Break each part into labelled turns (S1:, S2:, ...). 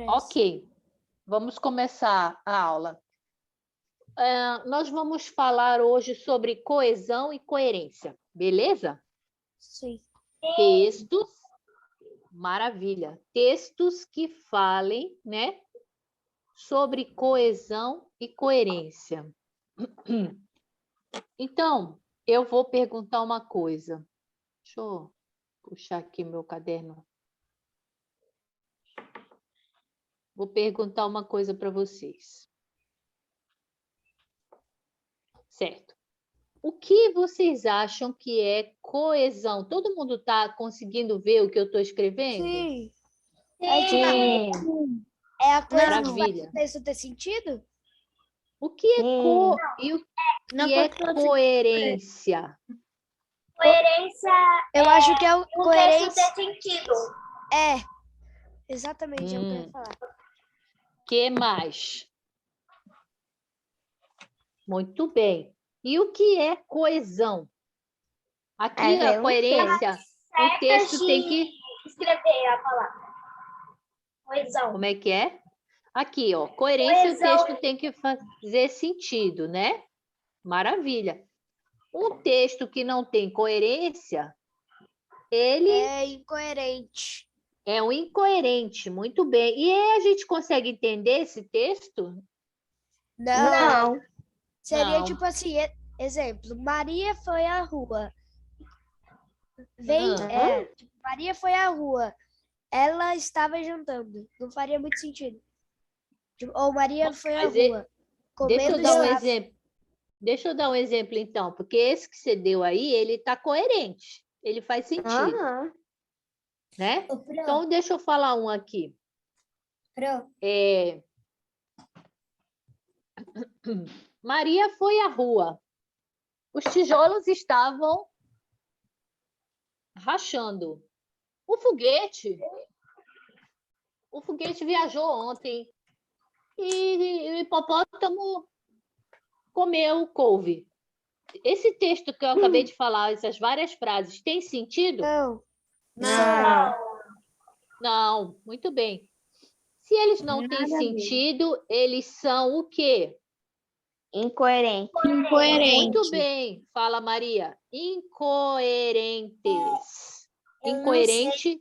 S1: Ok, vamos começar a aula. Nós vamos falar hoje sobre coesão e coerência, beleza?
S2: Sim.
S1: Textos, maravilha. Textos que falem, né, sobre coesão e coerência. Então, eu vou perguntar uma coisa. Deixa eu puxar aqui meu caderno. Vou perguntar uma coisa para vocês. Certo. O que vocês acham que é coesão? Todo mundo está conseguindo ver o que eu estou escrevendo?
S2: Sim.
S3: Sim.
S2: É a coisa que faz
S1: Maravilha.
S2: o texto ter sentido?
S1: O que é
S3: Sim.
S1: e o
S3: Não
S1: que é
S3: consigo
S1: coerência?
S4: Coerência
S2: Eu acho que é o
S4: um texto
S2: coerência.
S4: ter sentido.
S2: É, exatamente, é o que eu ia falar.
S1: Que mais? Muito bem. E o que é coesão? Aqui
S3: É,
S1: a coerência, o texto tem que...
S4: escrever a palavra. Coesão.
S1: Como é que é? Aqui, ó, coerência,
S4: Coesão.
S1: o texto tem que fazer sentido, né? Maravilha. Um texto que não tem coerência, ele
S2: É incoerente.
S1: é um incoerente, muito bem. E aí a gente consegue entender esse texto?
S2: Não.
S3: Não.
S2: Seria
S1: Não.
S2: tipo assim, exemplo, Maria foi à rua. Tipo, Maria foi à rua. Ela estava jantando. Não faria muito sentido. Tipo, ou Maria foi à
S1: Mas
S2: rua.
S1: Deixa eu
S2: Comendo
S1: dar um
S2: estava.
S1: exemplo. Deixa eu dar um exemplo, então, porque esse que você deu aí, ele está coerente, ele faz sentido, né? Então, deixa eu falar um aqui. Maria foi à rua. Os tijolos estavam rachando. O foguete viajou ontem e o hipopótamo comeu couve. Esse texto que eu acabei de falar, essas várias frases, tem sentido?
S2: Não.
S3: Não.
S1: Não, muito bem. Se eles não têm sentido, eles são o quê?
S3: Incoerente.
S1: Muito bem, fala Maria. Incoerentes. Incoerente,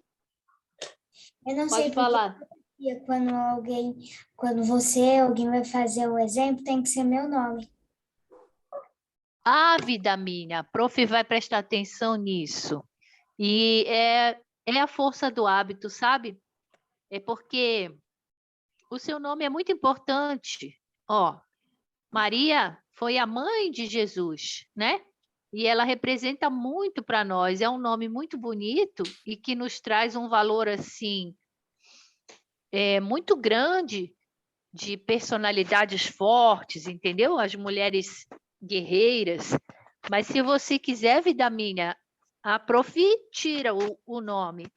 S4: Eu não
S1: pode
S4: sei
S1: falar.
S4: porque quando alguém vai fazer o exemplo, tem que ser meu nome.
S1: Ah, vida minha, prof vai prestar atenção nisso. E é a força do hábito, sabe? É porque o seu nome é muito importante. Ó, Maria foi a mãe de Jesus, né? E ela representa muito para nós. É um nome muito bonito e que nos traz um valor assim muito grande de personalidades fortes, entendeu? As mulheres guerreiras. Mas se você quiser, vida minha, a prof tira o nome.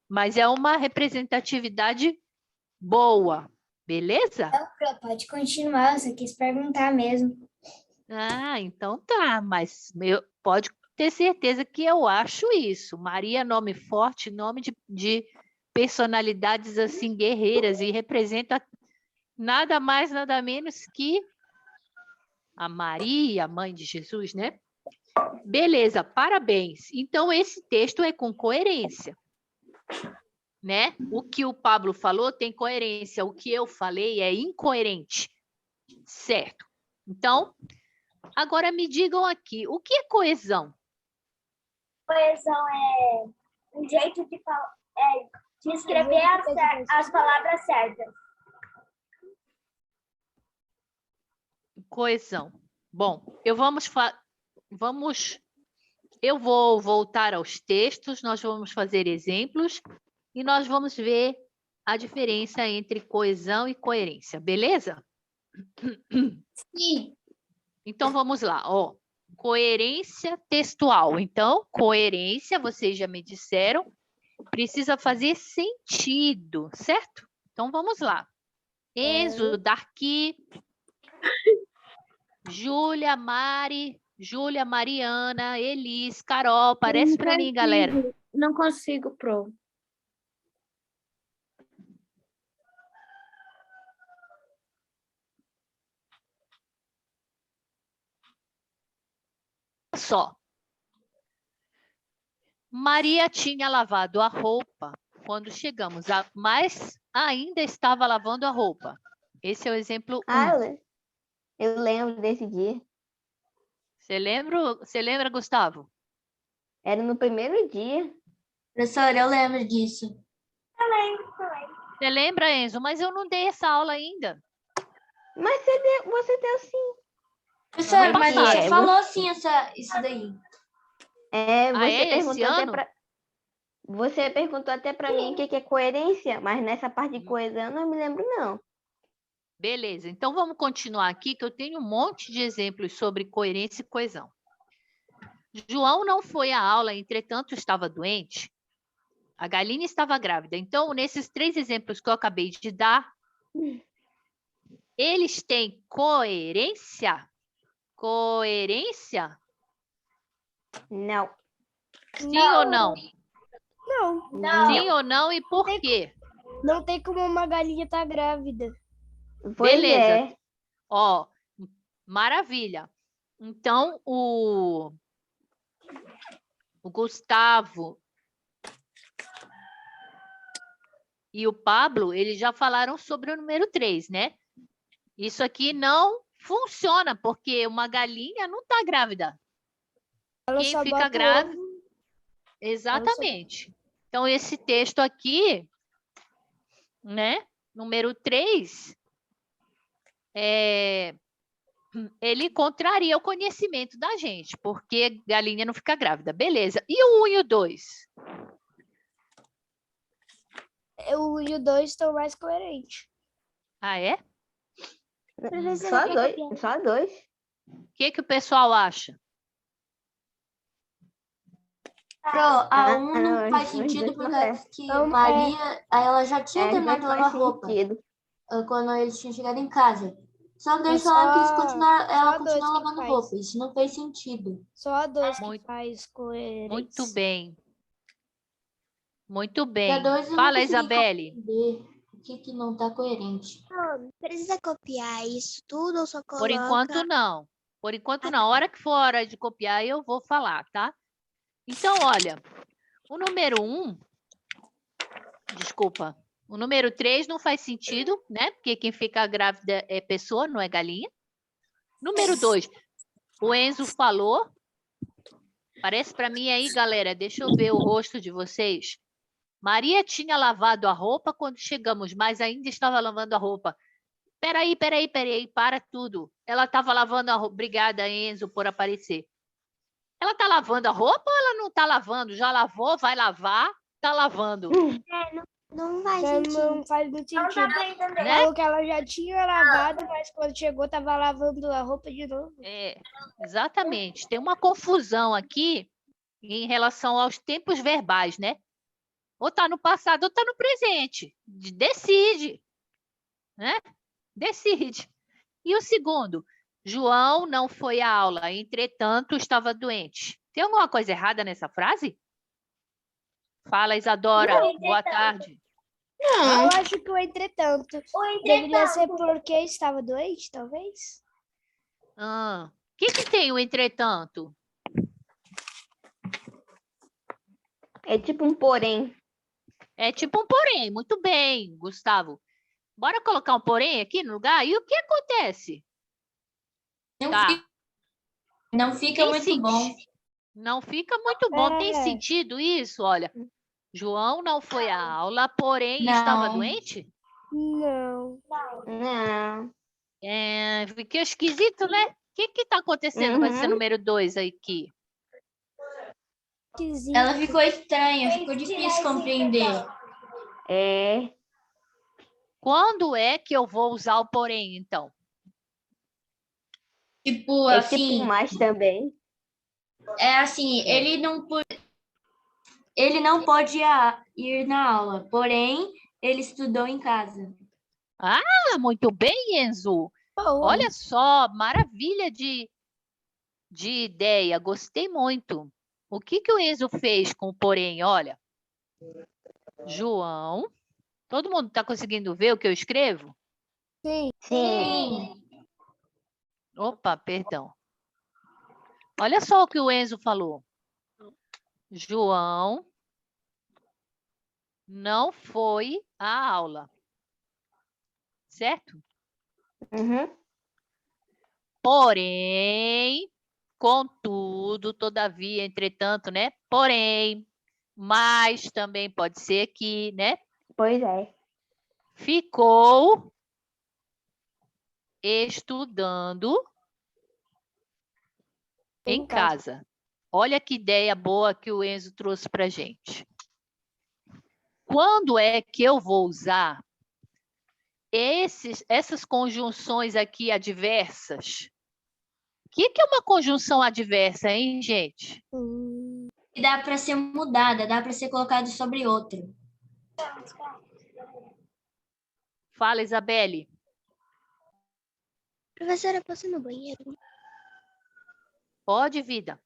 S1: Mas é uma representatividade boa, beleza?
S4: Não, pode continuar, eu só quis perguntar mesmo.
S1: Ah, então tá, mas pode ter certeza que eu acho isso. Maria, nome forte, nome de personalidades assim guerreiras e representa nada mais, nada menos que a Maria, mãe de Jesus, né? Beleza, parabéns. Então esse texto é com coerência, né? O que o Pablo falou tem coerência, o que eu falei é incoerente, certo? Então, agora me digam aqui, o que é coesão?
S4: Coesão é um jeito de escrever as palavras certas.
S1: Coesão. Bom, eu vou voltar aos textos, nós vamos fazer exemplos e nós vamos ver a diferença entre coesão e coerência, beleza?
S4: Sim.
S1: Então vamos lá, ó. Coerência textual. Então, coerência, vocês já me disseram, precisa fazer sentido, certo? Então vamos lá. Enzo, Darky, Júlia, Mariana, Elis, Carol, aparece para mim, galera.
S3: Não consigo, pro.
S1: só. Maria tinha lavado a roupa quando chegamos, mas ainda estava lavando a roupa. Esse é o exemplo 1.
S3: Ah, eu lembro desse dia.
S1: Você lembra, Gustavo?
S3: Era no primeiro dia.
S5: Professora, eu lembro disso.
S1: Você lembra, Enzo? Mas eu não dei essa aula ainda.
S3: Mas você deu sim.
S5: Professora,
S1: Ano
S5: mas
S1: passado.
S5: você falou sim isso daí.
S1: Ah, é? Esse ano?
S3: Você perguntou até para mim o que é coerência, mas nessa parte de coesão eu não me lembro, não.
S1: Beleza, então vamos continuar aqui, que eu tenho um monte de exemplos sobre coerência e coesão. João não foi à aula, entretanto estava doente. A galinha estava grávida. Então, nesses 3 exemplos que eu acabei de dar, eles têm coerência? Coerência?
S3: Não.
S1: Sim ou não?
S2: Não,
S1: Sim ou não e por quê?
S2: não tem como uma galinha estar grávida.
S3: Pois
S1: Beleza.
S3: é.
S1: Ó, maravilha. Então, o Gustavo e o Pablo, eles já falaram sobre o número 3, né? Isso aqui não funciona, porque uma galinha não está grávida.
S2: Ela
S1: Quem
S2: só
S1: fica
S2: bota o
S1: grávida...
S2: ovo.
S1: Exatamente. Então, esse texto aqui, né? Número 3, ele contraria o conhecimento da gente, porque galinha não fica grávida. Beleza. E o 1 e o 2?
S2: O 1 e o 2 estão mais coerentes.
S1: Ah, é?
S3: Só dois.
S1: O que o pessoal acha?
S5: Pro, a
S3: não,
S5: não faz
S3: os
S5: sentido
S3: dois não
S5: porque que
S2: Não,
S5: Maria, ela já tinha terminado de
S3: não
S5: lavar
S3: faz
S5: roupa
S3: sentido.
S5: quando eles tinham chegado em casa. Só que eles
S2: É
S5: falaram que eles ela
S2: só dois
S5: continua
S2: que
S5: lavando
S2: faz.
S5: roupa. Isso não fez sentido.
S2: Só a 2 que
S1: Muito-
S2: faz coerência.
S1: Muito bem. Muito
S5: E a
S1: bem.
S5: 2 eu não
S1: Fala,
S5: consegui
S1: Isabelle.
S5: compreender o que não está coerente.
S6: Precisa copiar isso tudo ou só
S1: Por
S6: coloca?
S1: enquanto, não. Por enquanto, não. A hora que for hora de copiar, eu vou falar, tá? Então, olha, o número 1, desculpa, o número 3 não faz sentido, né? Porque quem fica grávida é pessoa, não é galinha. Número 2, o Enzo falou. Parece para mim aí, galera, deixa eu ver o rosto de vocês. Maria tinha lavado a roupa quando chegamos, mas ainda estava lavando a roupa. Peraí, para tudo. Ela estava lavando a roupa. Obrigada, Enzo, por aparecer. Ela está lavando a roupa ou ela não está lavando? Já lavou, vai lavar, está lavando.
S6: Não faz sentido.
S2: Não faz muito sentido.
S1: Né?
S2: Falou que ela já tinha lavado, mas quando chegou estava lavando a roupa de novo.
S1: É, exatamente. Tem uma confusão aqui em relação aos tempos verbais, né? Ou está no passado ou está no presente. Decide. Né? Decide. E o segundo, João não foi à aula, entretanto estava doente. Tem alguma coisa errada nessa frase? Fala, Isadora. Boa tarde.
S2: Eu acho que o entretanto deveria ser porque estava doente, talvez.
S1: O que tem o entretanto?
S3: É tipo um porém.
S1: É tipo um porém. Muito bem, Gustavo. Bora colocar um porém aqui no lugar? E o que acontece?
S5: Não fica
S1: Tem
S5: muito
S1: senti-
S5: bom.
S1: Não fica muito bom. Tem sentido isso? Olha, João não foi à aula, porém estava
S5: Não.
S1: doente?
S2: Não.
S3: Não.
S1: Fiquei esquisito, né? O que está acontecendo com esse
S3: Uhum.
S1: número 2 aqui?
S2: Esquisito.
S5: Ela ficou estranha, ficou difícil compreender.
S3: É.
S1: Quando é que eu vou usar o porém, então?
S5: Tipo,
S3: É
S5: assim,
S3: tipo mais também.
S5: é assim, ele não pode ir na aula, porém, ele estudou em casa.
S1: Ah, muito bem, Enzo.
S2: Bom,
S1: Olha só, maravilha de ideia. Gostei muito. O que o Enzo fez com o porém? Olha, João. Todo mundo está conseguindo ver o que eu escrevo?
S2: sim.
S3: Sim.
S1: Opa, perdão. Olha só o que o Enzo falou. João não foi à aula. Certo?
S3: Uhum.
S1: Porém, contudo, todavia, entretanto, né? Porém, mas também pode ser que, né?
S3: Pois é.
S1: Ficou estudando em casa. Olha que ideia boa que o Enzo trouxe para gente. Quando é que eu vou usar essas conjunções aqui adversas? O que é uma conjunção adversa, hein, gente?
S5: E dá para ser mudada, dá para ser colocado sobre outro.
S1: Fala, Isabelle.
S6: Professora, posso ir no banheiro?
S1: Pode, vida.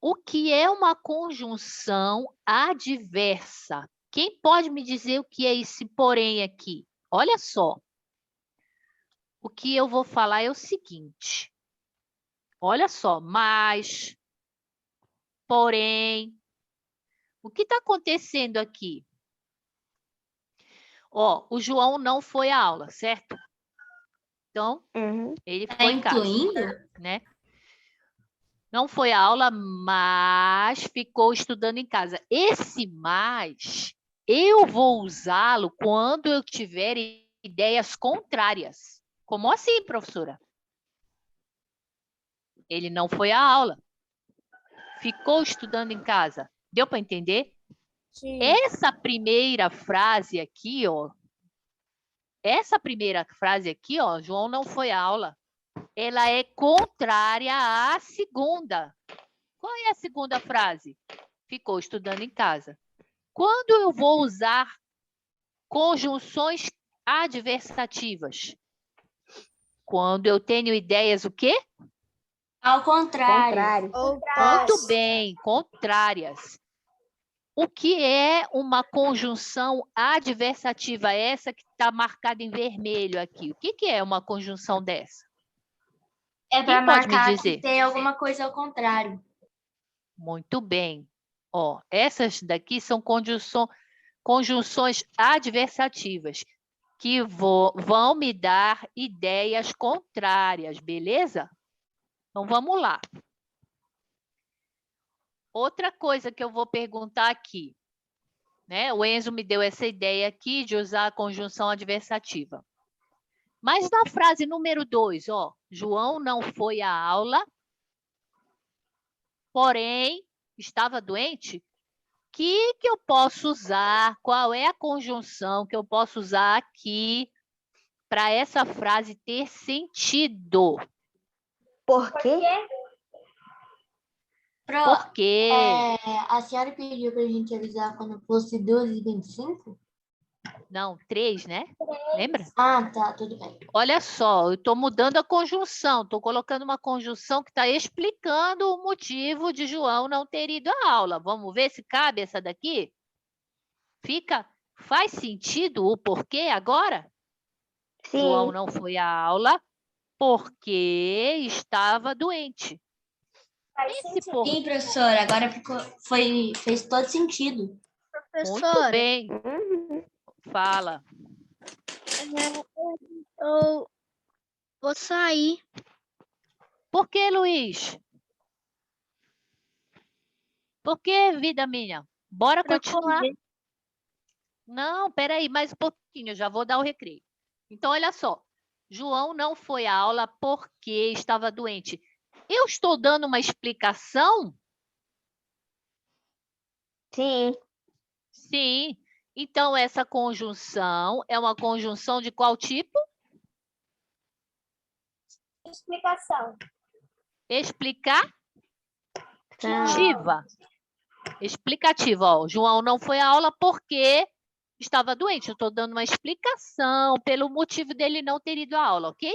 S1: O que é uma conjunção adversa? Quem pode me dizer o que é esse porém aqui? Olha só. O que eu vou falar é o seguinte. Olha só, mas, porém, o que está acontecendo aqui? Ó, o João não foi à aula, certo? Então,
S3: Uhum.
S1: ele
S5: Tá
S1: foi em casa,
S5: incluindo?
S1: né? Não foi à aula, mas ficou estudando em casa. Esse mais, eu vou usá-lo quando eu tiver ideias contrárias. Como assim, professora? Ele não foi à aula. Ficou estudando em casa. Deu para entender?
S2: Sim.
S1: Essa primeira frase aqui, ó. Essa primeira frase aqui, ó, João não foi à aula. Ela é contrária à segunda. Qual é a segunda frase? Ficou estudando em casa. Quando eu vou usar conjunções adversativas? Quando eu tenho ideias o quê?
S5: Ao contrário.
S1: Muito bem, contrárias. O que é uma conjunção adversativa? Essa que está marcada em vermelho aqui. O que é uma conjunção dessa?
S5: É para
S1: Quem pode me
S5: marcar
S1: dizer?
S5: que tem alguma coisa ao contrário.
S1: Muito bem. Ó, essas daqui são conjunções adversativas que vão me dar ideias contrárias, beleza? Então, vamos lá. Outra coisa que eu vou perguntar aqui, né? O Enzo me deu essa ideia aqui de usar a conjunção adversativa. Mas na frase número 2, ó, João não foi à aula, porém estava doente. O que eu posso usar? Qual é a conjunção que eu posso usar aqui para essa frase ter sentido?
S3: Por quê?
S1: Porque
S5: A senhora pediu para a gente avisar quando fosse 12h25?
S1: não, 3, né? Lembra?
S5: Ah, tá, tudo bem.
S1: Olha só, eu estou mudando a conjunção, estou colocando uma conjunção que está explicando o motivo de João não ter ido à aula. Vamos ver se cabe essa daqui? Faz sentido o porquê agora?
S3: Sim.
S1: João não foi à aula porque estava doente. Esse porquê.
S5: Sim, professora, agora fez todo sentido.
S1: Muito
S2: Professora,
S1: bem.
S3: Uhum.
S1: Fala.
S6: Eu vou sair.
S1: Por que, Luiz? Por que, vida minha? Bora
S6: Pra
S1: continuar.
S6: comer.
S1: Não, peraí, mais um pouquinho, eu já vou dar o recreio. Então, olha só. João não foi à aula porque estava doente. Eu estou dando uma explicação?
S3: Sim.
S1: Sim. Então, essa conjunção é uma conjunção de qual tipo?
S2: explicação.
S1: Explicativa.
S3: Tá.
S1: Explicativa. Ó. João não foi à aula porque estava doente. Eu estou dando uma explicação pelo motivo dele não ter ido à aula, ok?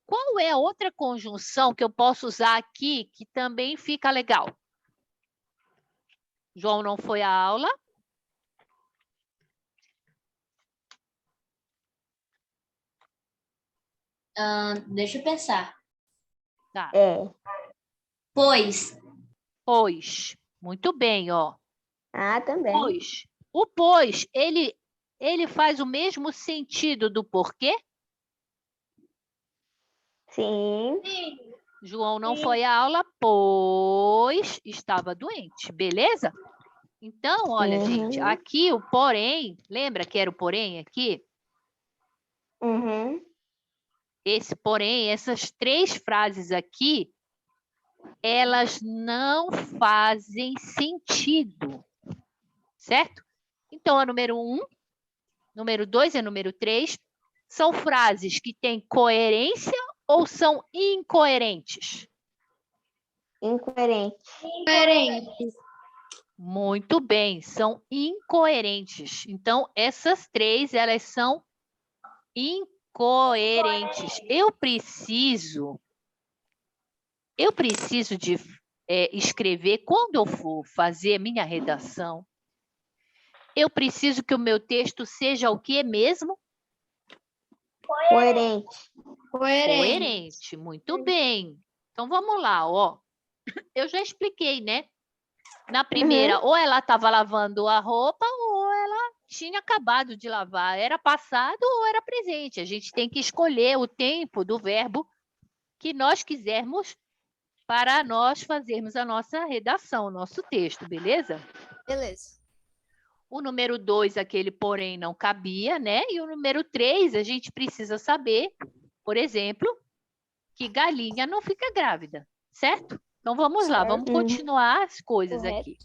S1: Qual é a outra conjunção que eu posso usar aqui que também fica legal? João não foi à aula.
S5: Deixa eu pensar.
S1: Tá.
S3: É.
S5: Pois.
S1: Pois. Muito bem, ó.
S3: Ah, também.
S1: Pois. O pois, ele faz o mesmo sentido do porquê?
S3: Sim.
S1: João não foi à aula, pois estava doente, beleza? Então, olha, gente,
S3: Uhum.
S1: aqui o porém, lembra que era o porém aqui?
S3: Uhum.
S1: Esse porém, essas 3 frases aqui, elas não fazem sentido, certo? Então, a número 1, número 2 e a número 3 são frases que têm coerência ou são incoerentes?
S3: Incoerente.
S1: Muito bem, são incoerentes. Então, essas 3, elas são incoerentes. Eu preciso de escrever, quando eu for fazer a minha redação, eu preciso que o meu texto seja o quê mesmo?
S3: Coerente.
S1: Coerente. Muito bem. Então, vamos lá, ó. Eu já expliquei, né? Na primeira, ou ela estava lavando a roupa, ou ela tinha acabado de lavar. Era passado ou era presente. A gente tem que escolher o tempo do verbo que nós quisermos para nós fazermos a nossa redação, o nosso texto, beleza?
S2: Beleza.
S1: O número 2, aquele porém não cabia, né? E o número 3, a gente precisa saber, por exemplo, que galinha não fica grávida, certo? Então, vamos lá, vamos continuar as coisas aqui.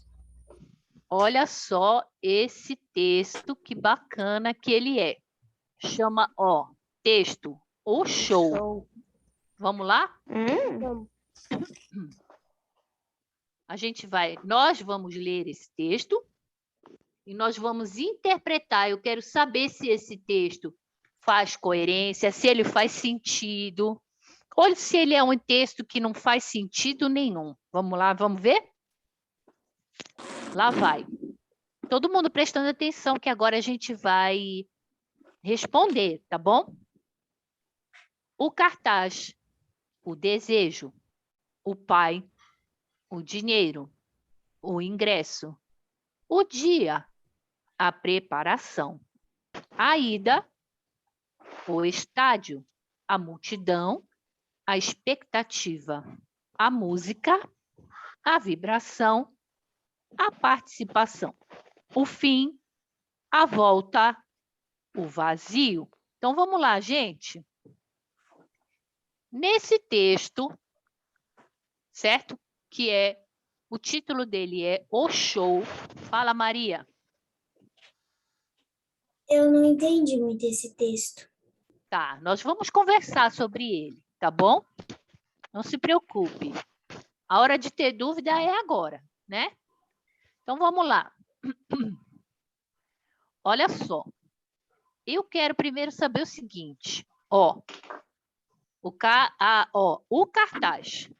S1: Olha só esse texto, que bacana que ele é. Chama, ó, texto, o show. Vamos lá? Nós vamos ler esse texto e nós vamos interpretar. Eu quero saber se esse texto faz coerência, se ele faz sentido, ou se ele é um texto que não faz sentido nenhum. Vamos lá, vamos ver? Lá vai. Todo mundo prestando atenção, que agora a gente vai responder, tá bom? O cartaz, o desejo, o pai, o dinheiro, o ingresso, o dia, a preparação, a ida, o estádio, a multidão, a expectativa, a música, a vibração, a participação, o fim, a volta, o vazio. Então, vamos lá, gente. Nesse texto, certo? Que o título dele é O Show. Fala, Maria.
S4: Eu não entendi muito esse texto.
S1: Tá, nós vamos conversar sobre ele, tá bom? Não se preocupe. A hora de ter dúvida é agora, né? Então, vamos lá. Olha só. Eu quero primeiro saber o seguinte. Ó, o cartaz.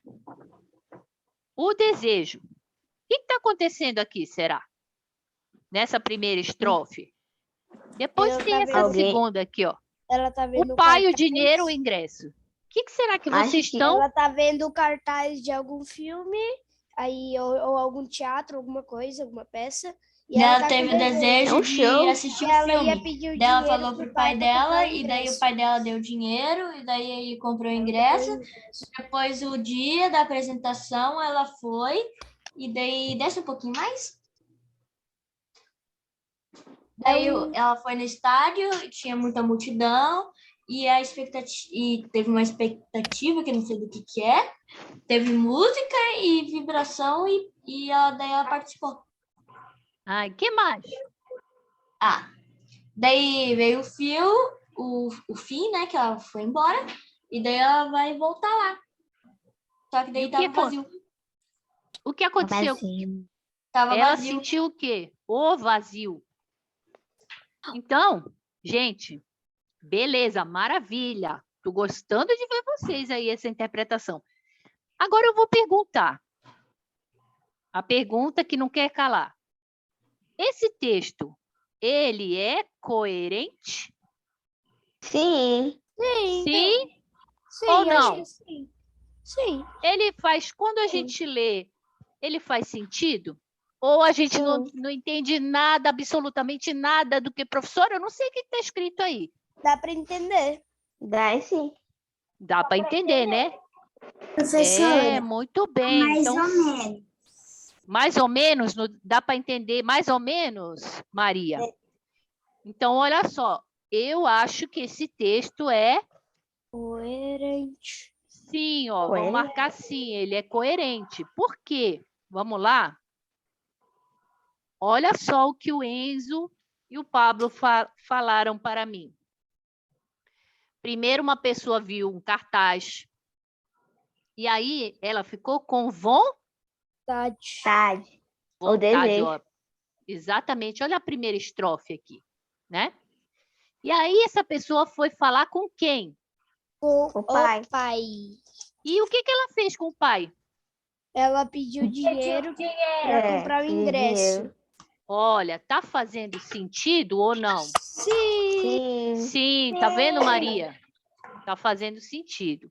S1: O desejo. O que está acontecendo aqui, será? Nessa primeira estrofe. Depois tem essa segunda aqui, ó.
S2: Ela tá vendo
S1: O pai, o
S2: cartaz.
S1: dinheiro, o ingresso. O que será que vocês estão...
S2: Ela tá vendo o cartaz de algum filme, aí, ou algum teatro, alguma coisa, alguma peça. E
S5: Ela
S2: tá
S5: teve
S2: com
S5: o desejo de assistir o
S2: ela ia
S5: filme.
S2: pedir o
S5: Daí ela
S2: dinheiro
S5: falou pro
S2: pro
S5: pai
S2: pra comprar
S5: dela,
S2: o
S5: e daí o
S2: ingresso.
S5: pai dela deu dinheiro, e daí ele comprou o ingresso. Depois, o dia da apresentação, ela foi, e daí desce um pouquinho mais. Daí ela foi no estádio, tinha muita multidão, e teve uma expectativa, que eu não sei do que é. Teve música e vibração, daí ela participou.
S1: Ai, que mais?
S5: Daí veio o fim, né, que ela foi embora, e daí ela vai voltar lá. Só que daí tava vazio.
S1: O que aconteceu?
S5: Tava
S1: Ela
S5: vazio.
S1: sentiu o quê? O vazio. Então, gente, beleza, maravilha. Tô gostando de ver vocês aí, essa interpretação. Agora eu vou perguntar. A pergunta que não quer calar. Esse texto, ele é coerente?
S3: Sim.
S1: Sim
S2: Sim,
S1: ou
S2: acho
S1: não?
S2: que sim. Sim.
S1: Ele faz, quando a gente lê, ele faz sentido? Ou a gente não entende nada, absolutamente nada do que, professora, eu não sei o que está escrito aí.
S2: Dá para entender.
S3: Dá sim.
S1: Dá para entender, né?
S4: Professora,
S1: Muito bem.
S4: mais
S1: Então,
S4: ou menos.
S1: mais ou menos, dá para entender mais ou menos, Maria? Então, olha só, eu acho que esse texto é...
S2: Coerente.
S1: Sim, ó, vamos
S3: Coerente.
S1: marcar sim, ele é coerente. Por quê? Vamos lá? Olha só o que o Enzo e o Pablo falaram para mim. Primeiro, uma pessoa viu um cartaz, e aí ela ficou com
S2: Vontade.
S3: Tarde. O
S1: vontade.
S3: desejo.
S1: Ó. Exatamente, olha a primeira estrofe aqui, né? E aí essa pessoa foi falar com quem?
S2: Com
S3: O pai.
S2: o pai.
S1: E o que ela fez com o pai?
S2: Ela pediu dinheiro para comprar o
S3: pediu
S2: ingresso.
S3: dinheiro.
S1: Olha, tá fazendo sentido ou não?
S2: Sim.
S3: Sim.
S1: Sim, tá vendo, Maria? Tá fazendo sentido.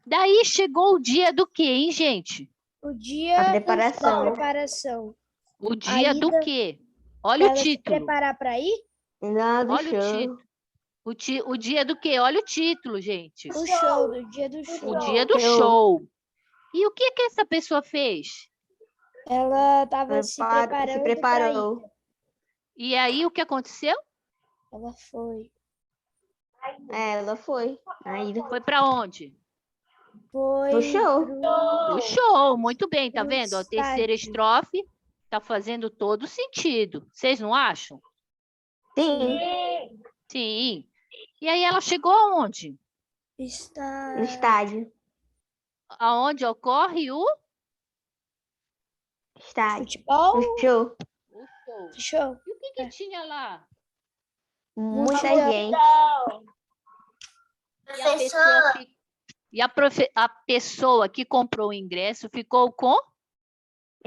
S1: Daí chegou o dia do quê, hein, gente?
S2: O dia
S3: A
S2: da
S3: preparação.
S2: preparação.
S1: O dia do
S2: ida,
S1: quê? Olha o
S2: Ela se
S1: título.
S2: preparar para ir?
S3: Não, do
S1: Olha o
S3: show.
S1: título. O dia do quê? Olha o título, gente.
S2: O show, do dia do show.
S1: O dia do
S3: Show.
S1: show. E o que essa pessoa fez?
S2: Ela estava se preparando
S3: Se
S2: para ir.
S3: preparou.
S1: E aí, o que aconteceu?
S2: Ela foi.
S3: Ela foi. Aí
S1: Foi para onde?
S2: Foi
S3: pro show.
S1: O show. Muito bem, tá
S2: Pro
S1: vendo? A terceira
S2: estádio.
S1: estrofe tá fazendo todo sentido. Vocês não acham?
S3: Sim.
S1: Sim. E aí ela chegou aonde?
S2: Está...
S3: No estádio.
S1: Aonde ocorre o
S3: Estádio.
S2: Futebol?
S3: No show.
S1: show.
S2: Show.
S1: E o que tinha lá?
S3: Muita
S2: Multidão.
S3: gente.
S1: A pessoa que comprou o ingresso ficou com?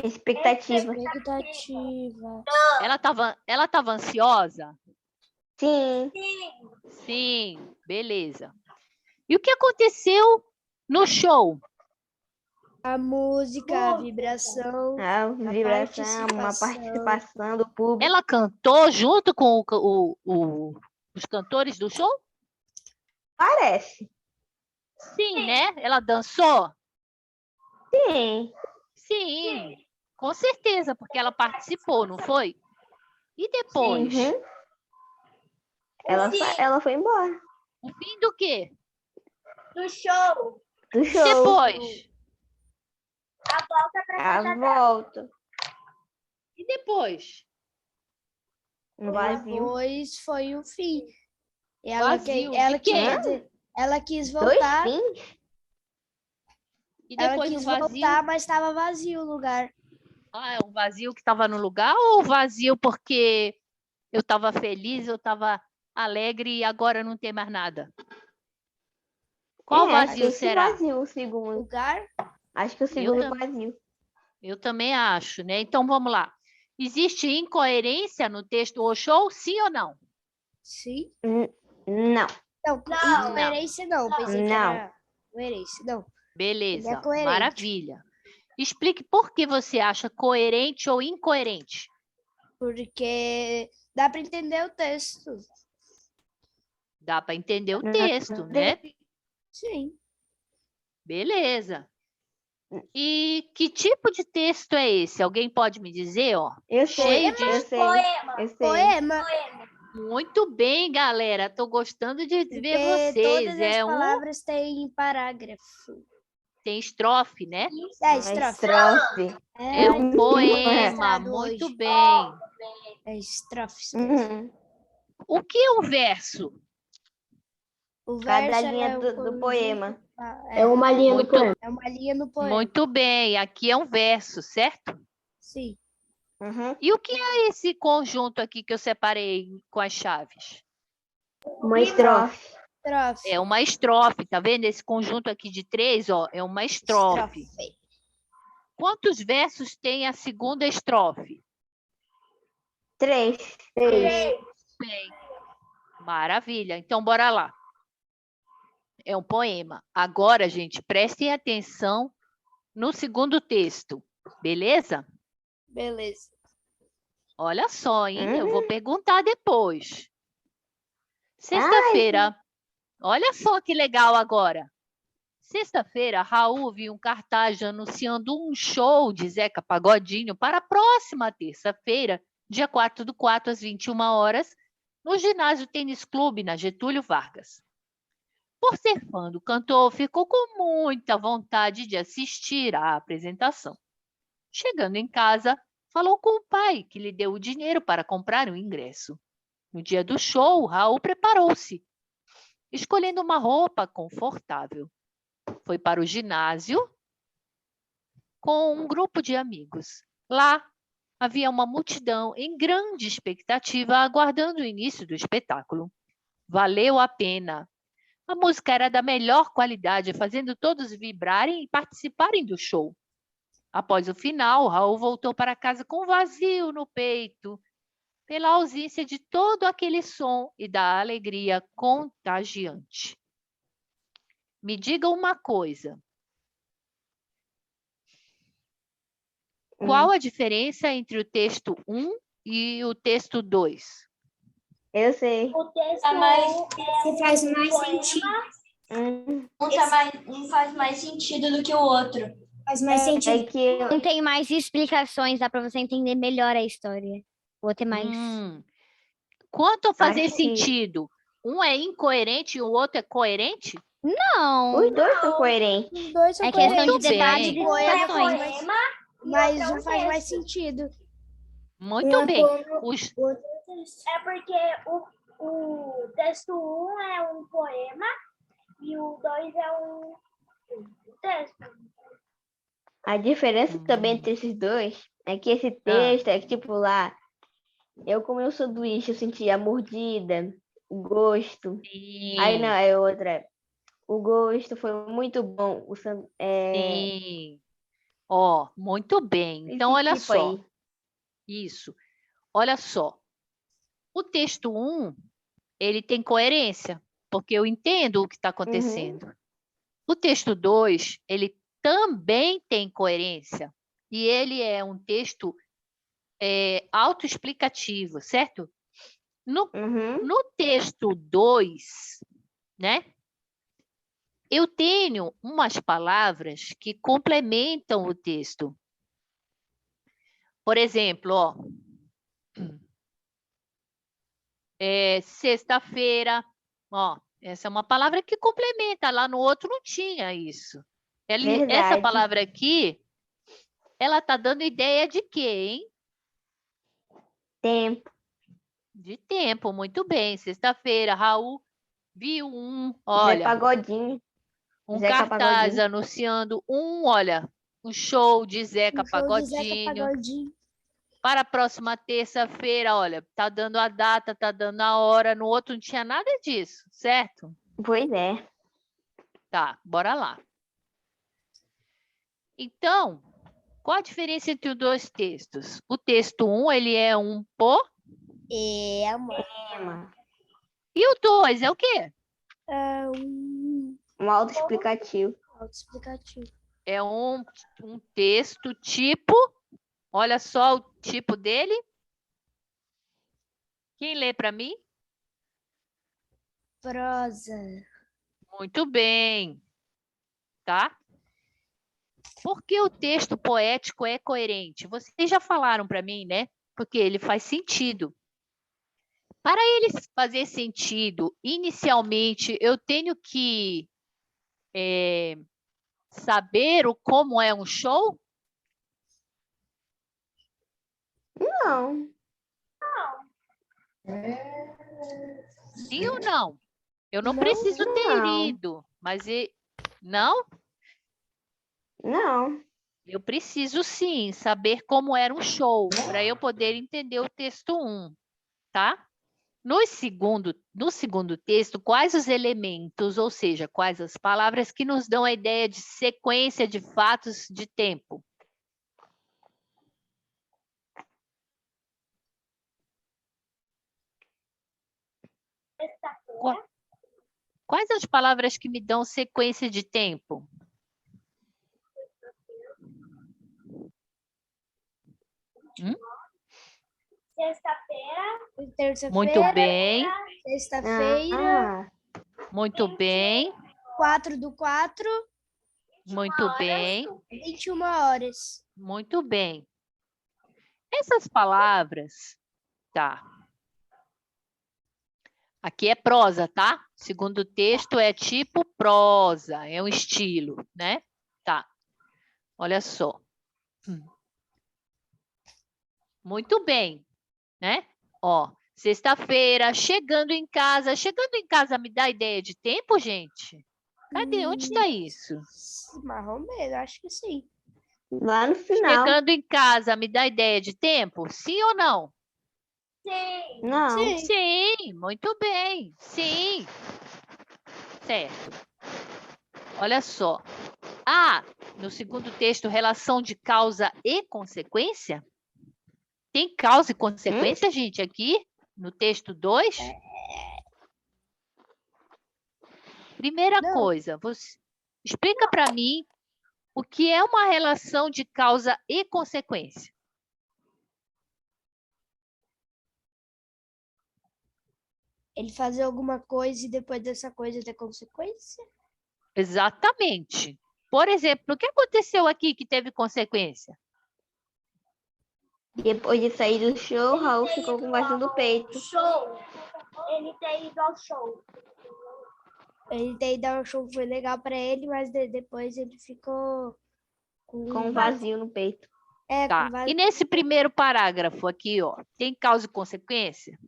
S3: Expectativa.
S2: Expectativa.
S1: Ela tava ansiosa?
S3: Sim.
S1: Sim, beleza. E o que aconteceu no show?
S2: A música, a vibração.
S3: A vibração, uma participação do público.
S1: Ela cantou junto com os cantores do show?
S3: Parece.
S1: Sim, né? Ela dançou?
S3: Sim.
S1: Sim, com certeza, porque ela participou, não foi? E depois?
S3: Uhum. Ela foi embora.
S1: O fim do quê?
S5: Do show.
S3: Do show.
S1: Depois?
S3: A volta.
S1: E depois?
S3: Um vazio.
S2: Depois foi o fim. Ela,
S1: Vazio,
S2: ela,
S1: de quê?
S2: quer dizer, ela quis
S3: Dois
S2: voltar.
S3: fins?
S1: E
S2: Ela
S1: depois
S2: quis
S1: do vazio?
S2: voltar, mas estava vazio o lugar.
S1: Ah, é um vazio que estava no lugar ou vazio porque eu estava feliz, eu estava alegre e agora não tem mais nada? Qual
S3: acho que
S1: vazio
S3: esse
S1: será?
S3: vazio, o segundo.
S2: Lugar?
S3: Acho que o segundo vazio.
S1: Eu também acho, né? Então vamos lá. Existe incoerência no texto O Show, sim ou não?
S2: Sim.
S3: Não.
S2: Não, incoerência não. Pensei que
S3: Não.
S2: era coerência, não.
S1: Beleza,
S2: Ele é coerente.
S1: maravilha. Explique por que você acha coerente ou incoerente.
S2: Porque dá para entender o texto.
S1: Dá para entender o texto, né?
S2: Sim.
S1: Beleza. E que tipo de texto é esse? Alguém pode me dizer, ó?
S3: Eu sei,
S1: Cheio de
S3: eu sei. Eu sei.
S2: Poema.
S1: Muito bem, galera. Tô gostando de ver
S2: Porque
S1: vocês.
S2: todas as palavras têm parágrafo.
S1: Tem estrofe, né?
S2: É,
S3: Uma
S2: estrofe.
S3: estrofe.
S1: É um poema.
S2: mestrado
S1: Muito
S2: hoje.
S1: bem.
S2: É estrofe.
S3: Uhum.
S1: O que é um verso?
S2: O
S3: Cada
S2: verso
S3: linha
S2: é o
S3: do
S2: conjunto-
S3: poema.
S2: É
S5: uma linha
S1: Muito-
S5: do poema.
S2: é uma linha no poema.
S1: Muito bem. Aqui é um verso, certo?
S2: Sim.
S3: Uhum.
S1: E o que é esse conjunto aqui que eu separei com as chaves?
S5: Uma estrofe.
S2: Estrofe.
S1: É uma estrofe, tá vendo? Esse conjunto aqui de 3, ó, é uma estrofe. Quantos versos tem a segunda estrofe?
S3: 3.
S1: Bem. Maravilha. Então, bora lá. É um poema. Agora, gente, prestem atenção no segundo texto, beleza?
S2: Beleza.
S1: Olha só, hein? Eu vou perguntar depois.
S3: Ai,
S1: Sexta-feira, olha só que legal agora. Sexta-feira, Raul viu um cartaz anunciando um show de Zeca Pagodinho para a próxima terça-feira, dia 4/4, às 21 horas, no ginásio Tênis Clube, na Getúlio Vargas. Por ser fã do cantor, ficou com muita vontade de assistir à apresentação. Chegando em casa, falou com o pai, que lhe deu o dinheiro para comprar o ingresso. No dia do show, Raul preparou-se, escolhendo uma roupa confortável. Foi para o ginásio com um grupo de amigos. Lá havia uma multidão em grande expectativa aguardando o início do espetáculo. Valeu a pena. A música era da melhor qualidade, fazendo todos vibrarem e participarem do show. Após o final, Raul voltou para casa com um vazio no peito, pela ausência de todo aquele som e da alegria contagiante. Me diga uma coisa. Qual a diferença entre o texto 1 e o texto 2?
S3: eu sei.
S5: O texto mais
S4: Esse faz mais sentido.
S5: um faz mais sentido do que o outro.
S4: Faz mais
S3: É
S4: sentido.
S3: que
S6: Não tem mais explicações, dá pra você entender melhor a história. Vou ter mais.
S1: Quanto a fazer
S3: Acho que-
S1: sentido, um é incoerente e o outro é coerente?
S6: Não.
S3: os dois são coerentes.
S2: Os dois são
S6: É questão de
S1: Muito
S6: detalhe
S1: bem.
S6: e
S2: Um é
S6: situações.
S2: poema, mas um faz mais sentido.
S1: Muito bem. Os-
S5: É porque o texto 1 é um poema e o 2 é um texto.
S3: A diferença também entre esses dois é que esse texto é que, tipo, lá, eu como eu sou do eu senti a mordida, o gosto.
S1: Sim,
S3: Aí não, é outra. O gosto foi muito bom.
S1: sim. Ó, muito bem. Então,
S3: Esse
S1: olha
S3: tipo
S1: só.
S3: aí.
S1: Isso. Olha só. O texto 1, ele tem coerência, porque eu entendo o que está acontecendo. O texto 2, ele também tem coerência. E ele é um texto autoexplicativo, certo? No texto 2, né? Eu tenho umas palavras que complementam o texto. Por exemplo, ó, sexta-feira, ó, essa é uma palavra que complementa, lá no outro não tinha isso. Essa
S3: Verdade.
S1: palavra aqui, ela tá dando ideia de quê, hein?
S3: Tempo.
S1: De tempo, muito bem. Sexta-feira, Raul viu
S3: Zé
S1: olha,
S3: Pagodinho.
S1: um
S3: Zeca
S1: cartaz
S3: Pagodinho.
S1: anunciando olha, um show de Zeca
S2: Um show de Zeca
S1: Pagodinho.
S2: Pagodinho.
S1: Para a próxima terça-feira, olha, tá dando a data, tá dando a hora, no outro não tinha nada disso, certo?
S3: Pois é.
S1: Tá, bora lá. Então, qual a diferença entre os dois textos? O texto 1, ele é um
S2: É, amor.
S3: Tema.
S1: e o 2 é o quê?
S2: É um
S3: Um autoexplicativo.
S2: autoexplicativo.
S1: É um texto tipo, olha só o tipo dele. Quem lê para mim?
S2: Prosa.
S1: Muito bem, tá? Por que o texto poético é coerente? Vocês já falaram para mim, né? Porque ele faz sentido. Para ele fazer sentido, inicialmente, eu tenho que saber como é um show?
S3: Não.
S1: Sim ou não? Eu não
S2: Não,
S1: preciso ter
S3: não.
S1: ido, mas não?
S3: Não.
S1: Eu preciso sim saber como era um show, para eu poder entender o texto 1, tá? No segundo texto, quais os elementos, ou seja, quais as palavras que nos dão a ideia de sequência de fatos de tempo? Quais as palavras que me dão sequência de tempo?
S2: Sexta-feira. Terça-feira.
S1: Muito bem,
S2: Sexta-feira.
S1: muito bem,
S2: 4/4.
S1: muito bem,
S2: 21 horas.
S1: muito bem. Essas palavras, tá? Aqui é prosa, tá? Segundo o texto é tipo prosa, é um estilo, né? Tá. Olha só. Muito bem, né? Ó, sexta-feira, chegando em casa. Chegando em casa me dá ideia de tempo, gente? Cadê? Onde está isso?
S2: Marrom mesmo, acho que sim.
S3: Lá no final.
S1: Chegando em casa me dá ideia de tempo? Sim ou não?
S3: Não.
S2: Sim.
S1: Sim, muito bem. Sim. Certo. Olha só. Ah, no segundo texto, relação de causa e consequência? Tem causa e consequência, gente, aqui no texto 2? Primeira
S2: Não.
S1: coisa, você explica para mim o que é uma relação de causa e consequência.
S2: Ele fazer alguma coisa e depois dessa coisa ter consequência?
S1: Exatamente. Por exemplo, o que aconteceu aqui que teve consequência?
S3: Depois de sair do show, Raul ficou com vazio no peito.
S2: Show. Ele ter ido ao show. Ele ter ido ao show foi legal pra ele, mas depois ele ficou
S3: Com um vazio no peito.
S1: Tá.
S2: com vazio.
S1: E nesse primeiro parágrafo aqui, ó, tem causa e consequência?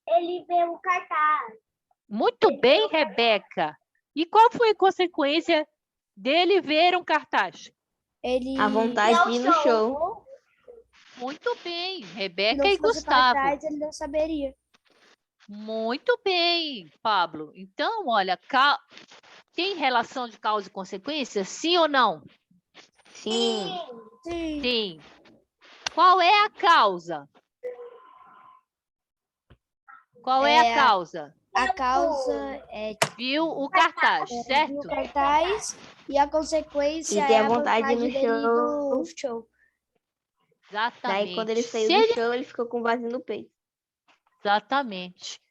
S2: Ele vê um cartaz.
S1: Muito bem, Rebeca. E qual foi a consequência dele ver um cartaz?
S2: Ele
S3: A vontade de ir no show.
S1: Muito bem,
S2: Se
S1: Rebeca
S2: não
S1: e
S2: fosse o
S1: Gustavo.
S2: cartaz, ele não saberia.
S1: Muito bem, Pablo. Então, olha, tem relação de causa e consequência? Sim ou não?
S3: Sim.
S2: Sim.
S1: Sim. Qual é a causa? Qual é a causa?
S2: A causa é
S1: Viu o cartaz,
S2: o
S1: certo?
S2: cartaz e a consequência
S3: E ter
S2: é
S3: a
S2: a
S3: vontade de ir no
S2: vontade dele ir no show.
S1: Exatamente.
S3: Daí, quando ele saiu
S1: Se
S3: do
S1: ele-
S3: show, ele ficou com vazio no peito.
S1: Exatamente.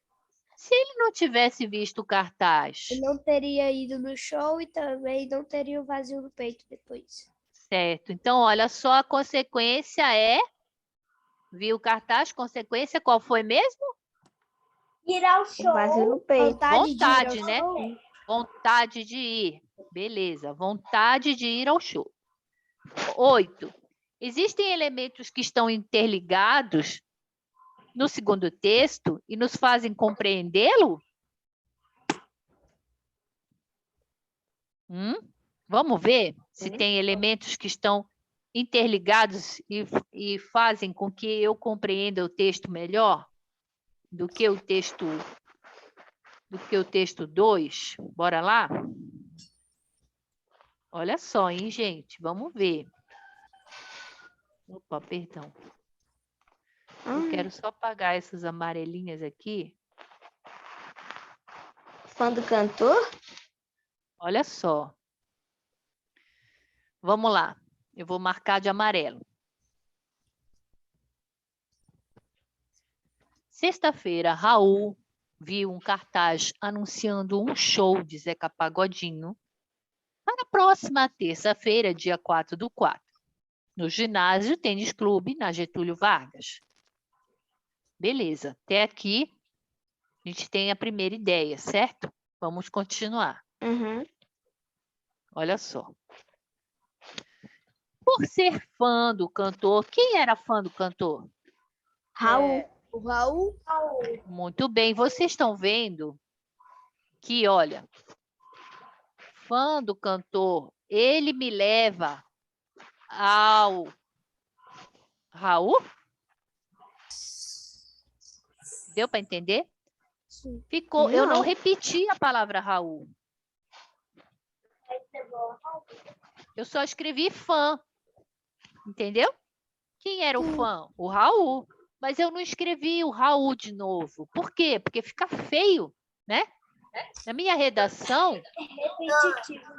S1: Se ele não tivesse visto o cartaz,
S2: Ele não teria ido no show e também não teria o vazio no peito depois.
S1: certo? Então, olha só, a consequência é... Viu o cartaz? Consequência qual foi mesmo?
S2: Ir ao
S3: Com vazio no peito.
S1: Vontade,
S2: de ir ao
S1: né?
S2: show.
S1: Vontade de ir. Beleza, vontade de ir ao show. 8. Existem elementos que estão interligados no segundo texto e nos fazem compreendê-lo? Vamos ver se tem elementos que estão interligados e fazem com que eu compreenda o texto melhor do que o texto 2. Bora lá? Olha só, hein, gente? Vamos ver. Opa, perdão. Eu quero só apagar essas amarelinhas aqui.
S3: Fã do cantor?
S1: Olha só. Vamos lá. Eu vou marcar de amarelo. Sexta-feira, Raul viu um cartaz anunciando um show de Zeca Pagodinho para a próxima terça-feira, dia 4/4, no ginásio Tênis Clube, na Getúlio Vargas. Beleza. Até aqui, a gente tem a primeira ideia, certo? Vamos continuar.
S3: Uhum.
S1: Olha só. Por ser fã do cantor, quem era fã do cantor?
S3: Raul.
S2: O Raul.
S1: Muito bem, vocês estão vendo que, olha, fã do cantor, ele me leva ao Raul? Deu para entender?
S2: Sim.
S1: Ficou, eu não
S3: Não.
S1: repeti a palavra Raul. Eu só escrevi fã. Entendeu? Quem era o fã? O Raul. Mas eu não escrevi o Raul de novo. Por quê? Porque fica feio, né? Na minha redação,
S2: Repetitivo.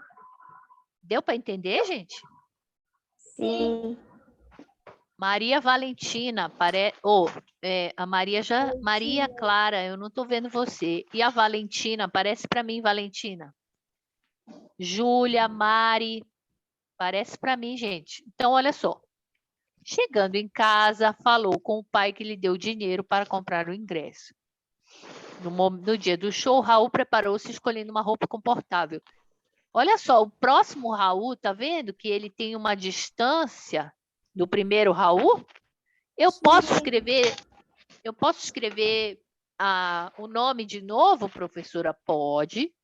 S1: deu para entender, gente?
S3: Sim.
S1: Maria Valentina, a Maria Maria Clara, eu não estou vendo você. E a Valentina, aparece para mim, Valentina. Júlia, Mari, parece para mim, gente. Então, olha só. Chegando em casa, falou com o pai que lhe deu dinheiro para comprar o ingresso. No dia do show, Raul preparou-se escolhendo uma roupa confortável. Olha só, o próximo Raul, tá vendo que ele tem uma distância do primeiro Raul? Eu posso escrever o nome de novo, professora? Pode.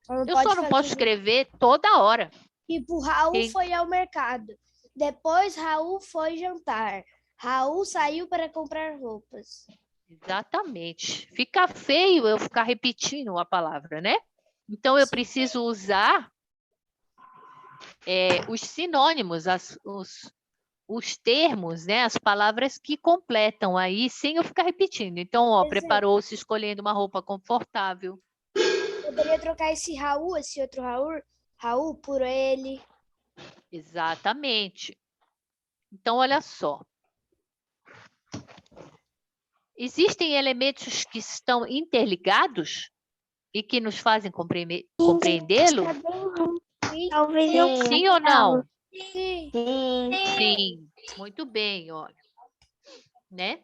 S1: Eu só não posso escrever toda hora.
S2: Tipo, Raul foi ao mercado. Depois, Raul foi jantar. Raul saiu para comprar roupas.
S1: Exatamente. Fica feio eu ficar repetindo a palavra, né? Então, eu preciso usar os sinônimos, os termos, né? As palavras que completam aí, sem eu ficar repetindo. Então, ó, preparou-se escolhendo uma roupa confortável.
S2: Poderia trocar esse outro Raul por ele.
S1: Exatamente. Então, olha só. Existem elementos que estão interligados e que nos fazem compreendê-lo?
S3: Talvez
S1: Sim ou não?
S2: Sim.
S1: Sim. Muito bem, olha. Né?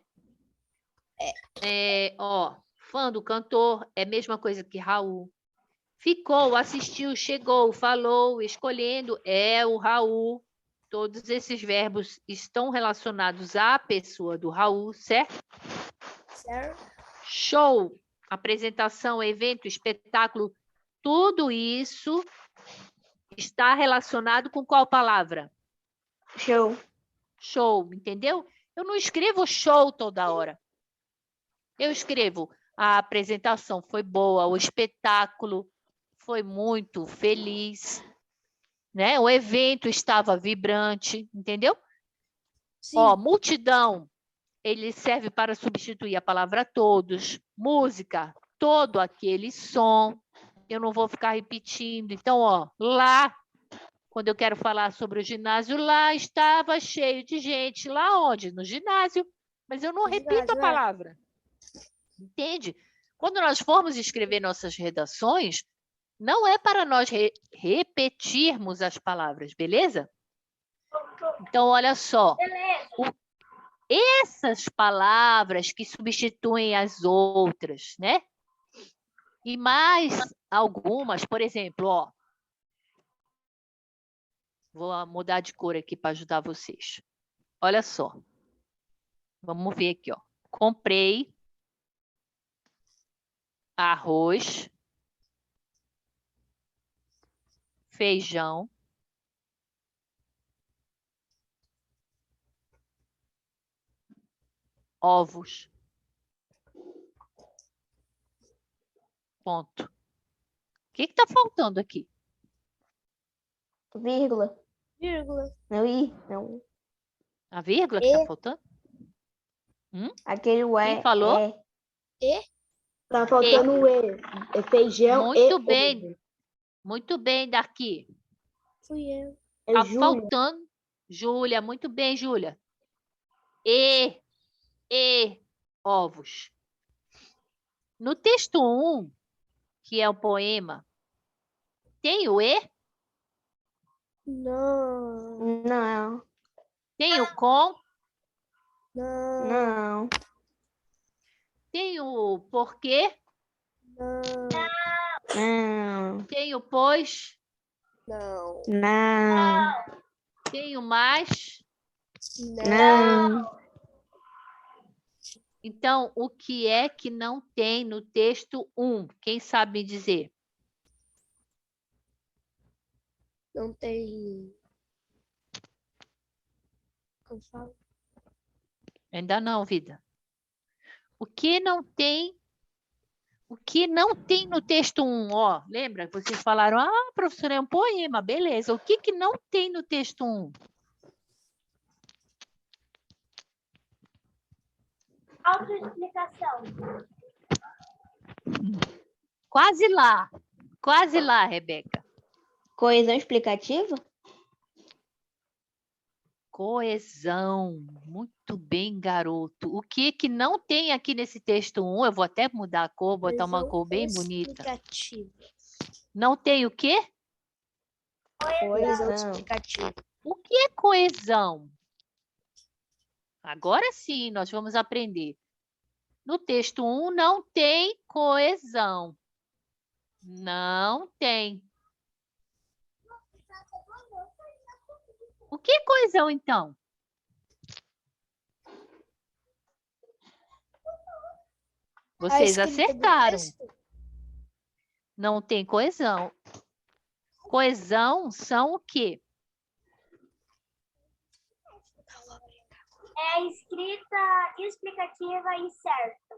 S1: Fã do cantor é a mesma coisa que Raul. Ficou, assistiu, chegou, falou, escolhendo, é o Raul. Todos esses verbos estão relacionados à pessoa do Raul, certo?
S2: Certo.
S1: Show, apresentação, evento, espetáculo, tudo isso está relacionado com qual palavra?
S3: Show.
S1: Show, entendeu? Eu não escrevo show toda hora. Eu escrevo a apresentação foi boa, o espetáculo foi muito feliz, né? O evento estava vibrante, entendeu?
S2: Sim.
S1: Ó, multidão, ele serve para substituir a palavra todos. Música, todo aquele som. Eu não vou ficar repetindo. Então, ó, lá, quando eu quero falar sobre o ginásio, lá estava cheio de gente. Lá onde? No ginásio. Mas eu não repito a palavra. Entende? Quando nós formos escrever nossas redações, não é para nós repetirmos as palavras, beleza? Então, olha só. Essas palavras que substituem as outras, né? E mais algumas, por exemplo, ó. Vou mudar de cor aqui para ajudar vocês. Olha só. Vamos ver aqui, ó. Comprei arroz, feijão, ovos. Ponto. O que está faltando aqui?
S3: Vírgula.
S2: Vírgula.
S3: Não, não.
S1: A vírgula que está faltando?
S3: Aquele
S1: Quem
S3: é.
S1: falou?
S7: Tá faltando o E. É feijão
S1: Muito
S7: e
S1: bem.
S7: ovo.
S1: Muito bem, daqui.
S2: Fui eu.
S7: É
S1: Tá
S7: Júlia.
S1: faltando. Júlia, muito bem, Júlia. Ovos. No texto 1, que é o poema, tem o E?
S2: Não.
S3: Não.
S1: Tem o com?
S2: Não.
S3: Não.
S1: Tem o porquê?
S3: Não.
S1: Tem o pois?
S2: Não.
S3: Não.
S1: Tem o mais?
S3: Não.
S1: Então, o que é que não tem no texto 1? Quem sabe me dizer?
S2: Não tem. Como fala?
S1: Ainda não, vida. O que não tem? O que não tem no texto 1? Ó, lembra que vocês falaram, professora, é um poema, beleza. O que não tem no texto 1?
S4: Autoexplicação.
S1: Quase lá, Rebeca.
S3: Coesão explicativa?
S1: Coesão. Muito bem, garoto. O que não tem aqui nesse texto 1? Eu vou até mudar a cor, botar uma cor bem bonita.
S2: Explicativa.
S1: Não tem o quê?
S2: Coesão explicativa.
S1: O que é coesão? Agora sim, nós vamos aprender. No texto 1 não tem coesão. Não tem. O que é coesão, então? Vocês
S2: A escrita do
S1: acertaram.
S2: texto.
S1: Não tem coesão. Coesão são o quê?
S4: É a escrita explicativa e certa.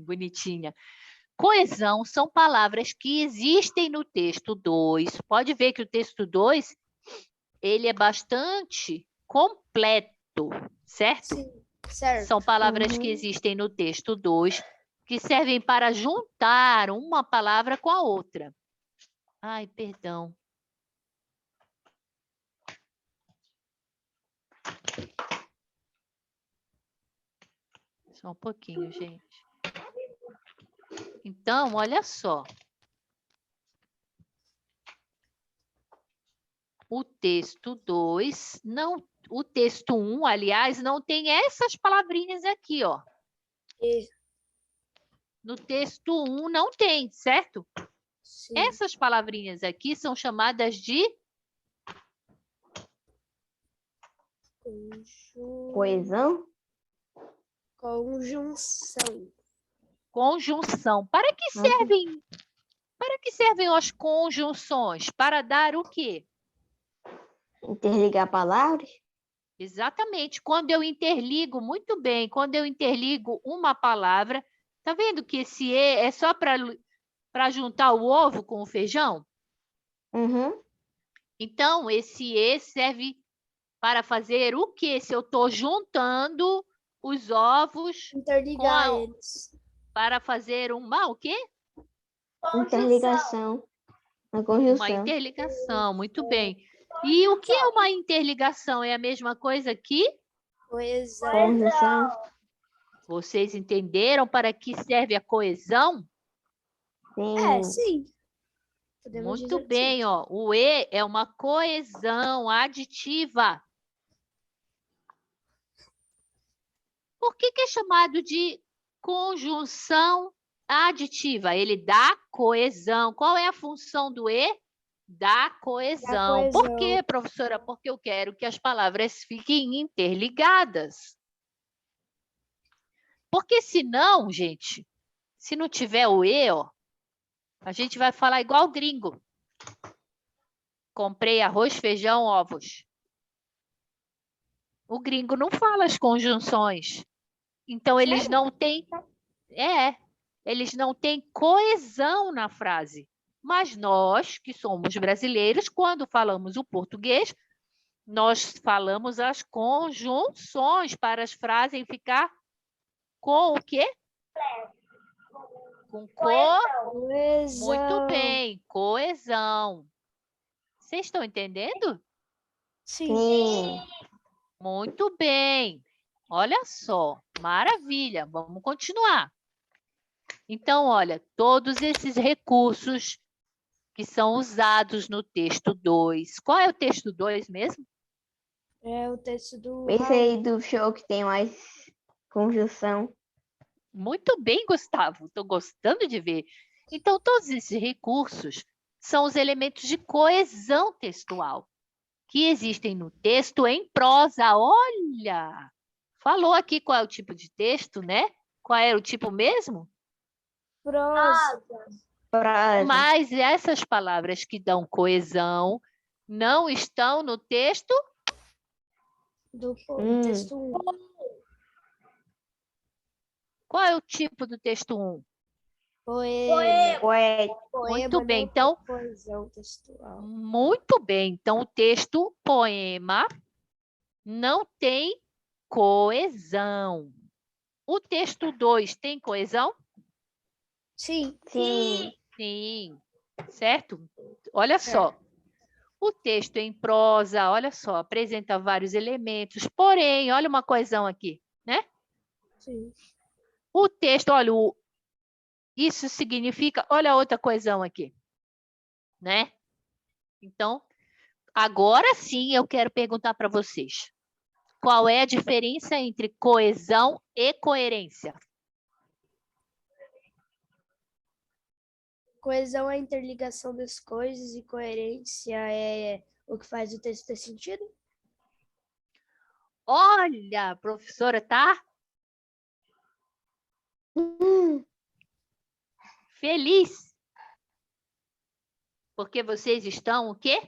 S1: Bonitinha. Coesão são palavras que existem no texto 2. Pode ver que o texto 2, ele é bastante completo, certo?
S2: Sim, certo.
S1: São palavras que existem no texto 2, que servem para juntar uma palavra com a outra. Ai, perdão. Só um pouquinho, gente. Então, olha só. O texto 2, não, o texto 1, aliás, não tem essas palavrinhas aqui, ó.
S2: Isso.
S1: No texto 1 não tem, certo?
S2: Sim.
S1: Essas palavrinhas aqui são chamadas de
S3: Coesão?
S2: Conjunção.
S1: conjunção. Para que servem? Para que servem as conjunções? Para dar o quê?
S3: Interligar palavras?
S1: Exatamente. Quando eu interligo, muito bem, quando eu interligo uma palavra, tá vendo que esse E é só para juntar o ovo com o feijão?
S3: Uhum.
S1: Então, esse E serve para fazer o quê? Se eu estou juntando os ovos
S2: Interligar
S1: Com a-
S2: eles.
S1: para fazer o quê?
S3: Interligação. A
S1: Uma
S3: conjunção.
S1: interligação, muito bem. E o que é uma interligação? É a mesma coisa que?
S2: Coesão.
S3: Conjunção.
S1: Vocês entenderam para que serve a coesão?
S2: É,
S3: Sim.
S2: sim. Podemos
S1: Muito
S2: dizer
S1: bem,
S2: sim.
S1: ó. O E é uma coesão aditiva. Por que é chamado de conjunção aditiva? Ele dá coesão. Qual é a função do E? Dá coesão. Por
S2: coesão.
S1: quê, professora? Porque eu quero que as palavras fiquem interligadas. Porque senão, gente, se não tiver o E, ó, a gente vai falar igual gringo. Comprei arroz, feijão, ovos. O gringo não fala as conjunções. Então, eles não têm... eles não têm coesão na frase. Mas nós, que somos brasileiros, quando falamos o português, nós falamos as conjunções para as frases ficar com o quê? Com
S2: Coesão.
S1: Muito bem, coesão. Vocês estão entendendo?
S2: Sim.
S3: Sim.
S1: Muito bem. Olha só, maravilha. Vamos continuar. Então, olha, todos esses recursos que são usados no texto 2. Qual é o texto 2 mesmo?
S2: É o texto do
S3: Esse aí do show que tem mais conjunção.
S1: Muito bem, Gustavo. Estou gostando de ver. Então, todos esses recursos são os elementos de coesão textual que existem no texto em prosa. Olha! Falou aqui qual é o tipo de texto, né? Qual era o tipo mesmo?
S2: prosa.
S3: Prosa.
S1: Mas essas palavras que dão coesão não estão no texto?
S2: Do texto 1.
S1: Qual é o tipo do texto 1?
S2: Poema.
S3: Poético.
S1: Muito bem, então,
S2: Coesão textual.
S1: muito bem. Então, o texto poema não tem coesão. O texto 2 tem coesão?
S2: Sim.
S3: Sim.
S1: Sim, certo? Olha só. O texto em prosa, olha só, apresenta vários elementos, porém, olha uma coesão aqui, né?
S2: Sim.
S1: O texto, olha, isso significa, olha a outra coesão aqui, né? Então, agora sim eu quero perguntar para vocês. Qual é a diferença entre coesão e coerência?
S2: Coesão é a interligação das coisas e coerência é o que faz o texto ter sentido?
S1: Olha, a professora tá feliz. Porque vocês estão o quê?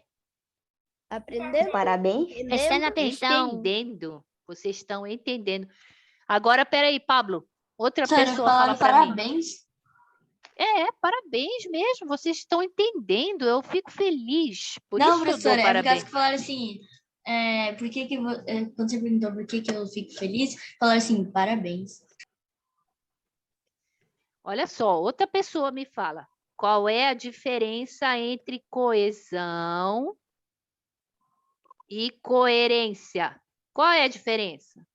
S2: Aprendendo?
S3: Parabéns.
S6: Prestando
S2: Entendendo?
S6: atenção.
S1: Entendendo. Vocês estão entendendo. Agora, peraí, Pablo. Outra
S5: Sério,
S1: pessoa fala
S5: falaram
S1: para mim.
S5: parabéns.
S1: Parabéns mesmo. Vocês estão entendendo. Eu fico feliz. Por
S5: Não,
S1: isso que eu dou
S5: professora, é por
S1: parabéns.
S5: causa que falaram assim, quando você perguntou por que eu fico feliz, falaram assim, parabéns.
S1: Olha só, outra pessoa me fala. Qual é a diferença entre coesão e coerência? Qual é a diferença?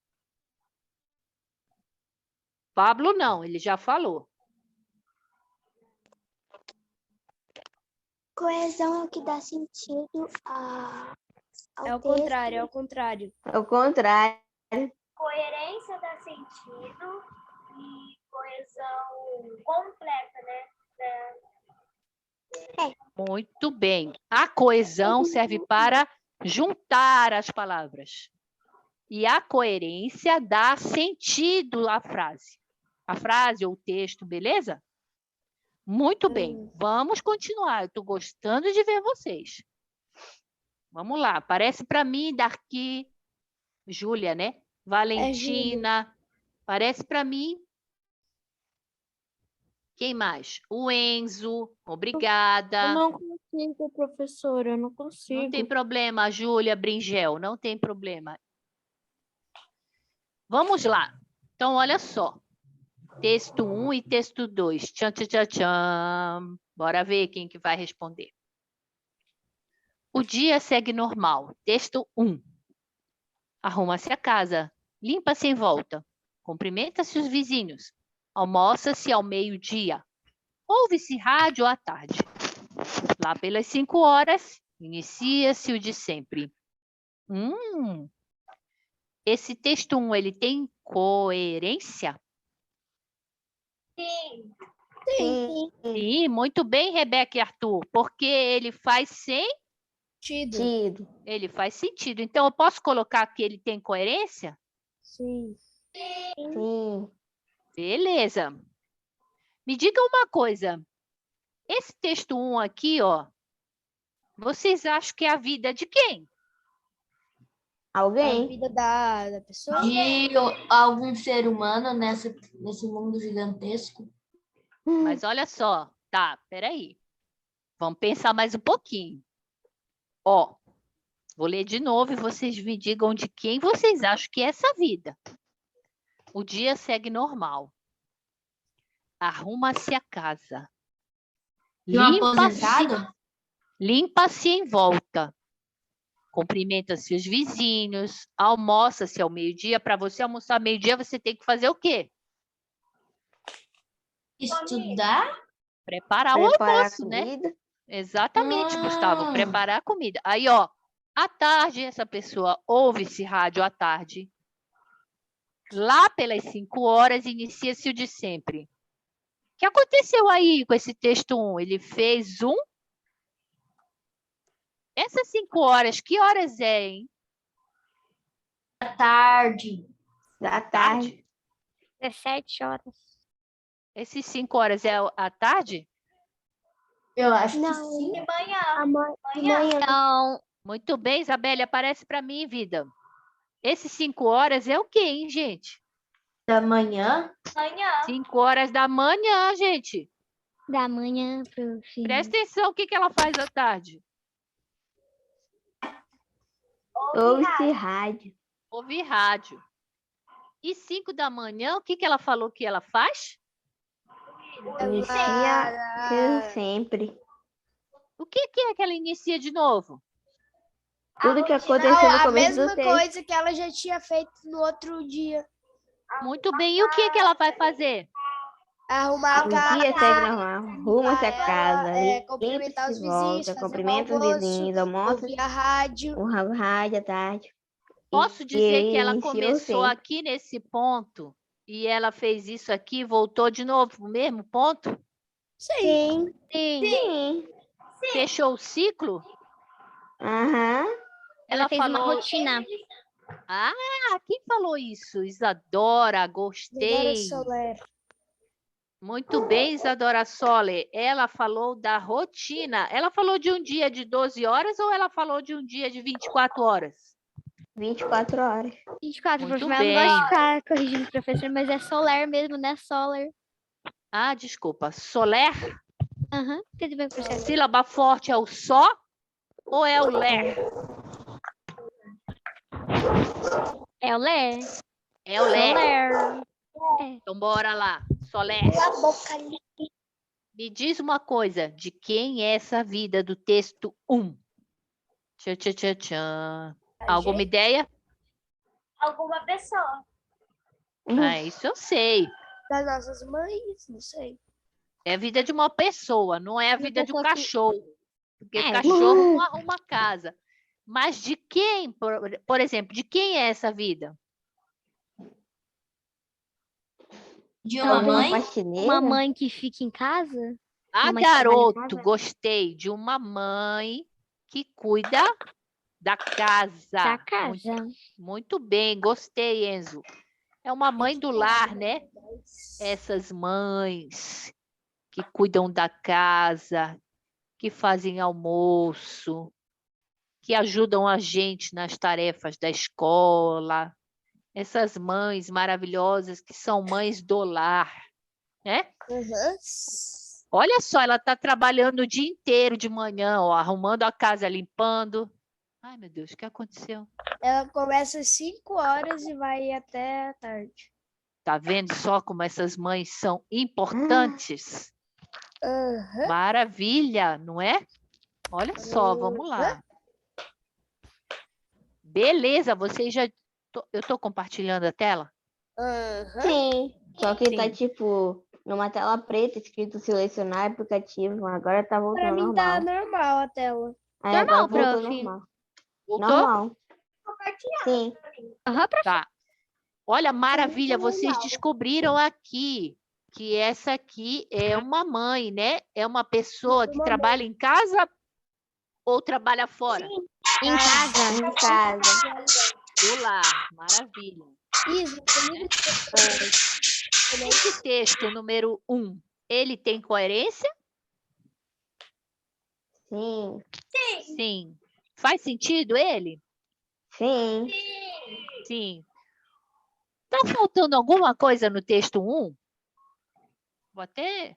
S1: Pablo não, ele já falou.
S7: Coesão é o que dá sentido ao
S2: É o
S7: texto.
S2: contrário, é o contrário.
S3: Ao contrário.
S7: Coerência dá sentido e coesão completa, né?
S1: Muito bem. A coesão serve para juntar as palavras. E a coerência dá sentido à frase. A frase ou o texto, beleza? Muito bem. Vamos continuar. Eu estou gostando de ver vocês. Vamos lá. Parece para mim daqui, Júlia, né? Valentina. Parece para mim. Quem mais? O Enzo. Obrigada.
S7: Eu não consigo, professora, eu não consigo.
S1: Não tem problema, Júlia Bringel, não tem problema. Vamos lá. Então, olha só. Texto 1 e texto 2. Tchan, tchan, tchan, tchan. Bora ver quem que vai responder. O dia segue normal. Texto 1. Arruma-se a casa. Limpa-se em volta. Cumprimenta-se os vizinhos. Almoça-se ao meio-dia. Ouve-se rádio à tarde. Lá pelas 5 horas, inicia-se o de sempre. Esse texto 1, ele tem coerência?
S3: Sim.
S1: Sim, muito bem, Rebeca e Arthur, porque ele faz
S2: Sentido.
S1: ele faz sentido. Então, eu posso colocar que ele tem coerência?
S2: Sim.
S3: Sim.
S1: Beleza. Me diga uma coisa. Esse texto 1 aqui, ó, vocês acham que é a vida de quem?
S2: A
S3: Alguém?
S2: vida da pessoa.
S5: De algum ser humano nesse mundo gigantesco.
S1: Mas olha só, tá, peraí. Vamos pensar mais um pouquinho. Ó, vou ler de novo e vocês me digam de quem vocês acham que é essa vida. O dia segue normal. Arruma-se a casa.
S5: De um aposentado?
S1: Limpa-se em volta. Cumprimenta-se os vizinhos. Almoça-se ao meio-dia. Para você almoçar ao meio-dia, você tem que fazer o quê?
S5: Estudar?
S1: Preparar o
S3: Preparar
S1: almoço, né?
S3: comida.
S1: Exatamente, Gustavo. Preparar a comida. Aí, ó, à tarde, essa pessoa ouve esse rádio à tarde. Lá pelas 5 horas, inicia-se o de sempre. O que aconteceu aí com esse texto 1? Ele fez Essas 5 horas, que horas é, hein?
S5: Da tarde.
S3: Da tarde.
S6: 17 horas.
S1: Esses 5 horas é à tarde?
S5: Eu acho que
S7: Não.
S5: sim.
S7: De manhã.
S6: Então,
S1: Muito bem, Isabelle, aparece para mim, vida. Esses 5 horas é o quê, hein, gente?
S5: Da manhã?
S1: 5 horas da manhã, gente.
S6: da manhã pro fim.
S1: Presta atenção, o que ela faz à tarde?
S3: Ouve-se rádio.
S1: Ouvir rádio. E 5 da manhã, o que que ela falou que ela faz?
S3: Inicia sempre.
S1: O que que é que ela inicia de novo?
S3: Tudo que aconteceu
S2: Não,
S3: no
S2: a
S3: começo
S2: mesma
S3: do texto.
S2: coisa que ela já tinha feito no outro dia.
S1: Muito bem. E o que que ela vai fazer?
S2: Arrumar a
S3: O
S2: casa.
S3: dia segue normal. Arruma-se a casa.
S2: Cumprimentar os
S3: Limpa-se e
S2: vizinhos,
S3: volta.
S2: fazer o
S3: Cumprimenta os
S2: almoço,
S3: vizinhos. Almoça.
S2: ouvir a rádio.
S3: Um rádio à tarde.
S1: Posso dizer que ela
S3: iniciou
S1: começou
S3: sempre.
S1: aqui nesse ponto e ela fez isso aqui e voltou de novo pro mesmo ponto?
S2: Sim.
S3: Sim.
S1: Fechou o ciclo?
S3: Aham.
S6: Ela fez uma
S1: falou...
S6: rotina.
S1: Ah, quem falou isso? Isadora,
S2: Isadora
S1: gostei.
S2: Soler.
S1: Muito bem, Isadora Soler. Ela falou da rotina. Ela falou de um dia de 12 horas ou ela falou de um dia de 24 horas?
S3: 24 horas.
S6: 24,
S1: Muito
S6: professor. Mas eu não gosto de
S1: bem.
S6: ficar corrigindo o professor, mas é solar mesmo, né? Solar.
S1: Ah, desculpa. Soler?
S6: Aham, tudo bem, professor.
S1: Sílaba forte é o só ou é o ler?
S6: É o Ler.
S1: É o ler.
S6: Solar.
S1: Então, bora lá. Soler.
S4: A boca ali.
S1: Me diz uma coisa. De quem é essa vida do texto 1? Tchan, tchan, tchan, tchan. Alguma ideia?
S4: Alguma pessoa.
S1: Ah, isso eu sei.
S2: Das nossas mães, não sei.
S1: É a vida de uma pessoa, não é a vida de um
S6: pessoa que-
S1: cachorro. Porque
S6: É.
S1: cachorro não arruma casa. Mas de quem, por exemplo, de quem é essa vida?
S5: De uma
S3: Alguma
S5: mãe?
S3: faxineira?
S6: Uma mãe que fica em casa.
S1: Ah,
S6: mãe que trabalha em
S1: garoto,
S6: casa?
S1: gostei. De uma mãe que cuida da casa.
S6: Da casa.
S1: Muito bem, gostei, Enzo. É uma mãe do lar, né? Essas mães que cuidam da casa, que fazem almoço, que ajudam a gente nas tarefas da escola. Essas mães maravilhosas que são mães do lar, né?
S2: Uhum.
S1: Olha só, ela está trabalhando o dia inteiro de manhã, ó, arrumando a casa, limpando. Ai, meu Deus, o que aconteceu?
S2: Ela começa às 5 horas e vai até a tarde.
S1: Tá vendo só como essas mães são importantes?
S2: Uhum.
S1: Maravilha, não é? Olha só, vamos lá. Beleza, vocês já... Eu estou compartilhando a tela?
S2: Uhum.
S3: Sim. Só que tá
S1: Sim.
S3: tipo numa tela preta escrito selecionar aplicativo. Agora tá
S2: Pra
S3: voltando
S2: mim tá
S3: normal.
S2: normal a tela.
S3: Aí
S6: Normal,
S3: agora voltou
S6: prof.
S3: normal.
S1: Voltou?
S3: Normal. Sim.
S6: Aham, professor.
S1: Tá. Olha, maravilha,
S2: tá
S1: vocês
S2: normal.
S1: descobriram aqui que essa aqui é uma mãe, né? É uma pessoa que
S2: Uma
S1: trabalha em casa ou trabalha fora?
S6: Em casa.
S3: Em casa.
S1: Do lar, maravilha.
S2: Isso, comigo
S1: Esse texto número 1, ele tem coerência?
S3: Sim.
S1: Sim. Faz sentido ele?
S3: Sim.
S1: Sim. Tá faltando alguma coisa no texto 1? Vou até...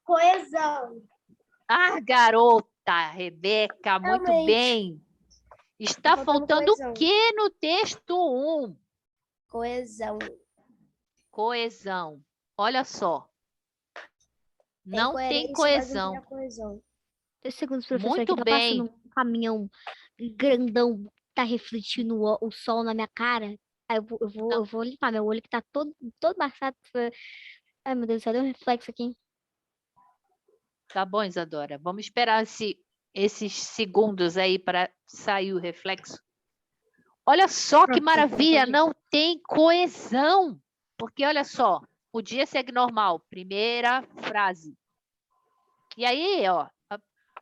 S4: Coesão.
S1: Ah, garota, Rebeca, muito
S2: Realmente.
S1: bem. Está
S2: faltando
S1: faltando
S2: coesão.
S1: o que no texto 1?
S2: coesão.
S1: Coesão. Olha só. Não tem
S2: coerência, mas não
S1: coesão.
S2: tem a coesão.
S6: 2 segundos, professor.
S1: Muito
S6: Aqui tá
S1: bem.
S6: passando um caminhão grandão, tá refletindo o sol na minha cara. Aí eu vou limpar meu olho que tá todo embaçado. Ai, meu Deus, só deu um reflexo aqui.
S1: Tá bom, Isadora. Vamos esperar esses segundos aí para sair o reflexo. Olha só que
S6: Pronto,
S1: maravilha,
S6: entendi.
S1: não tem coesão. Porque olha só, o dia segue normal. Primeira frase. E aí, ó,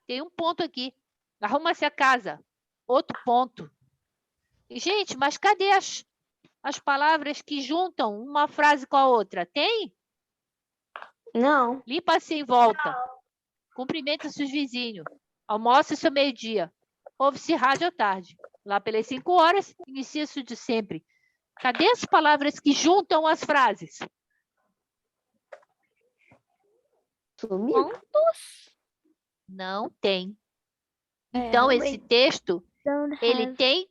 S1: tem um ponto aqui. Arruma-se a casa. Outro ponto. E, gente, mas cadê as palavras que juntam uma frase com a outra? Tem?
S3: Não.
S1: Limpa-se em volta. Cumprimenta seus vizinhos. Almoça-se ao meio-dia. Ouve-se rádio à tarde. Lá pelas 5 horas, inicia-se o de sempre. Cadê as palavras que juntam as frases?
S3: Sumiu.
S1: Não tem.
S2: É,
S1: Então, esse
S2: realmente.
S1: texto,
S6: Don't
S1: ele
S6: have.
S1: tem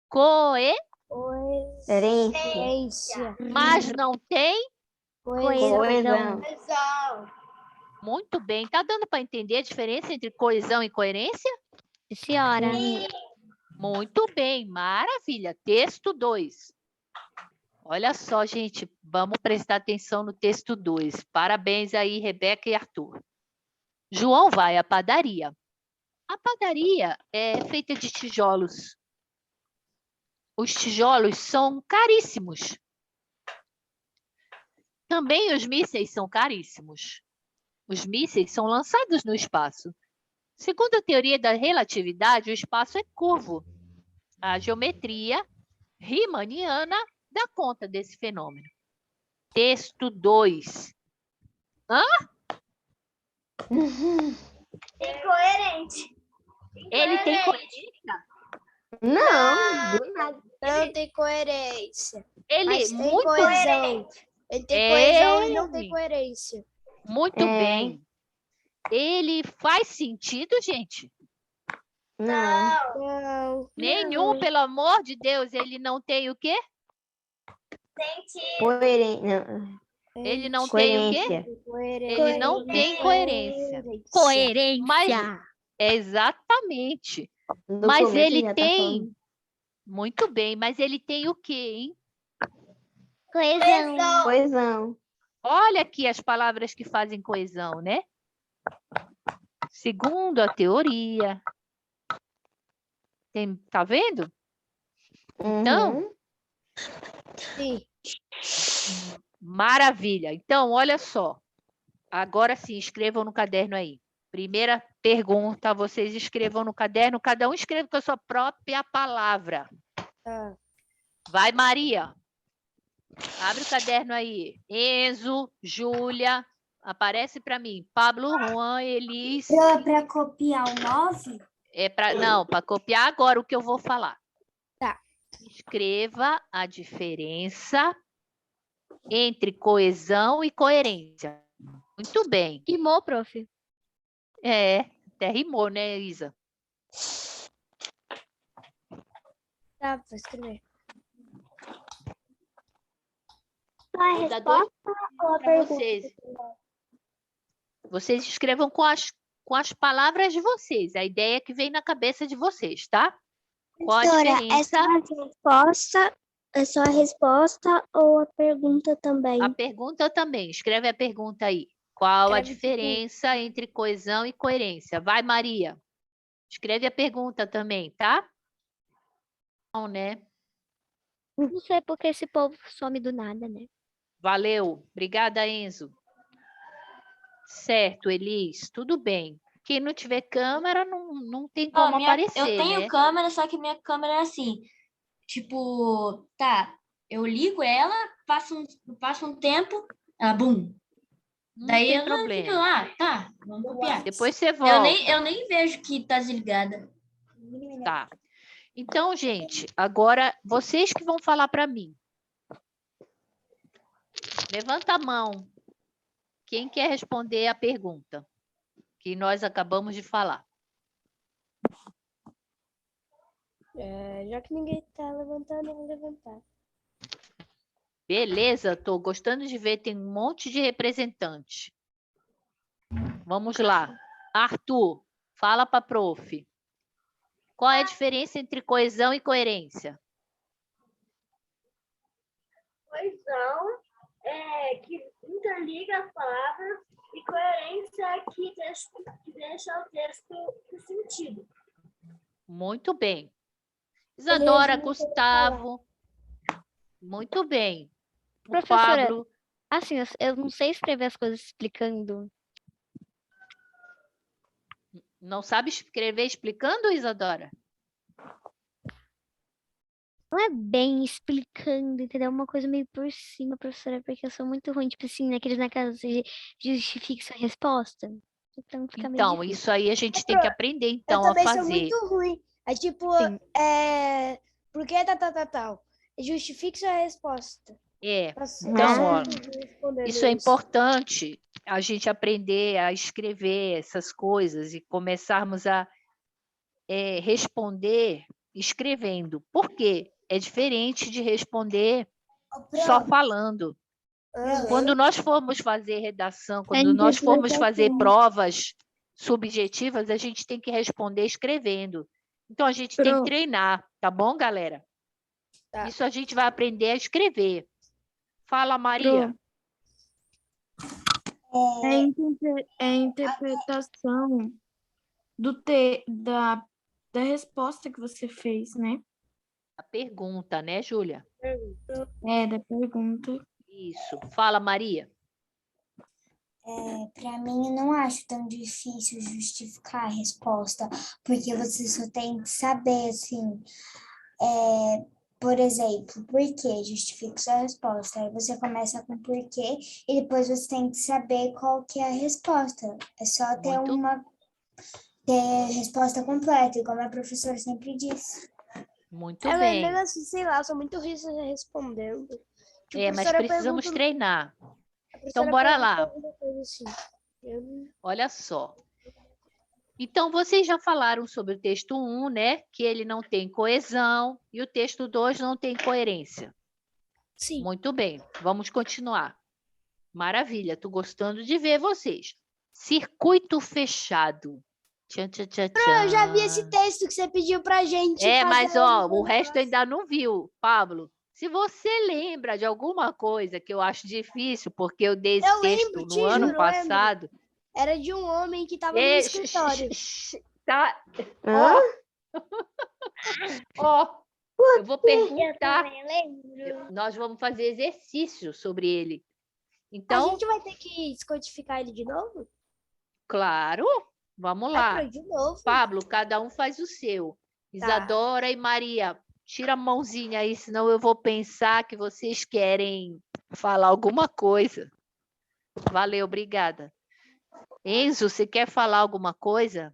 S1: coesão.
S3: Coerência.
S2: Coerência.
S1: Mas não tem?
S3: Coesão.
S1: Muito bem. Tá dando para entender a diferença entre coesão e coerência?
S6: Senhora.
S1: Muito bem, maravilha. Texto 2. Olha só, gente, vamos prestar atenção no texto 2. Parabéns aí, Rebeca e Arthur. João vai à padaria. A padaria é feita de tijolos. Os tijolos são caríssimos. Também os mísseis são caríssimos. Os mísseis são lançados no espaço. Segundo a teoria da relatividade, o espaço é curvo. A geometria riemanniana dá conta desse fenômeno. Texto 2.
S5: Incoerente.
S1: Ele tem coerência?
S3: Não, do nada.
S2: Não tem coerência.
S1: Ele
S2: Mas tem
S1: muito
S2: coesão. Ele tem
S1: É.
S2: coesão e não tem coerência.
S1: Muito bem. Ele faz sentido, gente?
S3: Não.
S2: Não.
S1: Nenhum, pelo amor de Deus. Ele não tem o quê?
S3: Coerência. Não.
S1: Ele não tem o quê?
S3: Coerência.
S1: Ele não tem coerência.
S6: Coerência.
S1: Mas- Exatamente.
S3: No
S1: Mas
S3: começo
S1: ele
S3: já tá
S1: tem.
S3: falando.
S1: Muito bem, mas ele tem o quê, hein?
S6: Coesão.
S3: Coesão.
S1: Olha aqui as palavras que fazem coesão, né? Segundo a teoria. Tá vendo? Então,
S3: Uhum.
S2: Sim.
S1: maravilha. Então, olha só. Agora sim, escrevam no caderno aí. Primeira pergunta, vocês escrevam no caderno, cada um escreve com a sua própria palavra.
S2: Tá.
S1: Vai, Maria. Abre o caderno aí. Enzo, Júlia, aparece para mim. Pablo, Juan, Elis.
S4: Para copiar o 9?
S1: Não, para copiar agora o que eu vou falar.
S2: Tá.
S1: Escreva a diferença entre coesão e coerência. Muito bem.
S6: Rimou, prof.
S1: Até rimou, né, Isa?
S2: Tá, vou escrever.
S1: Vou dar 2 para vocês. Vocês escrevam com as palavras de vocês. A ideia que vem na cabeça de vocês, tá? Qual a diferença?
S7: É só a resposta ou a pergunta também?
S1: A pergunta também. Escreve a pergunta aí. Qual a
S2: Escreve
S1: diferença entre coesão e coerência? Vai, Maria. Escreve a pergunta também, tá? Não, né?
S6: Não sei porque esse povo some do nada, né?
S1: Valeu. Obrigada, Enzo. Certo, Elis. Tudo bem. Quem não tiver câmera não tem
S5: Ó,
S1: como aparecer,
S5: eu tenho
S1: né?
S5: câmera, só que minha câmera é assim. Tipo, tá, eu ligo ela, passa um tempo, ela bum.
S1: Não
S5: Daí
S1: tem
S5: eu não fico
S1: problema.
S5: lá, tá, vamos copiar.
S1: Depois você volta.
S5: Eu nem vejo que tá desligada.
S1: Tá. Então, gente, agora vocês que vão falar para mim. Levanta a mão. Quem quer responder a pergunta que nós acabamos de falar?
S2: Já que ninguém tá levantando, eu vou levantar.
S1: Beleza, tô gostando de ver, tem um monte de representante. Vamos lá. Arthur, fala para prof. Qual é a diferença entre coesão e coerência?
S8: Coesão é que interliga as palavras e coerência é que deixa o texto com sentido.
S1: Muito bem. Isadora,
S2: Beleza,
S1: Gustavo. Muito bem. O
S6: Professora,
S1: Pablo.
S6: assim, eu não sei escrever as coisas explicando.
S1: Não sabe escrever explicando, Isadora?
S6: Não é bem explicando, entendeu? Uma coisa meio por cima, professora, porque eu sou muito ruim, tipo assim, naquelas de justifique sua resposta. Então fica meio
S1: Então,
S6: difícil.
S1: isso aí a gente tem que aprender,
S2: Eu
S1: então, a
S2: também sou
S1: fazer.
S2: muito ruim. É tipo,
S6: Sim.
S2: por que tal? Justifique sua resposta. Nossa,
S1: Então,
S2: eu sou
S1: ó,
S2: muito ruim respondendo
S1: isso é importante, a gente aprender a escrever essas coisas e começarmos a responder escrevendo. Por quê? é diferente de responder
S4: Ô,
S1: só
S4: Pro,
S1: falando. Quando nós formos fazer redação,
S7: É
S1: quando nós formos fazer
S7: interpretação.
S1: provas subjetivas, a gente tem que responder escrevendo. Então, a gente tem que
S7: Pro.
S1: treinar, tá bom, galera?
S2: Tá.
S1: Isso a gente vai aprender a escrever. Fala, Maria.
S7: É a interpretação da resposta que você fez, né?
S1: A pergunta, né, Júlia?
S7: É, da pergunta.
S1: Isso. Fala, Maria.
S4: para mim, eu não acho tão difícil justificar a resposta, porque você só tem que saber, assim, por exemplo, por que justifica sua resposta. Aí você começa com por quê e depois você tem que saber qual que é a resposta. É só ter ter a resposta completa, como a professora sempre disse.
S1: Muito
S2: Mas
S1: bem.
S2: mesmo assim, sei lá, eu sou muito rígida respondendo. Tipo, a
S1: Mas
S2: professora
S1: precisamos
S2: pergunta-
S1: treinar.
S2: a
S1: Então,
S2: professora
S1: bora
S2: pergunta
S1: lá.
S2: alguma coisa assim. Eu não-
S1: Olha só. Então, vocês já falaram sobre o texto 1, né? Que ele não tem coesão e o texto 2 não tem coerência.
S2: Sim.
S1: Muito bem, vamos continuar. Maravilha, estou gostando de ver vocês. Circuito fechado. Tchan, tchan, tchan,
S2: Eu já vi esse
S1: tchan.
S2: texto que você pediu pra gente
S1: É,
S2: fazer
S1: mas
S2: hoje
S1: ó,
S2: no
S1: o resto
S2: negócio.
S1: ainda não viu, Pablo. Se você lembra de alguma coisa que eu acho difícil, porque eu dei esse
S2: Eu
S1: texto
S2: lembro,
S1: no
S2: te
S1: ano
S2: juro, eu lembro.
S1: passado.
S2: Era de um homem que tava no
S1: É,
S2: escritório.
S1: tá.
S3: Hã?
S1: Ó, eu vou
S8: Eu
S1: perguntar.
S8: também lembro.
S1: Nós vamos fazer exercício sobre ele.
S2: A
S1: Então,
S2: gente vai ter que descodificar ele de novo?
S1: claro, vamos
S2: Ai,
S1: lá.
S2: Pro, de novo?
S1: Pablo, cada um faz o seu. Isadora e Maria, tira a mãozinha aí, senão eu vou pensar que vocês querem falar alguma coisa. Valeu, obrigada. Enzo, você quer falar alguma coisa?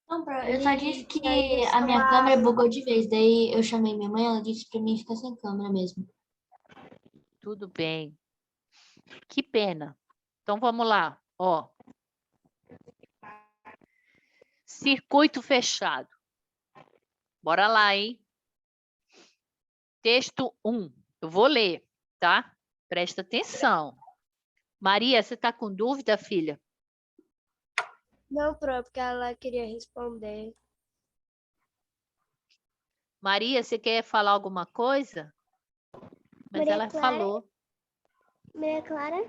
S5: Não, eu só disse que
S2: Ele
S5: a minha
S2: chamava-
S5: câmera bugou de vez. Daí eu chamei minha mãe, ela disse pra mim ficar sem câmera mesmo.
S1: Tudo bem. Que pena. Então vamos lá, ó. Circuito fechado. Bora lá, hein? Texto 1. Eu vou ler, tá? Presta atenção. Maria, você está com dúvida, filha?
S2: Não, Pro, porque ela queria responder.
S1: Maria, você quer falar alguma coisa? Mas
S8: Maria
S1: ela
S8: Clara?
S1: falou.
S8: Maria Clara?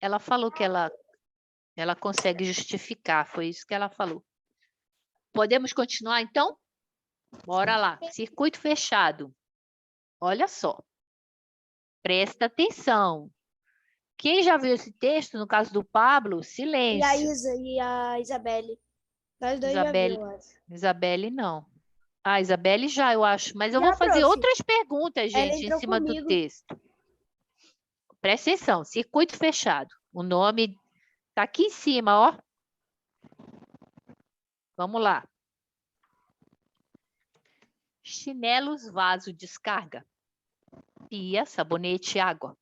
S1: Ela falou que ela consegue justificar. Foi isso que ela falou. Podemos continuar, então? Bora lá. Circuito fechado. Olha só. Presta atenção. Quem já viu esse texto, no caso do Pablo,
S2: E a
S1: silêncio.
S2: Isa e a Isabelle. Nós dois
S1: Isabelle,
S2: já viu, eu acho.
S1: Isabelle, não. Ah, Isabelle já, eu acho. Mas eu
S2: Já,
S1: vou fazer
S2: prof.
S1: outras perguntas,
S2: Ela
S1: gente, em
S2: entrou
S1: cima do
S2: comigo.
S1: texto. Presta atenção. Circuito fechado. O nome tá aqui em cima, ó. Vamos lá. Chinelos, vaso, descarga. Pia, sabonete, água.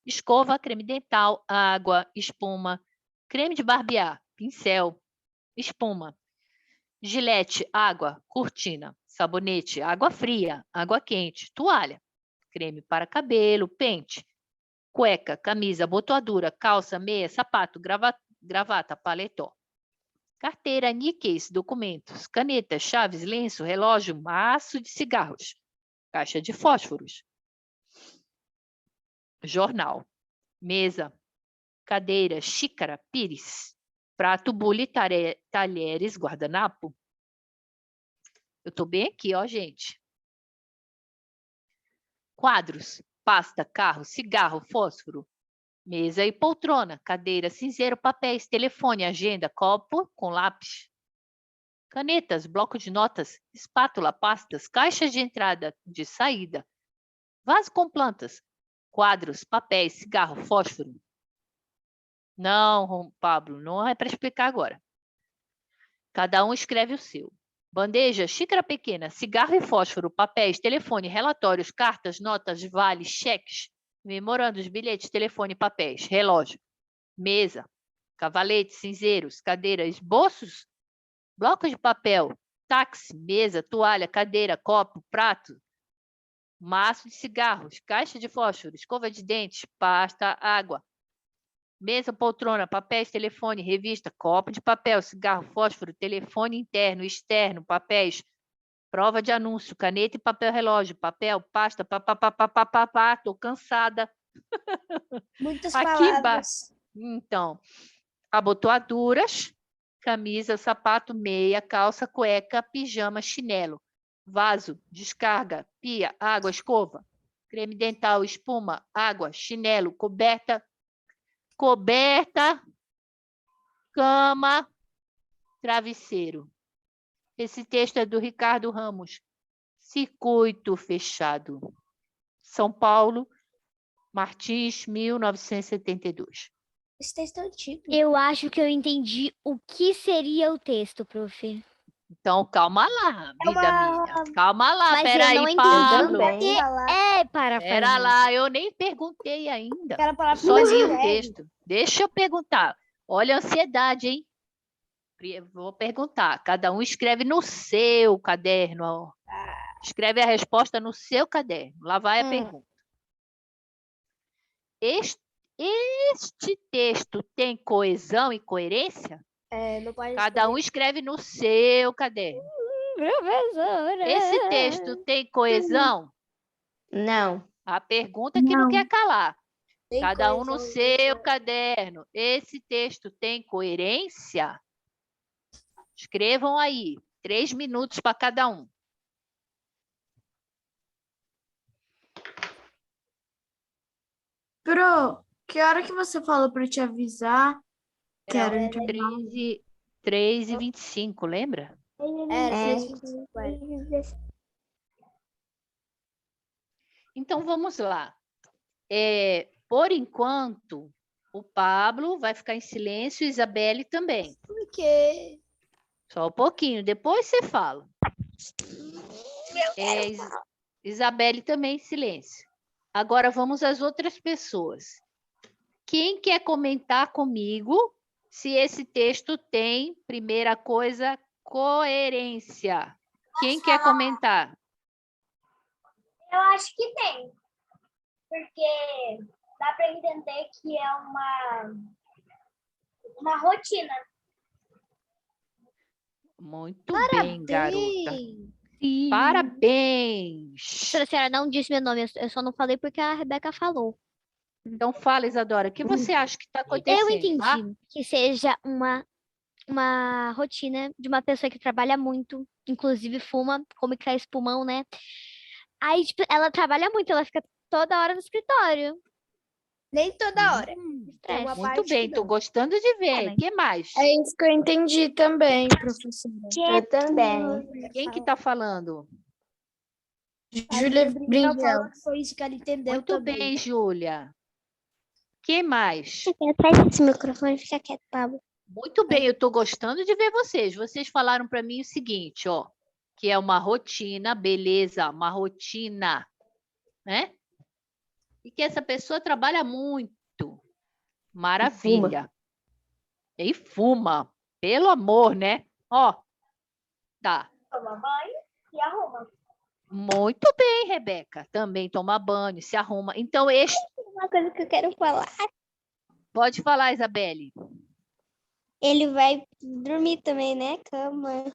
S1: Escova, creme dental, água, espuma. Creme de barbear, pincel, espuma. Gilete, água, cortina. Sabonete, água fria, água quente, toalha. Creme para cabelo, pente. Cueca, camisa, botoadura, calça, meia, sapato, gravata, paletó. Carteira, níqueis, documentos, canetas, chaves, lenço, relógio, maço de cigarros, caixa de fósforos, jornal, mesa, cadeira, xícara, pires, prato, bule, talheres, guardanapo. Eu estou bem aqui, ó, gente. Quadros, pasta, carro, cigarro, fósforo, mesa e poltrona, cadeira, cinzeiro, papéis, telefone, agenda, copo com lápis. Canetas, bloco de notas, espátula, pastas, caixas de entrada, de saída, vaso com plantas, quadros, papéis, cigarro, fósforo. Não, Pablo, não é para explicar agora. Cada um escreve o seu. Bandeja, xícara pequena, cigarro e fósforo, papéis, telefone, relatórios, cartas, notas, vales, cheques, memorandos, bilhetes, telefone, papéis, relógio, mesa, cavalete, cinzeiros, cadeiras, bolsos, bloco de papel, táxi, mesa, toalha, cadeira, copo, prato, maço de cigarros, caixa de fósforo, escova de dentes, pasta, água, mesa, poltrona, papéis, telefone, revista, copo de papel, cigarro, fósforo, telefone interno, externo, papéis, prova de anúncio, caneta e papel relógio, papel, pasta, papapá, tô cansada.
S2: Muitas
S1: Aqui
S2: palavras.
S1: Então, abotoaduras, camisa, sapato, meia, calça, cueca, pijama, chinelo, vaso, descarga, pia, água, escova, creme dental, espuma, água, chinelo, coberta, cama, travesseiro. Esse texto é do Ricardo Ramos. Circuito fechado. São Paulo, Martins, 1972.
S2: Esse texto é antigo.
S6: Eu acho que eu entendi o que seria o texto, prof.
S1: Então, calma lá, vida
S2: uma-
S1: minha. Calma lá,
S6: Mas eu
S1: peraí,
S6: não entendi
S1: Pablo.
S6: o que
S2: Falar.
S6: é parafrasear.
S1: Pera lá, eu nem perguntei ainda.
S2: Aquela palavra
S1: Só
S2: que
S1: li o
S2: escreve.
S1: texto. Deixa eu perguntar. Olha a ansiedade, hein? Vou perguntar. Cada um escreve no seu caderno. Ó. Escreve a resposta no seu caderno. Lá vai a pergunta. Este texto tem coesão e coerência?
S2: Não pode
S1: Cada um escreve no seu caderno.
S6: Professora.
S1: Esse texto tem coesão?
S3: Não.
S1: A pergunta que não quer calar.
S2: Tem
S1: Cada um no
S2: coesão,
S1: seu caderno. Esse texto tem coerência? Escrevam aí. 3 minutos para cada um.
S9: Pro, que hora que você falou para te avisar? Que era o intervalo?
S1: 3h25, lembra?
S2: Era,
S1: Então, vamos lá. Por enquanto, o Pablo vai ficar em silêncio, Isabelle também.
S2: Por quê?
S1: Só um pouquinho, depois você fala. Isabelle também em silêncio. Agora vamos às outras pessoas. Quem quer comentar comigo se esse texto tem, primeira coisa, coerência? Quem quer comentar?
S8: Eu acho que tem. Porque dá para entender que é uma rotina.
S1: Muito bem, garota.
S6: Sim.
S1: Parabéns.
S6: Professora, não disse meu nome, eu só não falei porque a Rebeca falou.
S1: Então fala, Isadora, o que você acha que está acontecendo?
S6: Eu entendi
S1: Tá?
S6: que seja uma rotina de uma pessoa que trabalha muito, inclusive fuma, come que é espumão, né? Aí, tipo, ela trabalha muito, ela fica toda hora no escritório.
S2: Nem toda hora.
S6: Estresse.
S2: uma
S1: Muito
S2: parte
S1: bem,
S2: que
S1: estou
S2: não.
S1: gostando de ver.
S6: mas-
S1: O que mais?
S9: É isso que eu entendi também, professora.
S3: Eu também.
S1: Quem que está falando?
S9: Júlia
S2: Ela
S9: Bringel.
S2: falou que foi isso que ela entendeu
S1: Muito
S2: também.
S1: bem, Júlia. Quem mais?
S7: Atrás desse microfone, fica quieto, Pablo.
S1: Muito bem, eu estou gostando de ver vocês. Vocês falaram para mim o seguinte, ó, que é uma rotina, beleza, uma rotina, né? E que essa pessoa trabalha muito. Maravilha. E fuma, pelo amor, né? Ó, tá.
S8: Toma banho e arruma.
S1: Muito bem, Rebeca. Também toma banho, se arruma. Então,
S7: Uma coisa que eu quero falar.
S1: pode falar, Isabelle.
S7: Ele vai dormir também, né? Cama.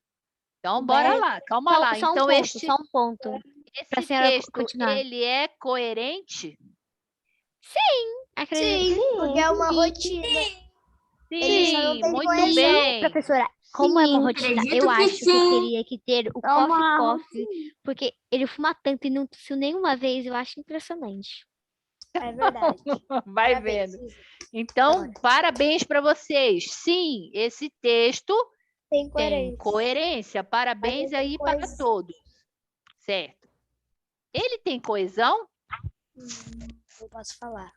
S1: Então, bora lá, calma lá.
S6: Só um
S1: Então,
S6: ponto, só um ponto. pra
S1: esse
S6: senhora
S1: texto,
S6: continuar.
S1: ele é coerente?
S6: Acredito.
S2: Sim, porque é uma rotina. Ele só não
S1: Sim,
S2: tem
S1: muito
S2: coesão.
S1: bem.
S6: Professora, como é uma
S7: Sim.
S6: rotina,
S5: Acredito
S6: eu
S5: que
S6: acho que
S5: sim.
S6: teria que ter o coffee, porque ele fuma tanto e não tossiu nenhuma vez, eu acho impressionante.
S2: É verdade.
S1: Vai
S2: Parabéns,
S1: vendo.
S2: Isa.
S1: Então, parabéns para vocês. Sim, esse texto
S2: Tem
S1: tem
S2: coerência.
S1: coerência. Parabéns
S2: tem
S1: aí para
S2: coesão.
S1: todos. Certo. Ele tem coesão?
S2: Eu posso falar.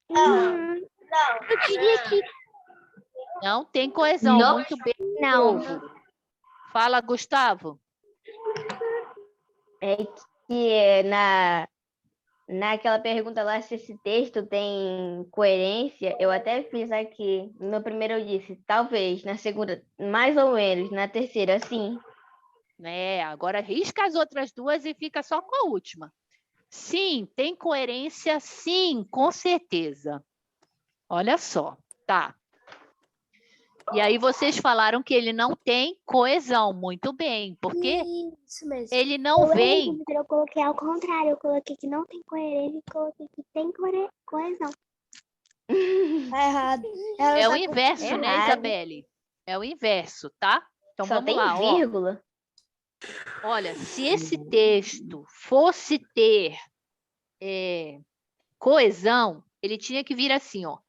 S8: Não.
S6: Eu diria que
S1: Não tem coesão.
S5: Não.
S1: Muito bem.
S6: não.
S1: Povo. Fala, Gustavo.
S3: É que naquela pergunta lá se esse texto tem coerência, eu até fiz aqui. No primeiro eu disse, talvez. Na segunda, mais ou menos. Na terceira, sim.
S1: Agora risca as outras duas e fica só com a última. Sim, tem coerência, sim, com certeza. Olha só, tá. E aí vocês falaram que ele não tem coesão. Muito bem, porque
S2: Isso mesmo.
S1: ele não vem.
S7: Eu coloquei ao contrário, eu coloquei que não tem coerência e coloquei que tem coesão.
S2: Tá errado. Ela
S1: É o
S2: tá
S1: inverso, né,
S3: errado.
S1: Isabelle? É o inverso, tá? Então
S3: Só
S1: vamos
S3: tem
S1: lá, ó.
S3: vírgula.
S1: Olha, se esse texto fosse ter coesão, ele tinha que vir assim, ó.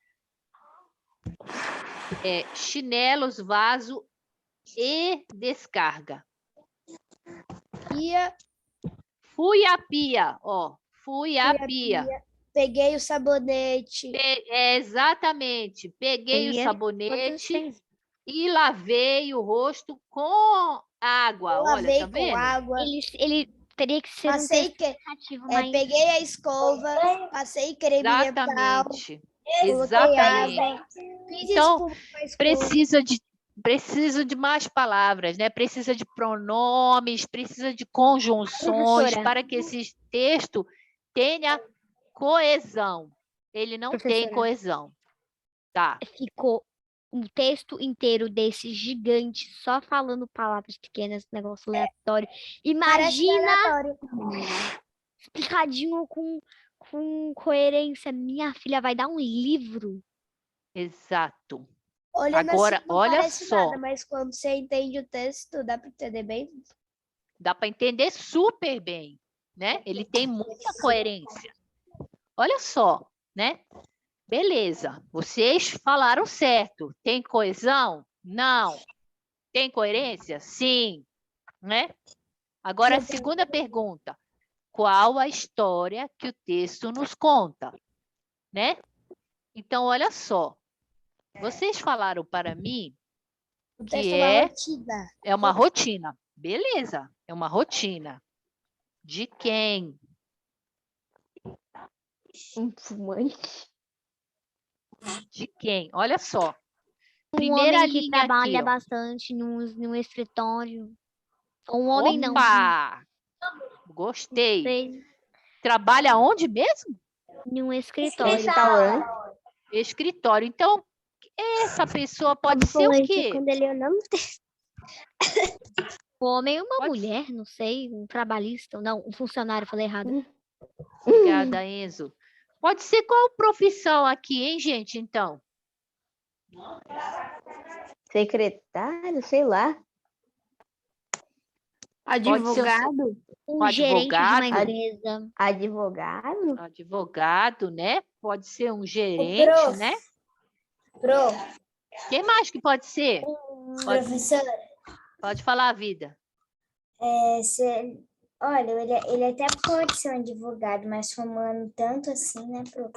S1: Chinelos, vaso e descarga.
S2: Pia,
S1: Fui à pia, ó. Fui à pia.
S2: peguei o sabonete.
S1: Exatamente. Peguei o
S6: Seria
S1: sabonete e lavei o rosto com água. Olha,
S2: Lavei
S1: tá
S2: com
S1: vendo?
S2: água.
S6: Ele teria que ser um
S2: Passei
S6: texto
S2: que,
S6: explicativo, mas
S2: peguei a escova, passei creme dental,
S1: Exatamente.
S2: coloquei água,
S1: Exatamente.
S2: fiz
S1: Então,
S2: espuma com a escova.
S1: precisa de mais palavras, né? Precisa de pronomes, precisa de conjunções
S6: Professora.
S1: para que esse texto tenha coesão. Ele não tem
S6: Professora.
S1: coesão. Tá.
S6: ficou um texto inteiro desse gigante, só falando palavras pequenas, negócio aleatório.
S2: Parece
S6: Imagina
S2: aleatório.
S6: explicadinho com coerência. Minha filha vai dar um livro.
S1: Exato.
S2: Olhando
S1: Agora,
S2: assim, não
S1: olha
S2: parece
S1: só.
S2: nada, mas quando você entende o texto, dá para entender bem.
S1: Dá para entender super bem, né? Ele tem muita coerência. Olha só, né? Beleza. Vocês falaram certo. Tem coesão? Não. Tem coerência? Sim, né? Agora a segunda pergunta. Qual a história que o texto nos conta, né? Então, olha só. Vocês falaram para mim
S2: O
S1: que
S2: texto é uma rotina.
S1: é uma rotina. Beleza, é uma rotina. De quem?
S3: Um fumante.
S1: De quem? Olha só.
S6: Um
S1: Primeira
S6: homem que
S1: linha
S6: trabalha
S1: aqui, ó.
S6: bastante num escritório. Ou um homem não.
S1: Opa! Gostei.
S6: Sei,
S1: Trabalha onde mesmo?
S6: num escritório.
S3: Restaurante.
S1: Escritório. Então, essa pessoa pode ser o quê?
S7: Quando ele não
S6: Um homem ou uma
S1: Pode
S6: mulher, não sei, um trabalhista. Não, um funcionário, falei errado.
S1: Obrigada, Enzo. Pode ser qual profissão aqui, hein, gente? Então,
S3: Secretário, sei lá.
S9: Advogado?
S6: Um gerente de uma
S1: advogado.
S6: empresa.
S3: Advogado?
S1: advogado, né? Pode ser um gerente,
S4: prof.
S1: né?
S4: Pro,
S1: Quem mais que pode ser?
S4: professora,
S1: Pode falar a vida.
S4: olha, ele até pode ser um advogado, mas formando tanto assim, né, prof?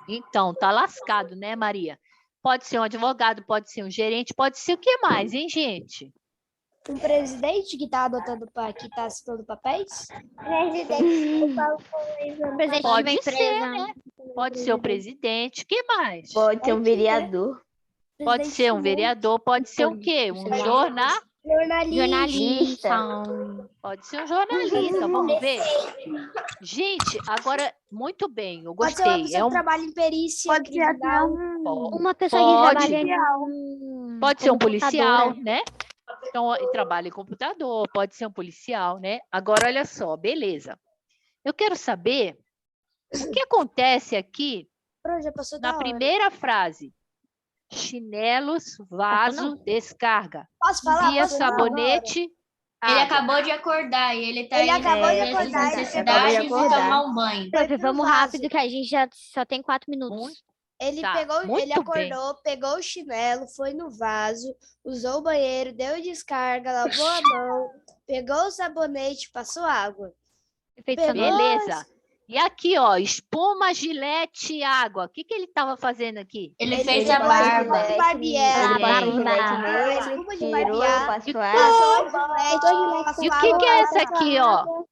S1: Então, tá lascado, né, Maria? Pode ser um advogado, pode ser um gerente, pode ser o que mais, hein, gente?
S2: Um presidente que tá que tá assinando papéis?
S7: presidente, eu falo com eles, eu não
S6: Presidente de uma
S1: Pode
S6: empresa.
S1: ser, né? Pode ser o presidente. O que mais?
S3: Pode ser um vereador.
S1: Pode
S2: Presidente
S1: ser um
S2: do
S1: vereador, pode ser o quê? Um
S2: jornalista.
S6: Jornalista.
S1: Pode ser um jornalista, vamos ver. Gente, agora, muito bem, eu
S2: Pode ser uma
S1: gostei.
S2: pessoa que trabalha em perícia
S9: Pode ser até
S2: criminal.
S6: Uma pessoa
S1: Pode.
S6: que trabalha
S1: Pode ser um
S6: como
S1: policial,
S6: computadora.
S1: né? Então, ele trabalha em computador, pode ser um policial, né? Agora, olha só, beleza. Eu quero saber o que acontece aqui
S2: Pro, já passou da
S1: na
S2: hora.
S1: primeira frase. Chinelos, vaso, descarga.
S2: Posso falar?
S1: Pia,
S2: Posso falar?
S1: sabonete,
S5: Ele
S1: água.
S5: acabou de acordar e ele tá
S2: Ele
S5: indo
S2: acabou de
S5: fazer essas
S2: acordar, ele
S5: necessidades
S3: acabou de
S5: e
S3: acordar.
S5: tomar um banho.
S2: Foi
S6: Prof,
S2: pro
S6: vamos
S2: vaso.
S6: rápido que a gente já só tem 4 minutos.
S1: Muito.
S2: Ele
S1: Tá,
S2: pegou,
S1: muito
S2: ele acordou, pegou o chinelo, foi no vaso, usou o banheiro, deu descarga, lavou a mão, pegou o sabonete, passou água.
S6: Perfeito,
S2: Pegou-
S6: Samara.
S1: Beleza. E aqui, ó, espuma, gilete, água. O que ele estava fazendo aqui?
S5: Ele fez
S2: Ele
S5: a
S2: pôs
S5: barba.
S2: espuma de barbear,
S3: Ele
S6: barba.
S3: botou o gilete
S2: a
S3: nele,
S2: espuma de
S3: tirou,
S2: barbear,
S3: passou
S1: E
S3: água.
S2: passou o gilete,
S1: E
S2: passou
S1: o
S2: água
S1: que é
S2: lá
S1: essa aqui, ó?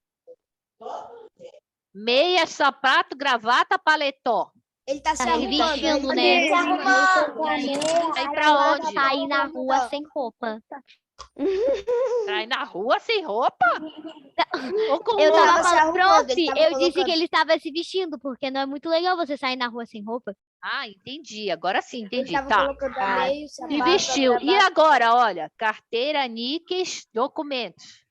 S1: Meia, sapato, gravata, paletó.
S2: Ele tá se
S6: Tá se
S2: arrumando.
S6: vestindo,
S2: ele
S6: né?
S2: tá se arrumando.
S1: Vai pra onde?
S6: Sair na rua sem roupa.
S1: Sai na rua sem roupa? Ou com
S6: Eu
S1: roupa?
S6: tava
S2: se
S6: falando,
S2: arrumando,
S6: prof,
S2: ele tava
S6: eu disse
S2: colocando-
S6: que ele estava se vestindo, porque não é muito legal você sair na rua sem roupa.
S1: Ah, entendi. Agora sim,
S2: Ele
S1: entendi.
S2: tava
S1: Tá.
S2: colocando a meia, o
S1: Se
S2: sapato,
S1: vestiu.
S2: a
S1: E
S2: gravata.
S1: agora, olha, carteira, níqueis, documentos.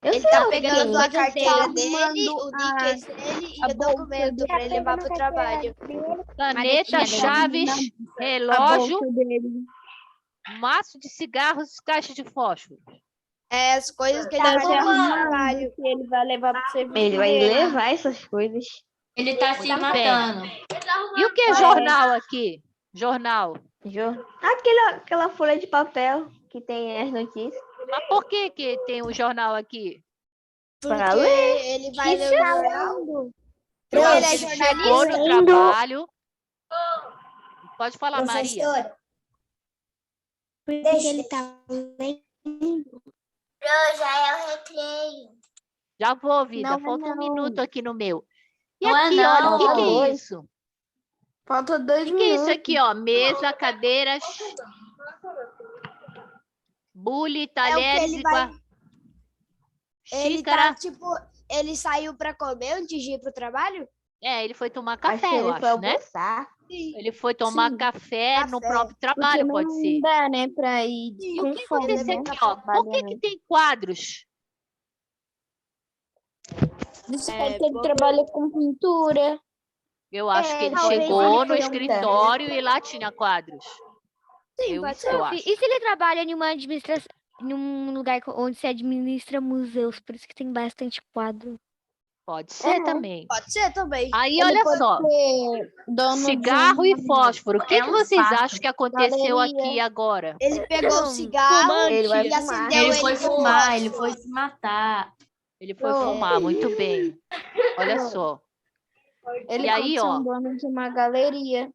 S3: Eu
S2: Ele
S3: sei
S2: tá
S3: o
S2: pegando
S3: que
S2: a
S3: é.
S2: carteira dele,
S9: arrumando
S2: o níqueis dele e
S9: a
S2: o
S9: bolsa
S2: documento pra ele levar pro trabalho.
S1: Caneta,
S6: Maletinha dele.
S1: chaves,
S9: a
S1: relógio,
S9: bolsa dele.
S1: maço de cigarros, caixa de fósforo.
S2: É as coisas que ele
S9: Tá
S2: vai
S9: se
S2: levar pro
S9: arrumando,
S2: trabalho.
S9: que ele vai levar pro serviço
S3: Ele vai
S9: dele.
S3: levar essas coisas.
S5: Ele tá se
S1: Muito bem.
S5: matando.
S1: E o que é jornal aqui? Jornal.
S3: Aquela folha de papel que tem as notícias.
S1: Mas por que que tem um jornal aqui?
S2: Porque
S3: Pra ler.
S2: ele vai ler o jornal.
S1: Eu
S2: Porque
S1: acho
S2: ele é
S1: que ele chegou
S2: jornalista.
S1: no trabalho. Pode falar, Maria.
S4: Professora,
S7: Porque ele tá lendo.
S4: já é o recreio.
S1: Já vou, vida.
S9: Não é
S1: Falta um
S9: não.
S1: minuto aqui no meu. E
S5: Não é
S1: aqui,
S5: não.
S1: olha, o que que é
S3: Falta
S1: isso?
S9: Falta 2
S1: O que é isso
S9: minutos.
S1: aqui, ó? Mesa, cadeiras, bule, talheres
S2: ele
S1: e
S2: vai- Ele
S1: xícara.
S2: tá, tipo, ele saiu pra comer antes de ir pro trabalho?
S1: É, ele foi tomar
S3: Acho
S1: café,
S3: que
S1: eu
S3: ele foi
S1: acho, né?
S3: almoçar.
S2: Sim.
S1: Ele foi tomar
S9: Sim,
S1: café no
S2: café.
S1: próprio
S9: Porque
S1: trabalho,
S9: não
S1: pode ser.
S9: dá, né, pra ir
S1: E
S9: com
S1: o que
S9: fome,
S1: acontece
S9: né?
S1: aqui, ó? Por que que tem quadros?
S9: Isso
S2: É,
S9: pode que ele
S2: porque-
S9: trabalha com pintura.
S1: Eu acho que ele
S3: talvez
S1: chegou
S3: ele
S1: no
S3: foi
S1: escritório e lá tinha quadros.
S2: Sim,
S1: Eu,
S2: pode
S1: isso
S2: ser.
S1: eu
S6: Prof,
S1: acho.
S6: e se ele trabalha em uma administração, num lugar onde se administra museus, por isso que tem bastante quadro.
S1: Pode ser
S9: É.
S1: também.
S2: Pode ser também.
S1: Aí,
S9: Ele
S1: olha
S9: pode
S1: só.
S9: ser dono de
S1: Cigarro e
S9: uma
S1: fósforo. O que, que vocês
S5: espaço.
S1: acham que aconteceu
S9: galeria.
S1: aqui agora?
S2: Ele pegou o
S6: Não,
S2: cigarro
S3: Ele vai
S2: e
S3: fumar.
S2: acendeu
S5: Ele
S2: ele
S5: foi
S2: com
S5: fumar, ele
S2: fósforo.
S5: foi se matar.
S1: Ele foi
S9: Pronto.
S1: fumar, muito bem. Olha só.
S9: Ele
S1: E aí,
S9: pode ser
S1: ó.
S9: um dono de uma galeria.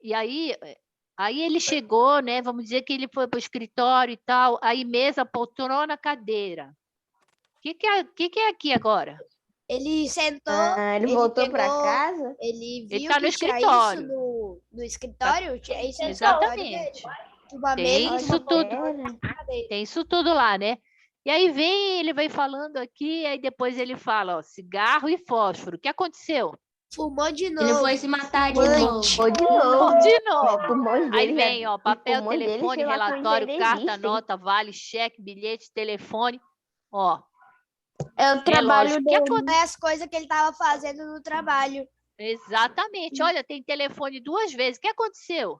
S1: E aí ele chegou, né? Vamos dizer que ele foi para o escritório e tal. Aí mesa, poltrona, cadeira. O que é aqui agora?
S2: Ele sentou,
S3: Ele voltou pra
S2: pegou-
S3: casa.
S2: ele viu
S1: tá no
S2: que tinha
S1: escritório.
S2: isso no escritório. Tinha isso no
S1: Exatamente.
S2: escritório dele. Uma
S1: Tem
S2: mesa e
S1: isso
S2: uma
S1: tudo.
S2: cadeira.
S1: Tem isso tudo lá, né? E aí ele vai falando aqui, aí depois ele fala, ó, cigarro e fósforo. O que aconteceu?
S2: Fumou de novo.
S5: Ele foi se matar de
S2: Fumante.
S5: novo.
S3: Foi de novo.
S1: De novo.
S3: Os pulmões
S1: Aí
S3: dele já-
S1: vem, ó,
S3: os
S1: papel,
S3: pulmões dele,
S1: telefone,
S3: sei lá quantos
S1: relatório,
S3: ainda
S1: carta,
S3: existem.
S1: nota, vale, cheque, bilhete, telefone. Ó,
S9: É o trabalho
S1: relógio. O que
S9: dele.
S1: aconteceu?
S2: É as coisas que ele tava fazendo no trabalho.
S1: Exatamente. Olha, tem telefone 2 vezes. O que aconteceu?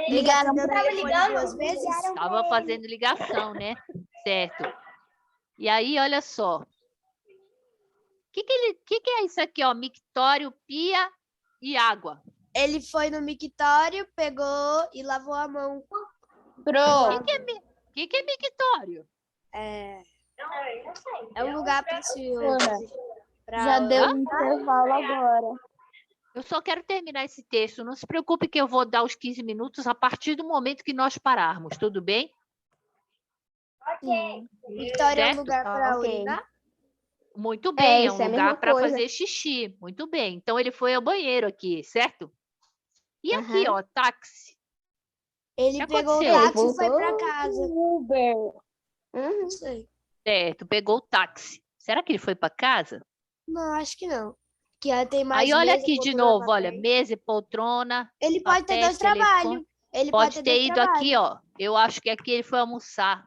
S9: Ligaram
S2: Atendeu o
S9: pra
S2: telefone 2 vezes?
S1: Estava fazendo ligação, né? Certo. E aí, olha só. O que é isso aqui, ó? Mictório, pia e água.
S2: Ele foi no mictório, pegou e lavou a mão.
S9: Pro.
S1: O que é mictório?
S2: É um lugar precioso.
S9: Já deu um intervalo agora.
S1: Eu só quero terminar esse texto. Não se preocupe que eu vou dar os 15 minutos a partir do momento que nós pararmos, tudo bem?
S2: Mictório é um
S1: Certo?
S2: lugar para
S3: Ok.
S2: urinar?
S1: Muito bem, é
S3: isso
S1: um
S3: é a mesma
S1: lugar para
S3: coisa.
S1: fazer xixi. Muito bem. Então ele foi ao banheiro aqui, certo? E aqui,
S3: Aham.
S1: ó, táxi.
S2: Ele
S1: que
S2: pegou o
S1: aconteceu?
S2: táxi e
S3: Ele
S2: foi pra
S3: voltou?
S2: casa.
S9: Uber.
S3: Uhum.
S2: Não sei.
S1: Certo, pegou o táxi. Será que ele foi para casa?
S2: Não, acho que não. Que tem mais
S1: Aí olha
S2: mesa,
S1: aqui de
S2: poltrona
S1: novo,
S2: pra
S1: olha,
S2: frente.
S1: mesa e poltrona.
S2: Ele pode ter
S1: papéis,
S2: dois trabalhos. Ele
S1: Pode ter
S2: dois
S1: ido
S2: trabalhos.
S1: aqui, ó. Eu acho que aqui ele foi almoçar.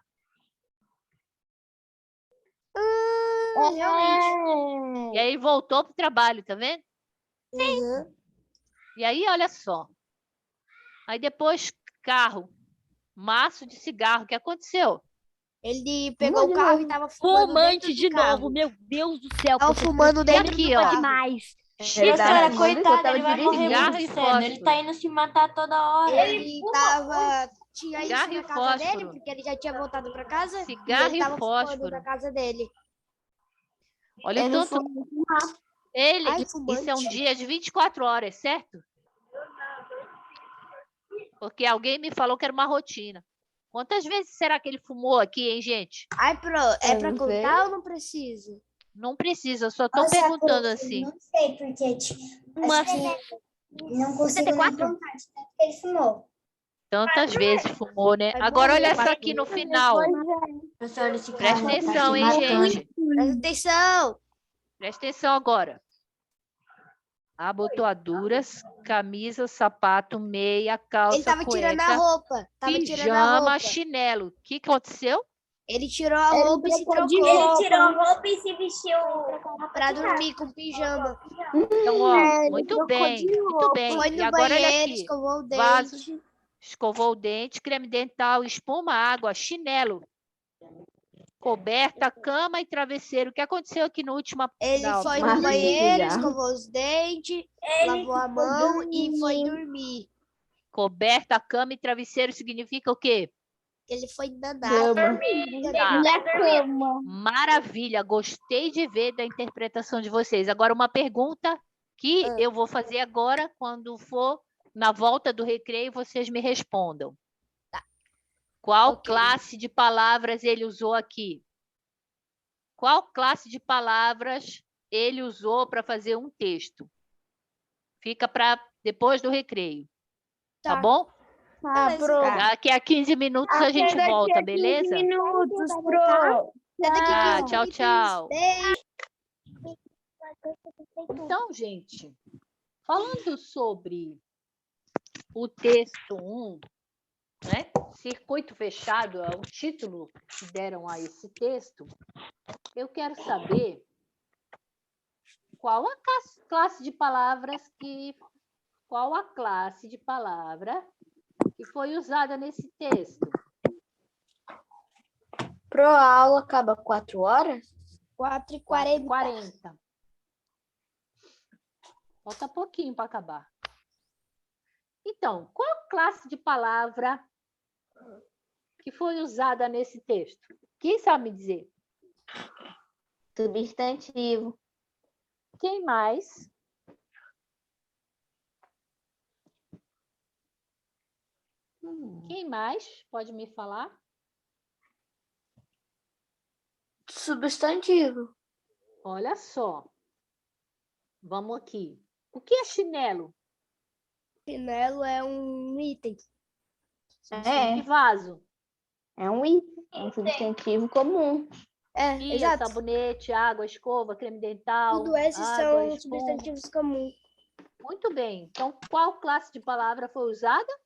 S2: Realmente.
S1: E aí ele voltou pro trabalho, tá vendo?
S2: Uhum.
S1: E aí, olha só. Aí depois, carro. Maço de cigarro. O que aconteceu?
S2: Ele pegou
S3: Fumou
S2: o
S3: de
S2: carro
S3: novo.
S2: e tava fumando
S6: Fumante
S2: dentro
S6: de
S2: do carro.
S6: novo, meu Deus do céu.
S2: Tava
S6: professor,
S2: fumando dentro
S1: aqui,
S2: do
S1: ó.
S2: carro.
S6: demais.
S5: Professora,
S3: Verdade.
S5: coitado, ele
S3: Eu tava
S5: vai morrer
S1: Cigarro
S5: muito
S1: e
S5: cedo. Ele
S1: fósforo.
S5: tá indo se matar toda hora.
S2: Ele tava... Tinha isso
S1: Cigarro
S2: na
S1: e
S2: casa dele,
S1: fósforo.
S2: porque ele já tinha voltado pra casa.
S1: Cigarro
S2: e ele
S1: e
S2: tava fumando
S1: fósforo.
S2: na casa dele.
S1: Olha o
S9: Ele
S1: tanto.
S9: foi
S1: Ele,
S2: Ai,
S1: isso é um
S2: fumante.
S1: dia de 24 horas, certo? Porque alguém me falou que era uma rotina. Quantas vezes será que ele fumou aqui, hein, gente?
S2: Ai, é pra
S3: não sei.
S2: contar ou não precisa?
S1: Não precisa, só estou
S4: Nossa,
S1: perguntando
S4: prof,
S1: assim.
S4: Não sei, porque
S6: Uma
S4: acho que não consigo nem
S6: 74?
S4: contar de tanto que ele fumou.
S1: Tantas vezes fumou, né?
S2: Vai
S1: Agora
S2: morrer,
S1: olha só
S2: vai
S1: aqui no
S2: morrer.
S1: final.
S5: Professor, esse
S1: Presta
S5: cara tá
S1: atenção,
S5: se
S1: hein,
S5: matando.
S1: gente?
S2: Presta atenção.
S1: Presta atenção agora. Abotoaduras, camisa, sapato, meia,
S2: Ele
S1: calça,
S2: tava tirando a
S1: cueca,
S2: roupa. Tava tirando a
S1: pijama,
S2: roupa.
S1: chinelo. O que aconteceu?
S2: Ele tirou a roupa e se trocou
S8: Ele tirou a roupa e se vestiu
S2: pra dormir com pijama.
S1: Então, ó, muito bem, muito bem.
S2: Foi
S1: E
S2: no
S1: agora olha
S2: banheiro,
S1: aqui.
S2: escovou o
S1: Vaso.
S2: dente.
S1: Escovou o dente, creme dental, espuma, água, chinelo, coberta, cama e travesseiro. O que aconteceu aqui no último?
S2: Ele foi no
S3: Marca de
S2: banheiro,
S3: cigarro.
S2: escovou os dentes, lavou a mão e foi dormir.
S1: Coberta, cama e travesseiro significa o quê?
S2: Ele foi nadar.
S3: Cama.
S1: Tá.
S7: Na cama.
S1: Maravilha, gostei de ver da interpretação de vocês. Agora, uma pergunta que eu vou fazer agora, quando for na volta do recreio, vocês me respondam. Qual
S2: Ok.
S1: classe de palavras ele usou aqui? Qual classe de palavras ele usou para fazer um texto? Fica para depois do recreio. Tá bom?
S7: Tá, pro.
S1: Daqui a 15 minutos a gente volta, beleza?
S7: minutos, pro.
S2: Até daqui
S1: Tá,
S2: 15
S1: tchau,
S2: minutos.
S1: tchau.
S2: Beijo.
S1: Então, gente, falando sobre o texto 1, né? Circuito fechado é o título que deram a esse texto. Eu quero saber qual a classe de palavras qual a classe de palavra que foi usada nesse texto.
S9: Pro a aula acaba 4 horas?
S2: 4h40.
S1: 40. Falta pouquinho para acabar. Então, qual a classe de palavra que foi usada nesse texto? Quem sabe me dizer?
S3: Substantivo.
S1: Quem mais? Quem mais pode me falar?
S9: Substantivo.
S1: Olha só. Vamos aqui. O que é chinelo?
S2: Chinelo é um item.
S1: E vaso?
S3: É um item. É um substantivo comum.
S2: É,
S1: Pia,
S2: exato.
S1: sabonete, água, escova, creme dental.
S2: Tudo esses
S1: água,
S2: são
S1: espuma.
S2: substantivos comuns.
S1: Muito bem. Então, qual classe de palavra foi usada?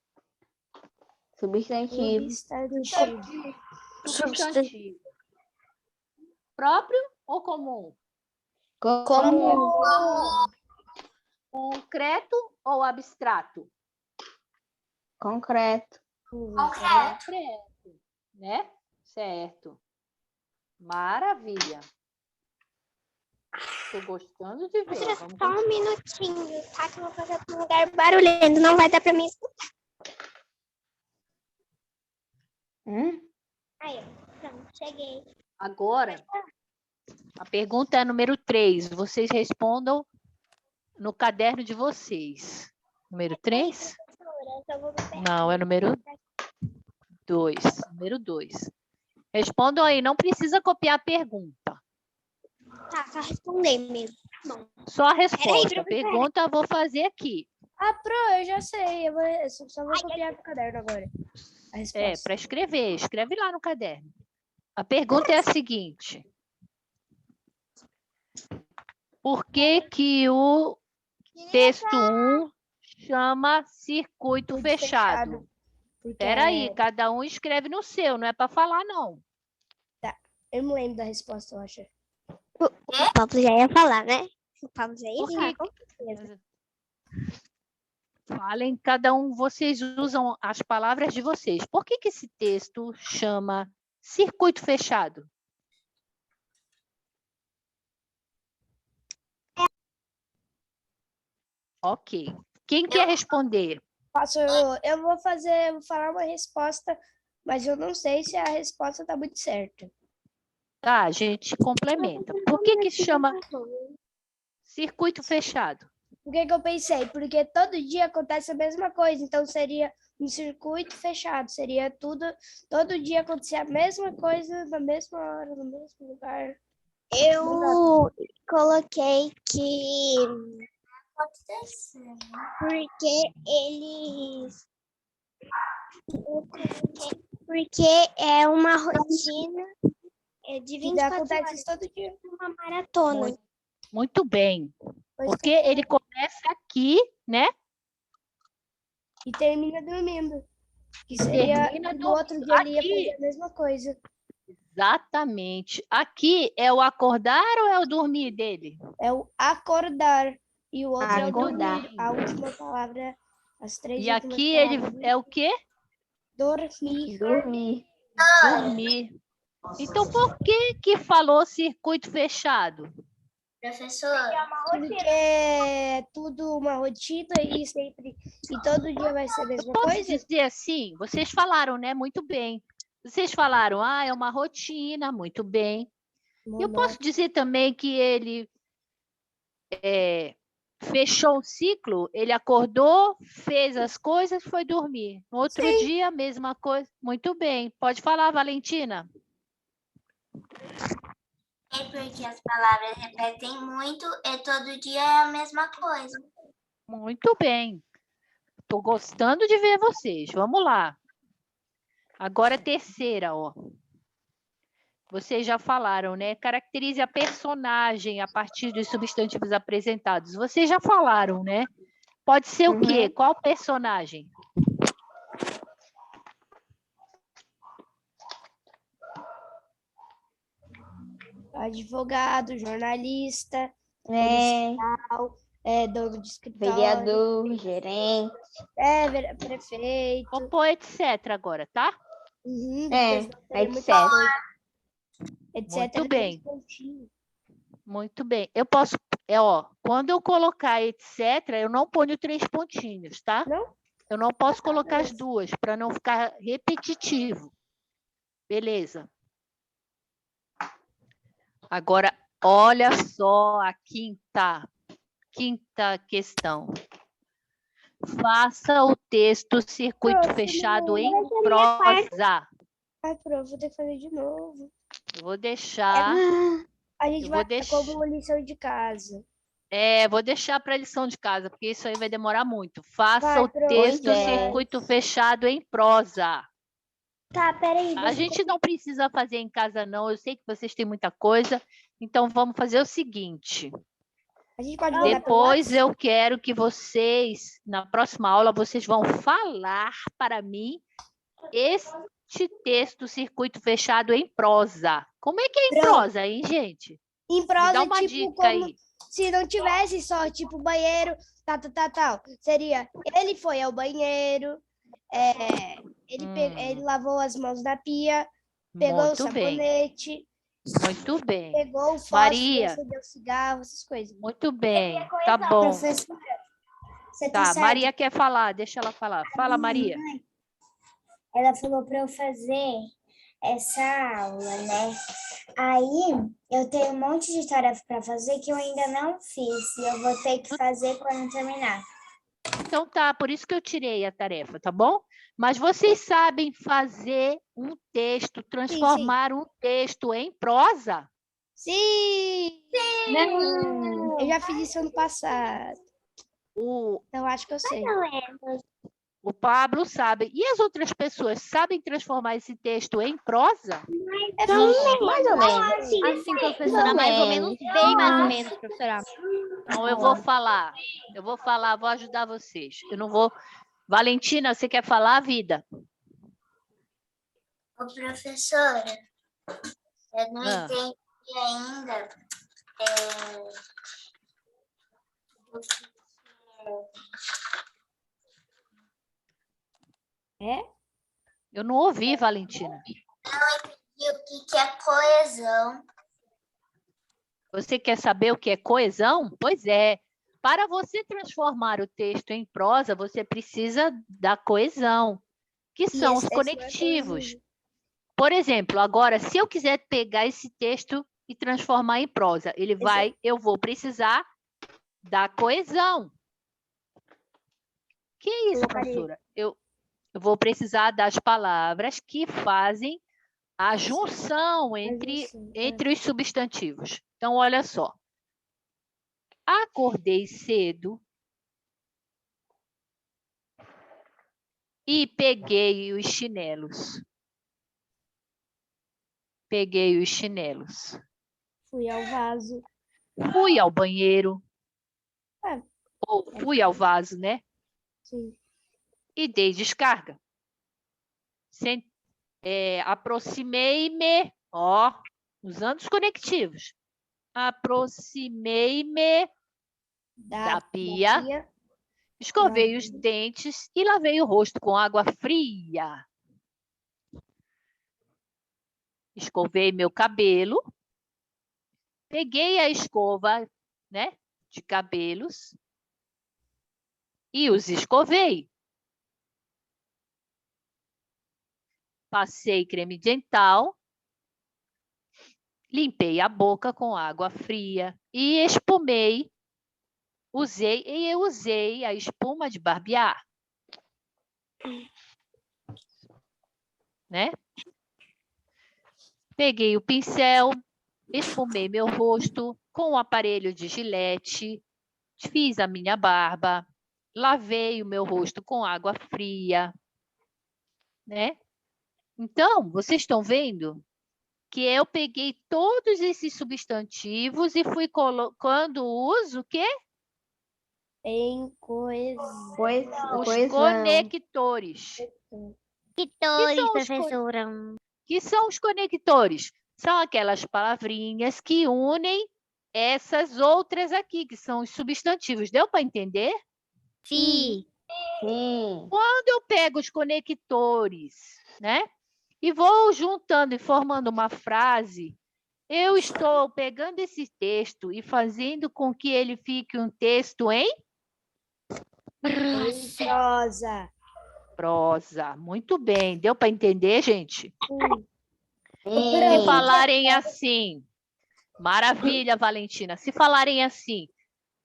S3: Substantivo.
S1: Substantivo. Próprio ou comum?
S3: Comum.
S1: Concreto ou abstrato?
S3: Concreto.
S1: Concreto, né? Certo. Maravilha. Estou gostando de ver. Vamos
S7: Só um
S1: continuar.
S7: minutinho, tá? Que eu vou fazer pra um lugar barulhento. Não vai dar pra mim escutar. Aí, ó. Pronto, cheguei.
S1: Agora, a pergunta é número 3. Vocês respondam no caderno de vocês. Número 3? Não, é número 2. Número 2. Respondam aí, não precisa copiar a pergunta.
S7: Tá, só responder mesmo.
S1: Só a resposta.
S7: professora.
S1: A pergunta eu vou fazer aqui.
S2: Ah, eu já sei. Eu só vou copiar no caderno agora. A resposta.
S1: Para escrever. Escreve lá no caderno. A pergunta é a seguinte. Por que que o texto 1 chama circuito fechado? Espera aí, cada um escreve no seu, não é para falar, não.
S2: Eu não lembro da resposta, eu acho.
S7: O Pablo já ia falar, né? O Pablo já ia
S1: Por
S7: falar,
S1: que-
S7: com certeza.
S1: Falem, cada um, vocês usam as palavras de vocês. Por que que esse texto chama circuito fechado? Ok. Quem quer responder?
S2: Eu vou falar uma resposta, mas eu não sei se a resposta tá muito certa.
S1: Tá, a gente complementa. Por que que chama circuito fechado?
S2: O que que eu pensei? Porque todo dia acontece a mesma coisa, então seria um circuito fechado, seria todo dia acontecer a mesma coisa, na mesma hora, no mesmo lugar.
S7: Eu coloquei que porque eles porque é uma rotina de
S2: Que
S7: 24
S2: acontece
S7: horas,
S2: isso todo dia.
S7: uma maratona.
S1: Muito bem.
S2: Pois
S1: Porque ele começa aqui, né?
S2: E termina dormindo. Que seria
S1: Termina
S2: no outro dia ele ia
S1: aqui.
S2: fazer a mesma coisa.
S1: Exatamente. Aqui é o acordar ou é o dormir dele?
S2: É o acordar. E o outro é o
S3: Acordar.
S2: dormir. A última palavra, as três
S1: E
S2: últimas
S1: aqui ele
S2: palavras.
S1: é o quê?
S2: Dormir.
S3: Dormir.
S1: Dormir. Então, por que falou circuito fechado?
S5: Professor,
S2: Porque é tudo uma rotina e sempre e todo dia vai ser a mesma
S1: Posso
S2: coisa.
S1: dizer assim? Vocês falaram, né? Muito bem. Vocês falaram, é uma rotina, muito bem. Eu posso dizer também que ele fechou o ciclo, ele acordou, fez as coisas, foi dormir. No outro dia, a mesma coisa. Muito bem. Pode falar, Valentina.
S10: É porque as palavras repetem muito e todo dia é a mesma coisa.
S1: Muito bem. Estou gostando de ver vocês. Vamos lá. Agora a terceira, ó. Vocês já falaram, né? Caracterize a personagem a partir dos substantivos apresentados. Vocês já falaram, né? Pode ser o quê? Qual personagem?
S2: Advogado, jornalista,
S3: É,
S2: policial, dono de escritório,
S3: vereador, gerente.
S2: prefeito.
S1: Vou pôr etc. agora, tá?
S2: Uhum,
S3: É,
S2: depois vai ter muita
S3: etc.
S2: coisa. Etc.
S1: Muito
S2: três
S1: bem.
S2: pontinhos.
S1: Muito bem. Eu posso... quando eu colocar etc., eu não ponho 3 pontinhos, tá?
S2: Não?
S1: Eu não posso colocar as duas, para não ficar repetitivo. Beleza. Agora, olha só a quinta questão. Faça o texto circuito
S2: Prof,
S1: fechado
S2: não,
S1: em
S2: essa é a
S1: prosa.
S2: Ai, prof, vou ter que fazer de novo.
S1: Eu vou deixar.
S2: A gente
S1: Eu
S2: vai
S1: vou deixar.
S2: como lição de casa.
S1: Vou deixar para lição de casa, porque isso aí vai demorar muito. Faça
S2: Vai,
S1: o
S2: prof.
S1: texto
S3: Pois é.
S1: circuito fechado em prosa.
S7: Tá, peraí.
S1: A gente não precisa fazer em casa, não. Eu sei que vocês têm muita coisa. Então, vamos fazer o seguinte.
S2: A gente pode mandar pelo
S1: Depois
S2: WhatsApp?
S1: eu quero que vocês, na próxima aula, vocês vão falar para mim este texto circuito fechado em prosa. Como é que é em prosa, hein, gente?
S2: Em
S1: Me
S2: prosa,
S1: dá uma
S2: tipo,
S1: dica
S2: como
S1: aí.
S2: se não tivesse só, tipo, banheiro, tal. Seria, ele foi ao banheiro, ele lavou as mãos na pia, pegou
S1: Muito
S2: o
S1: bem.
S2: sabonete,
S1: Muito bem.
S2: pegou o fósforo,
S1: Maria.
S2: acendeu o cigarro, essas coisas.
S1: Muito bem. Tá bom.
S4: Professora, você
S1: Tá,
S4: certo.
S1: Maria quer falar. Deixa ela falar. Fala, Maria.
S4: Ela falou para eu fazer essa aula, né? Aí eu tenho um monte de tarefa para fazer que eu ainda não fiz e eu vou ter que fazer quando terminar.
S1: Então tá, por isso que eu tirei a tarefa, tá bom? Mas vocês sabem fazer um texto, transformar um texto em prosa?
S2: Sim!
S6: Não.
S2: Eu já fiz isso ano passado. Então, acho que eu sei.
S1: O Pablo sabe. E as outras pessoas sabem transformar esse texto em prosa?
S3: Mais ou menos.
S6: Assim, professora, mais ou menos, bem mais ou menos, professora.
S1: Então eu vou falar. Vou ajudar vocês. Eu não vou... Valentina, você quer falar, vida?
S10: Ô, professora, eu não
S1: Ah.
S10: entendi ainda.
S1: Eu não ouvi, Valentina.
S10: E o que é coesão?
S1: Você quer saber o que é coesão? Pois é. Para você transformar o texto em prosa, você precisa da coesão, que são os conectivos. Por exemplo, agora, se eu quiser pegar esse texto e transformar em prosa, eu vou precisar da coesão. Que é isso, professora? Eu vou precisar das palavras que fazem A junção entre os substantivos. Então, olha só. Acordei cedo e peguei os chinelos. Peguei os chinelos.
S2: Fui ao vaso.
S1: Fui ao banheiro.
S2: É.
S1: Ou fui ao vaso, né?
S2: Sim.
S1: E dei descarga. Aproximei-me, ó, usando os conectivos. Aproximei-me da pia, escovei os dentes e lavei o rosto com água fria. Escovei meu cabelo, peguei a escova, né, de cabelos e os escovei. Passei creme dental, limpei a boca com água fria e espumei. Usei a espuma de barbear. Né? Peguei o pincel, esfumei meu rosto com o aparelho de Gillette, fiz a minha barba, lavei o meu rosto com água fria, né? Então, vocês estão vendo que eu peguei todos esses substantivos e fui colocando o uso o quê?
S2: Em
S1: Os
S3: Coesão.
S1: conectores.
S6: Professora.
S1: Que são os conectores? São aquelas palavrinhas que unem essas outras aqui, que são os substantivos. Deu para entender?
S6: Sim.
S3: Sim.
S1: Quando eu pego os conectores, né? E vou juntando e formando uma frase, eu estou pegando esse texto e fazendo com que ele fique um texto em
S2: prosa.
S1: prosa. Muito bem. Deu para entender, gente?
S3: Sim.
S1: Se falarem assim, maravilha, Valentina. Se falarem assim,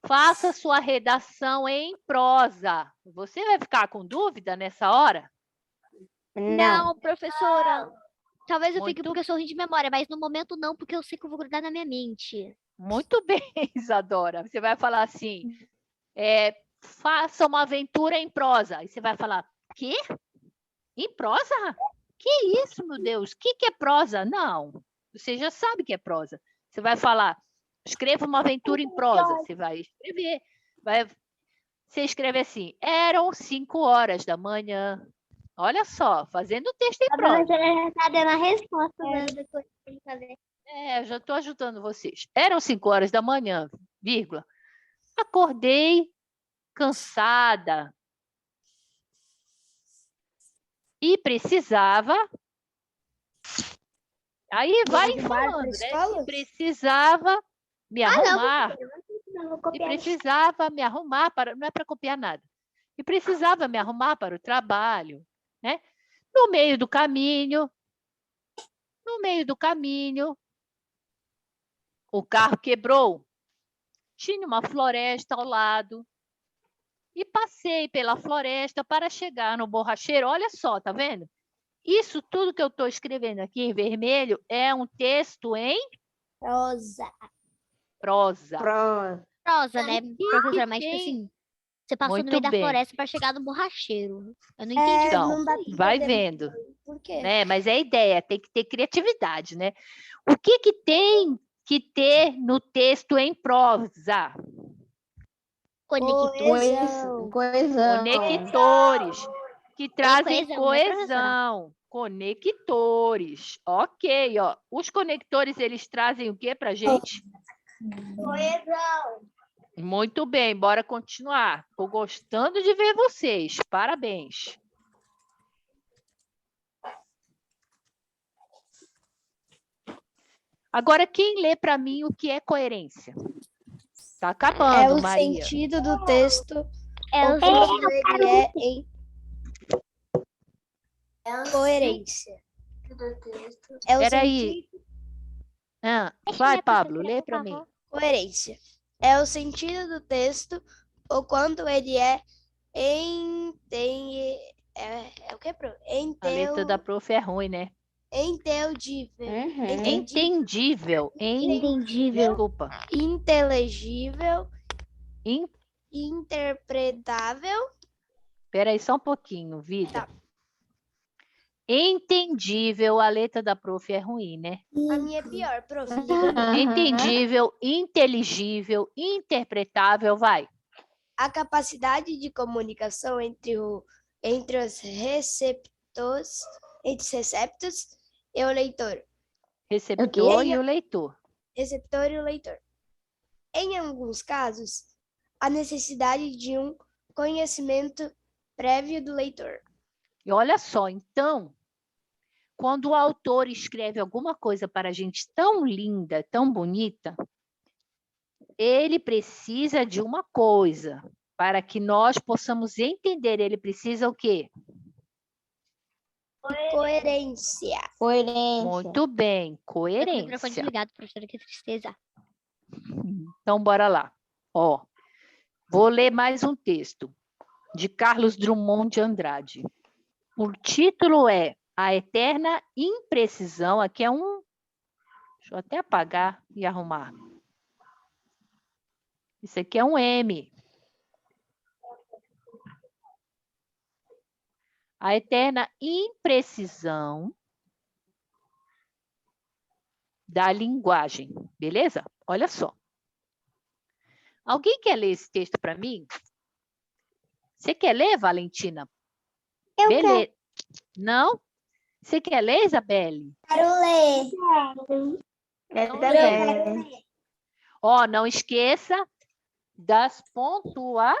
S1: faça sua redação em prosa. Você vai ficar com dúvida nessa hora?
S6: Não, professora. Talvez eu fique
S1: Muito-
S6: porque eu sou ruim de memória, mas no momento não, porque eu sei que eu vou grudar na minha mente.
S1: Muito bem, Isadora. Você vai falar assim, faça uma aventura em prosa. Aí você vai falar, quê? Em prosa? Que isso, meu Deus? O que é prosa? Não, você já sabe que é prosa. Você vai falar, escreva uma aventura em prosa. Você vai escrever. Você escreve assim, eram 5 horas da manhã. Olha só, fazendo o texto em
S7: A
S1: prosa.
S7: professora já está dando a resposta da coisa que tem que fazer.
S1: Eu já estou ajudando vocês. Eram 5 horas da manhã, vírgula. Acordei cansada e precisava. Aí vai falando, né? Precisava me arrumar.
S7: Não vou
S1: E
S7: copiar.
S1: precisava me arrumar para. Não é para copiar nada. E precisava me arrumar para o trabalho, né? No meio do caminho, o carro quebrou. Tinha uma floresta ao lado. E passei pela floresta para chegar no borracheiro. Olha só, tá vendo? Isso tudo que eu estou escrevendo aqui em vermelho é um texto em
S2: Prosa.
S1: prosa.
S6: Prosa, né, professora? Mas, tipo
S1: tem?
S6: assim, você passou no
S1: Muito
S6: meio da
S1: bem.
S6: floresta para chegar no borracheiro. Eu não entendi.
S1: Então,
S2: não dá pra
S1: vai
S2: entender
S1: vendo.
S2: Por quê?
S1: Né? Mas é a ideia, tem que ter criatividade, né? O que tem que ter no texto em prosa?
S2: Coesão.
S1: Conectores, que trazem
S6: coesão, né, professora?
S1: coesão. Conectores. Ok, ó. Os conectores, eles trazem o que pra gente?
S8: Coesão.
S1: Muito bem, bora continuar. Estou gostando de ver vocês. Parabéns. Agora, quem lê para mim o que é coerência? Está acabando,
S2: É o
S1: Maria.
S2: sentido do texto
S6: É o
S2: quando ele é em coerência. É o
S1: Peraí.
S2: sentido
S1: Vai, Pablo, lê para mim.
S2: coerência. É o sentido do texto ou quando ele é em tem é o que
S1: A letra da prof é ruim, né?
S2: Entendível.
S1: Entendível.
S6: Entendível.
S1: Desculpa.
S2: Inteligível.
S1: In-
S2: Interpretável.
S1: Peraí, só um pouquinho, vida.
S2: Tá.
S1: Entendível, a letra da prof é ruim, né?
S2: A minha é pior, prof.
S1: Entendível, inteligível, interpretável, vai.
S2: A capacidade de comunicação entre os receptos e o leitor.
S1: Receptor e o leitor.
S2: Receptor e o leitor. Em alguns casos, a necessidade de um conhecimento prévio do leitor.
S1: E olha só, então, quando o autor escreve alguma coisa para a gente tão linda, tão bonita, ele precisa de uma coisa para que nós possamos entender. Ele precisa o quê?
S2: Coerência.
S1: Muito bem,
S6: Tô com o microfone
S1: coerência.
S6: desligado, professora, que tristeza.
S1: Então, bora lá. Ó, vou ler mais um texto de Carlos Drummond de Andrade. O título é A Eterna Imprecisão. Aqui é um... Deixa eu até apagar e arrumar. Isso aqui é um M. A eterna imprecisão da linguagem. Beleza? Olha só. Alguém quer ler esse texto para mim? Você quer ler, Valentina?
S4: Eu
S1: Beleza. Não? Você quer ler, Isabelle?
S4: quero ler.
S1: Então, lê. Ó, não esqueça das pontuações.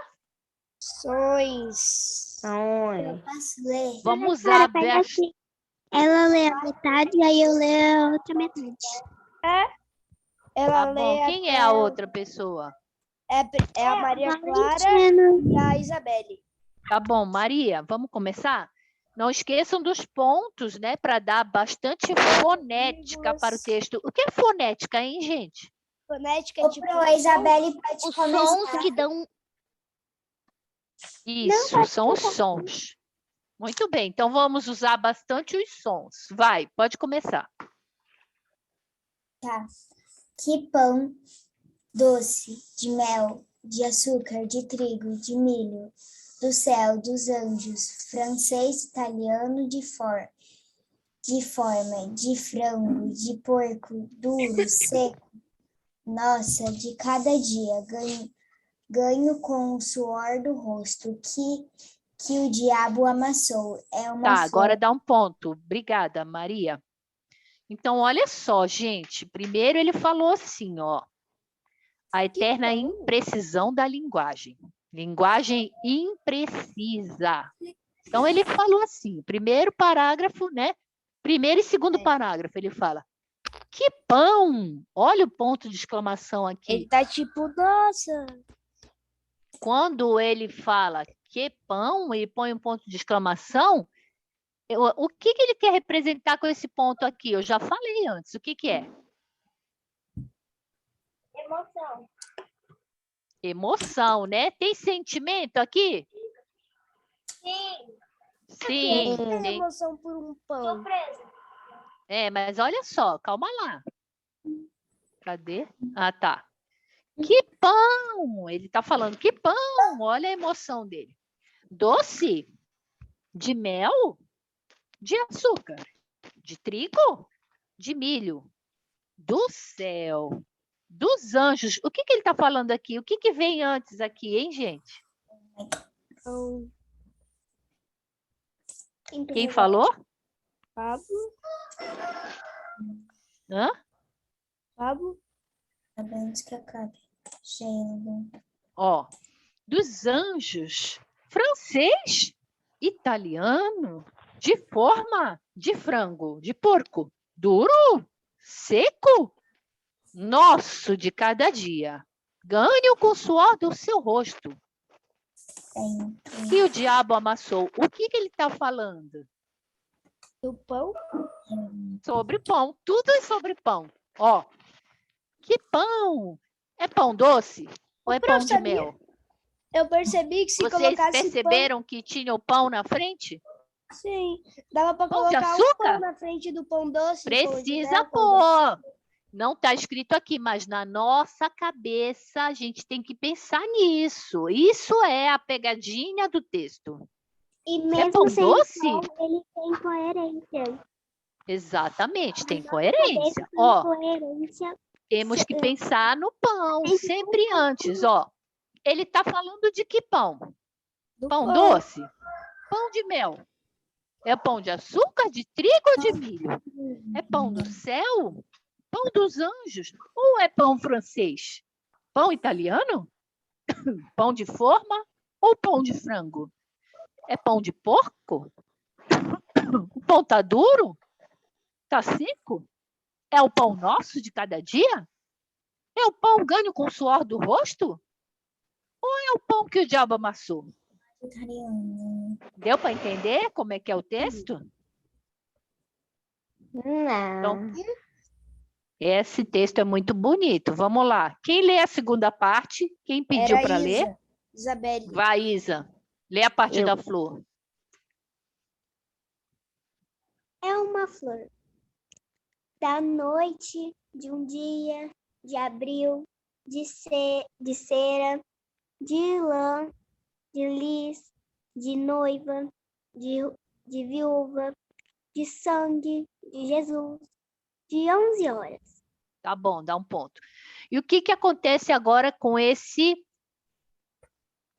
S4: Eu posso ler.
S1: Vamos usar
S7: Ela lê a metade e aí eu leio a outra metade.
S2: Ela
S1: Tá
S2: lê
S1: bom. Quem é a outra pessoa?
S2: é a Maria Clara
S7: Valentina.
S2: e a Isabelle.
S1: Tá bom, Maria, vamos começar? Não esqueçam dos pontos, né, para dar bastante fonética para o texto. O que é fonética, hein, gente?
S2: Fonética é tipo...
S4: A Isabelle pode
S6: Os
S4: começar.
S6: sons que dão.
S1: Isso, são os sons. Muito bem, então vamos usar bastante os sons. Vai, pode começar.
S4: Tá. Que pão doce, de mel, de açúcar, de trigo, de milho, do céu, dos anjos, francês, italiano, de forma, de frango, de porco, duro, seco. Nossa, de cada dia ganho com o suor do rosto que o diabo amassou. É uma
S1: Tá, agora dá um ponto. Obrigada, Maria. Então, olha só, gente. Primeiro ele falou assim, ó. A eterna imprecisão da linguagem. Linguagem imprecisa. Então, ele falou assim, primeiro parágrafo, né? Primeiro e segundo parágrafo, ele fala, que pão! Olha o ponto de exclamação aqui.
S2: Ele tá tipo, nossa.
S1: Quando ele fala que pão, ele põe um ponto de exclamação, o que ele quer representar com esse ponto aqui? Eu já falei antes, o que é?
S8: Emoção.
S1: Emoção, né? Tem sentimento aqui?
S8: Sim.
S1: Sim,
S2: Tem
S1: tem.
S2: emoção por um pão.
S8: Surpresa.
S1: É, mas olha só, calma lá. Cadê? Ah, tá. Que pão! Ele tá falando, que pão! Olha a emoção dele. Doce de mel, de açúcar, de trigo, de milho, do céu, dos anjos. O que ele está falando aqui? O que vem antes aqui, hein, gente? Quem falou?
S2: Pablo.
S1: Hã?
S2: Pablo.
S4: Antes que acabe. Gente.
S1: Ó, dos anjos, francês, italiano, de forma de frango, de porco, duro, seco, nosso de cada dia. Ganhe-o com o suor do seu rosto. Que o diabo amassou. O que ele está falando?
S2: Do pão?
S1: Sobre pão. Tudo é sobre pão. Ó, que pão? É pão doce ou é pão de mel?
S2: Eu percebi que se
S1: Vocês
S2: colocasse
S1: perceberam que tinha o pão na frente?
S2: Sim. Dava para
S1: Pão de
S2: colocar um
S1: açúcar?
S2: pão na frente do pão doce. do pão de
S1: Precisa
S2: mel, pão doce.
S1: pôr. Não está escrito aqui, mas na nossa cabeça a gente tem que pensar nisso. Isso é a pegadinha do texto.
S7: E
S1: É
S7: mesmo
S1: pão
S7: sem
S1: doce?
S7: pão, ele tem coerência.
S1: Exatamente, tem
S7: Na
S1: coerência.
S7: cabeça tem
S1: Ó,
S7: coerência.
S1: temos que
S7: Se-
S1: pensar no pão,
S7: Tem que
S1: sempre antes, ó. Ele está falando de que pão?
S2: Do
S1: Pão
S2: pão.
S1: doce? Pão de mel? É pão de açúcar, de trigo ou de milho? É pão do céu? Pão dos anjos? Ou é pão francês? Pão italiano? Pão de forma ou pão de frango? É pão de porco? O pão tá duro? Tá seco? É o pão nosso de cada dia? É o pão ganho com o suor do rosto? Ou é o pão que o diabo amassou? Deu para entender como é que é o texto? Então,
S3: Não.
S1: esse texto é muito bonito. Vamos lá. Quem lê a segunda parte? Quem pediu
S2: Era
S1: para ler?
S2: Isa. Isabelle.
S1: Vai, Isa. Lê a parte
S3: Eu.
S1: da flor.
S7: É uma flor da noite, de um dia, de abril, de cera, de lã, de lis, de noiva, de viúva, de sangue, de Jesus, de 11 horas.
S1: Tá bom, dá um ponto. E o que que acontece agora com esse...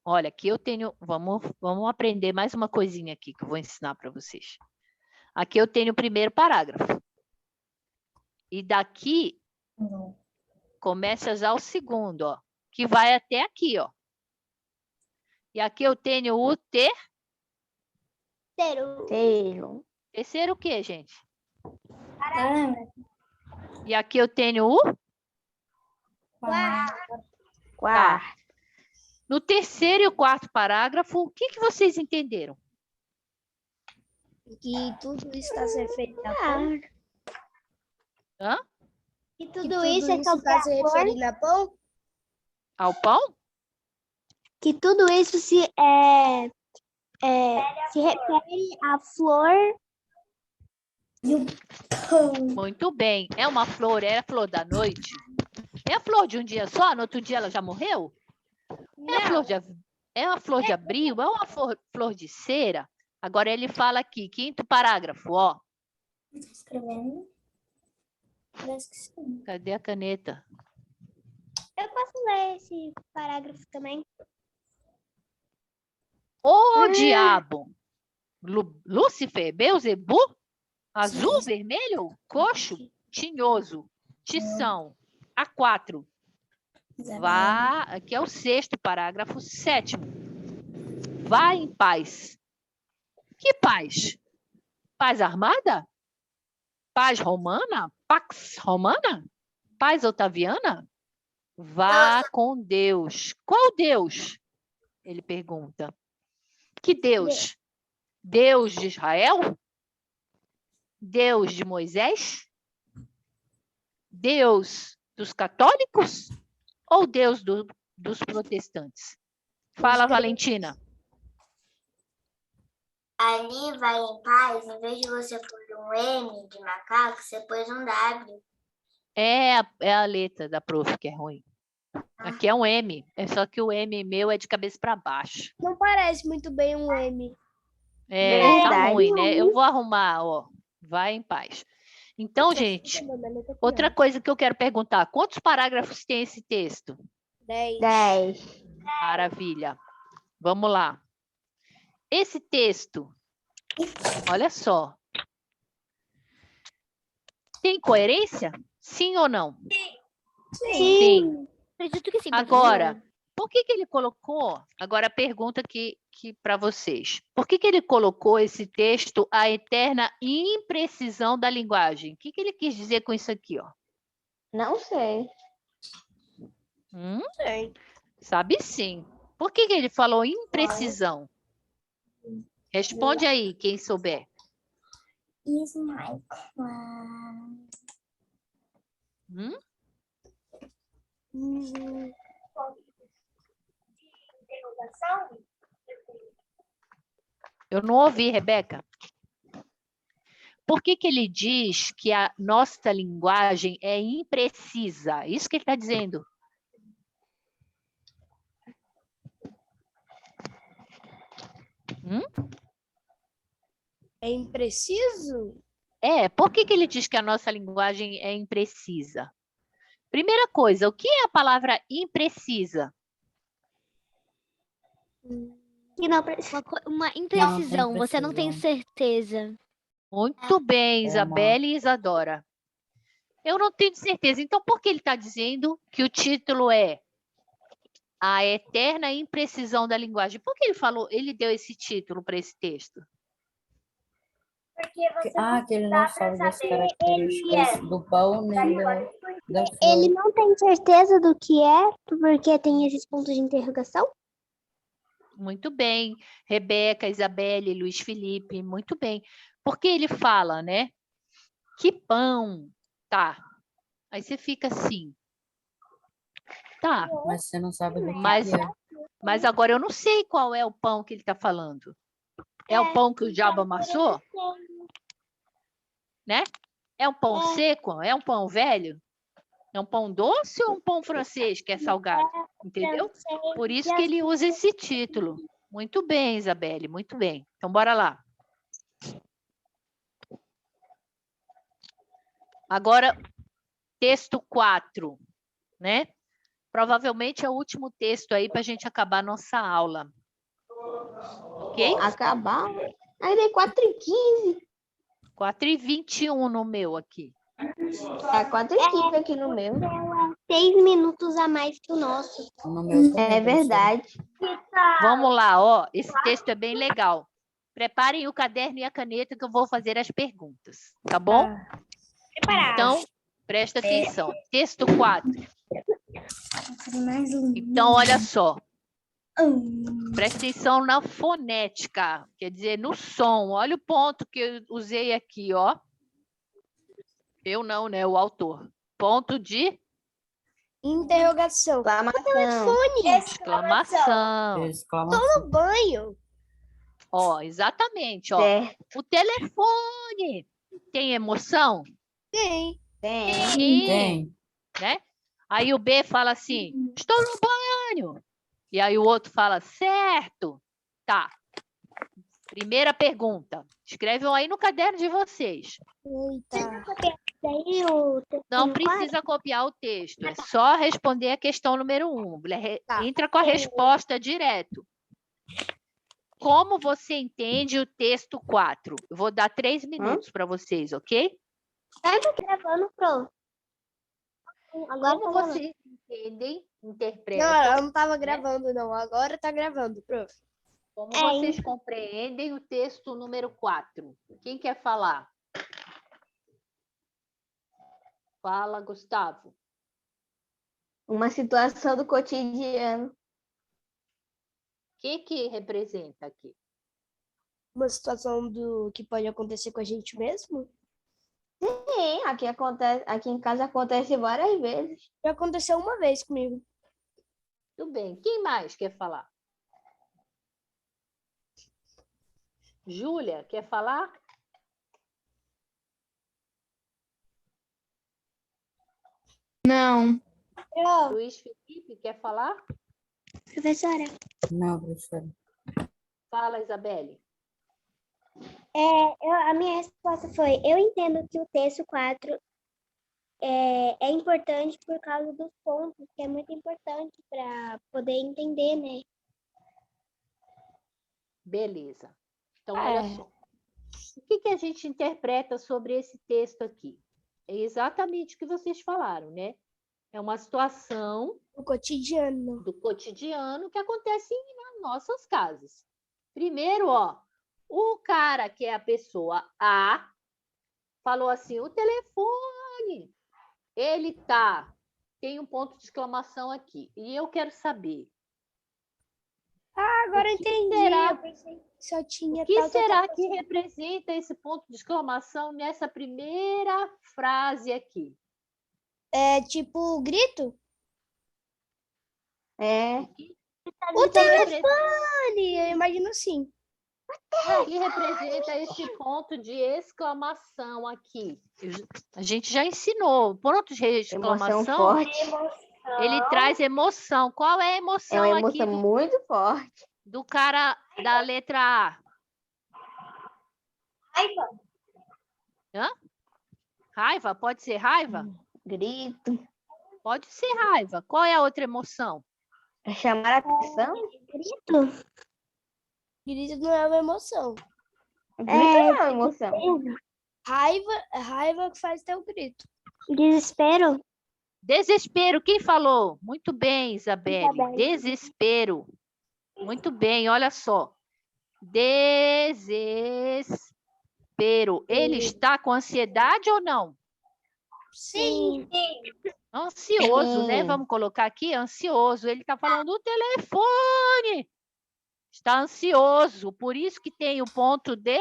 S1: Olha, aqui eu tenho... Vamos aprender mais uma coisinha aqui que eu vou ensinar para vocês. Aqui eu tenho o primeiro parágrafo. E daqui começa já o segundo, ó. Que vai até aqui, ó. E aqui eu tenho o
S3: Terceiro.
S1: terceiro o quê, gente? E aqui eu tenho o...
S3: Quarto.
S1: No terceiro e o quarto parágrafo, o que que vocês entenderam?
S2: Que tudo isso está sendo feito na pão.
S1: Hã?
S7: E
S2: Que
S7: tudo isso é sobre
S2: está
S7: a
S2: se
S7: flor.
S2: referindo a pão.
S1: Ao pão?
S7: Que tudo isso se refere à flor.
S1: Muito bem. É uma flor, é a flor da noite? É a flor de um dia só? No outro dia ela já morreu? É uma flor de abril? É uma flor de cera? Agora ele fala aqui, quinto parágrafo, ó.
S4: Escrevendo? Parece que sim.
S1: Cadê a caneta?
S7: Eu posso ler esse parágrafo também.
S1: Ô diabo! Lúcifer, Beuzebu? Azul, vermelho, coxo, tinhoso, tição, A4. Vá, aqui é o sexto parágrafo, sétimo. Vá em paz. Que paz? Paz armada? Paz romana? Pax romana? Paz otaviana? Vá com Deus. Qual Deus? Ele pergunta. Que Deus? Deus de Israel? Deus de Moisés? Deus dos católicos? Ou Deus dos protestantes? Fala, Valentina.
S10: Ali vai em paz, em vez de você pôr um M de macaco, você pôs um W.
S1: É a letra da prof que é ruim. Aqui é um M, só que o M meu é de cabeça para baixo.
S2: Não parece muito bem um M.
S1: É, tá
S3: Verdade.
S1: ruim, né? Eu vou arrumar, ó. Vai em paz. Então, gente, outra coisa que eu quero perguntar. Quantos parágrafos tem esse texto?
S2: 10.
S3: 10.
S1: Maravilha. Vamos lá. Esse texto, olha só. Tem coerência? Sim ou não? Sim.
S6: Acredito que sim.
S1: Agora, por que ele colocou... Agora, a pergunta que para vocês. Por que ele colocou esse texto, a eterna imprecisão da linguagem? O que ele quis dizer com isso aqui, ó?
S3: Não sei.
S2: Sei.
S1: Sabe sim. Por que ele falou imprecisão? Responde aí, quem souber.
S4: Ismael.
S1: Eu não ouvi, Rebeca. por que que ele diz que a nossa linguagem é imprecisa? Isso que ele está dizendo.
S2: É impreciso?
S1: Por que que ele diz que a nossa linguagem é imprecisa? Primeira coisa, o que é a palavra imprecisa?
S7: Que não precisa.
S6: Uma imprecisão, você não tem
S11: precisão.
S6: certeza.
S1: Muito bem,
S11: uma-
S1: Isabelle e Isadora. Eu não tenho certeza. Então, por que ele está dizendo que o título é A Eterna Imprecisão da Linguagem? Por que ele deu esse título para esse texto?
S8: Porque você
S11: que ele não sabe das características do pão nem da flor.
S7: Ele não tem certeza do que é, porque tem esses pontos de interrogação?
S1: Muito bem. Rebeca, Isabelle, Luiz Felipe, muito bem. Porque ele fala, né? Que pão? Tá. Aí você fica assim. Tá.
S11: Mas você não sabe do que
S1: Mas,
S11: é.
S1: mas agora eu não sei qual é o pão que ele está falando. É o pão que o diabo amassou? Né? É um pão seco? É um pão velho? É um pão doce ou um pão francês que é salgado? Entendeu? Por isso que ele usa esse título. Muito bem, Isabelle, muito bem. Então, bora lá. Agora, texto 4, né? Provavelmente é o último texto aí para a gente acabar a nossa aula. Ok?
S3: Acabar. Aí dei 4h15.
S1: 4h21 no meu aqui.
S3: Tá 4h15 aqui no meu.
S7: 6 minutos a mais que o nosso.
S11: No meu também,
S3: É verdade.
S1: Vamos lá, ó. Esse texto é bem legal. Preparem o caderno e a caneta que eu vou fazer as perguntas, tá bom? Então, presta atenção. Texto 4. Então, olha só. Presta atenção na fonética, quer dizer, no som. Olha o ponto que eu usei aqui, ó. Eu não, né? O autor. Ponto de
S2: Interrogação.
S3: Exclamação.
S1: exclamação.
S11: Exclamação.
S2: No banho.
S1: Ó, exatamente, ó.
S3: Certo.
S1: O telefone tem emoção?
S2: Tem.
S3: Tem.
S11: Tem.
S1: Né? Aí o B fala assim, estou no banho. E aí o outro fala, certo. Tá. Primeira pergunta. Escrevam aí no caderno de vocês.
S2: Eita.
S7: Daí o
S1: Não precisa copiar o texto, é só responder a questão número 1. Entra com a resposta direto. Como você entende o texto 4? Eu vou dar 3 minutos para vocês, ok?
S7: Tá gravando, Pro. Agora
S1: Como
S7: tá gravando.
S1: vocês entendem,
S2: Não,
S1: interpretam,
S2: ela não estava gravando, não. Agora tá gravando, prof.
S1: como vocês compreendem o texto número 4? Quem quer falar? Fala, Gustavo.
S3: Uma situação do cotidiano.
S1: O que representa aqui?
S2: Uma situação do que pode acontecer com a gente mesmo?
S3: Sim, aqui em casa acontece várias vezes.
S2: Já aconteceu uma vez comigo.
S1: Tudo bem. Quem mais quer falar? Júlia, quer falar?
S9: Não.
S1: Luiz Felipe, quer falar?
S7: Professora,
S11: Não, professora.
S1: Fala, Isabelle.
S7: a minha resposta foi: eu entendo que o texto 4 é importante por causa dos pontos, que é muito importante para poder entender, né?
S1: Beleza. Então, olha só. O que a gente interpreta sobre esse texto aqui? É exatamente o que vocês falaram, né? É uma situação
S2: O cotidiano.
S1: do cotidiano que acontece nas nossas casas. Primeiro, ó, o cara que é a pessoa A falou assim, o telefone, ele tem um ponto de exclamação aqui. E eu quero saber,
S2: Agora
S1: O que
S2: entendi.
S1: será?
S2: Eu pensei que só tinha
S1: o que
S2: tal, tal,
S1: será
S2: tal,
S1: que
S2: tal.
S1: representa esse ponto de exclamação nessa primeira frase aqui?
S2: É tipo grito?
S3: É.
S2: O telefone! Eu imagino sim.
S1: O que representa esse ponto de exclamação aqui? A gente já ensinou. Ponto de
S3: Emoção
S1: exclamação,
S3: forte.
S1: ele traz emoção. Qual é a
S3: É
S1: emoção
S3: uma
S1: aqui
S3: emoção muito forte.
S1: do cara da letra A?
S8: Raiva.
S1: Hã? Raiva? Pode ser raiva?
S3: Grito.
S1: Pode ser raiva. Qual é a outra emoção?
S3: É chamar a atenção.
S7: Grito.
S2: Grito não é uma emoção.
S3: Grito não é uma emoção.
S2: Raiva que faz teu grito.
S7: Desespero.
S1: Desespero. Quem falou? Muito bem, Isabelle. Desespero. Muito bem, olha só. Desespero. Ele está com ansiedade ou não?
S2: Sim.
S1: Ansioso, né?
S3: Sim.
S1: Vamos colocar aqui, ansioso. Ele está falando do telefone. Está ansioso. Por isso que tem o ponto de...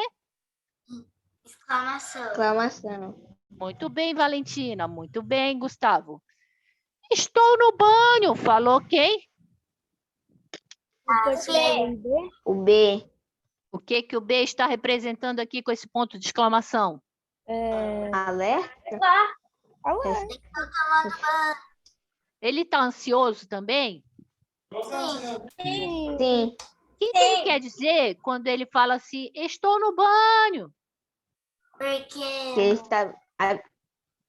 S10: Exclamação.
S3: Exclamação.
S1: Muito bem, Valentina. Muito bem, Gustavo. Estou no banho. Falou quem?
S3: O B.
S1: O que que o B está representando aqui com esse ponto de exclamação?
S3: Alerta.
S1: Ele está ansioso também?
S3: Sim.
S1: O que que ele quer dizer quando ele fala assim, estou no banho?
S10: Porque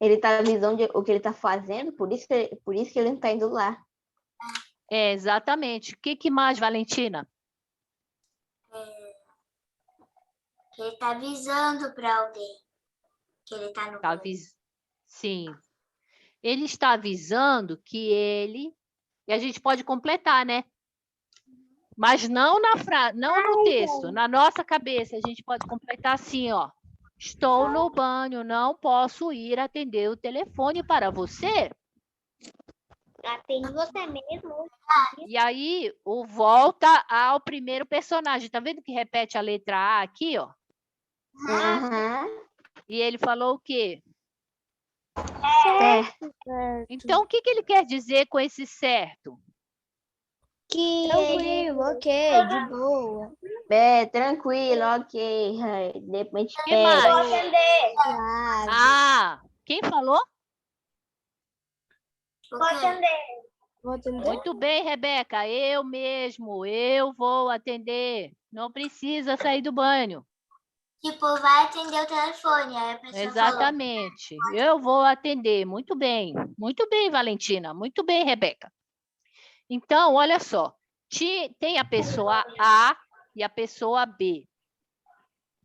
S3: Ele está avisando o que ele está fazendo, por isso que ele não está indo lá.
S1: É, exatamente. O que que mais, Valentina?
S10: que ele tá avisando para alguém que ele tá no banho.
S1: Sim. Ele está avisando que ele... E a gente pode completar, né? Mas não não no texto, na nossa cabeça. A gente pode completar assim, ó. Estou no banho, não posso ir atender o telefone para você.
S7: Atende você mesmo.
S1: E aí, o volta ao primeiro personagem. Tá vendo que repete a letra A aqui, ó? E ele falou o quê?
S3: Certo.
S1: Então, o que que ele quer dizer com esse certo?
S2: Que tranquilo, ok, de boa.
S3: Tranquilo, ok. Depois
S1: Que mais?
S8: Vou atender.
S1: Ah, quem falou?
S8: Vou atender.
S2: Vou atender.
S1: Muito bem, Rebeca. Eu mesmo, eu vou atender. Não precisa sair do banho.
S10: Tipo, vai atender o telefone. Aí a pessoa
S1: Exatamente. Eu vou atender. Muito bem. Muito bem, Valentina. Muito bem, Rebeca. Então, olha só. Tem a pessoa A e a pessoa B.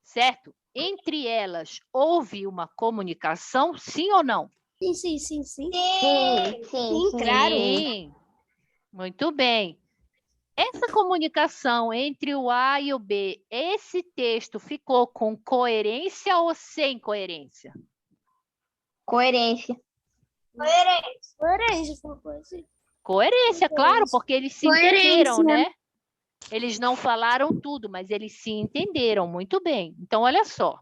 S1: Certo? Entre elas, houve uma comunicação, sim ou não?
S2: Sim.
S3: Sim,
S2: claro.
S1: Sim. Muito bem. Essa comunicação entre o A e o B, esse texto ficou com coerência ou sem coerência?
S3: Coerência.
S2: Coerência, foi uma coisa assim.
S1: Coerência, claro, porque eles se entenderam, né? Eles não falaram tudo, mas eles se entenderam muito bem. Então, olha só.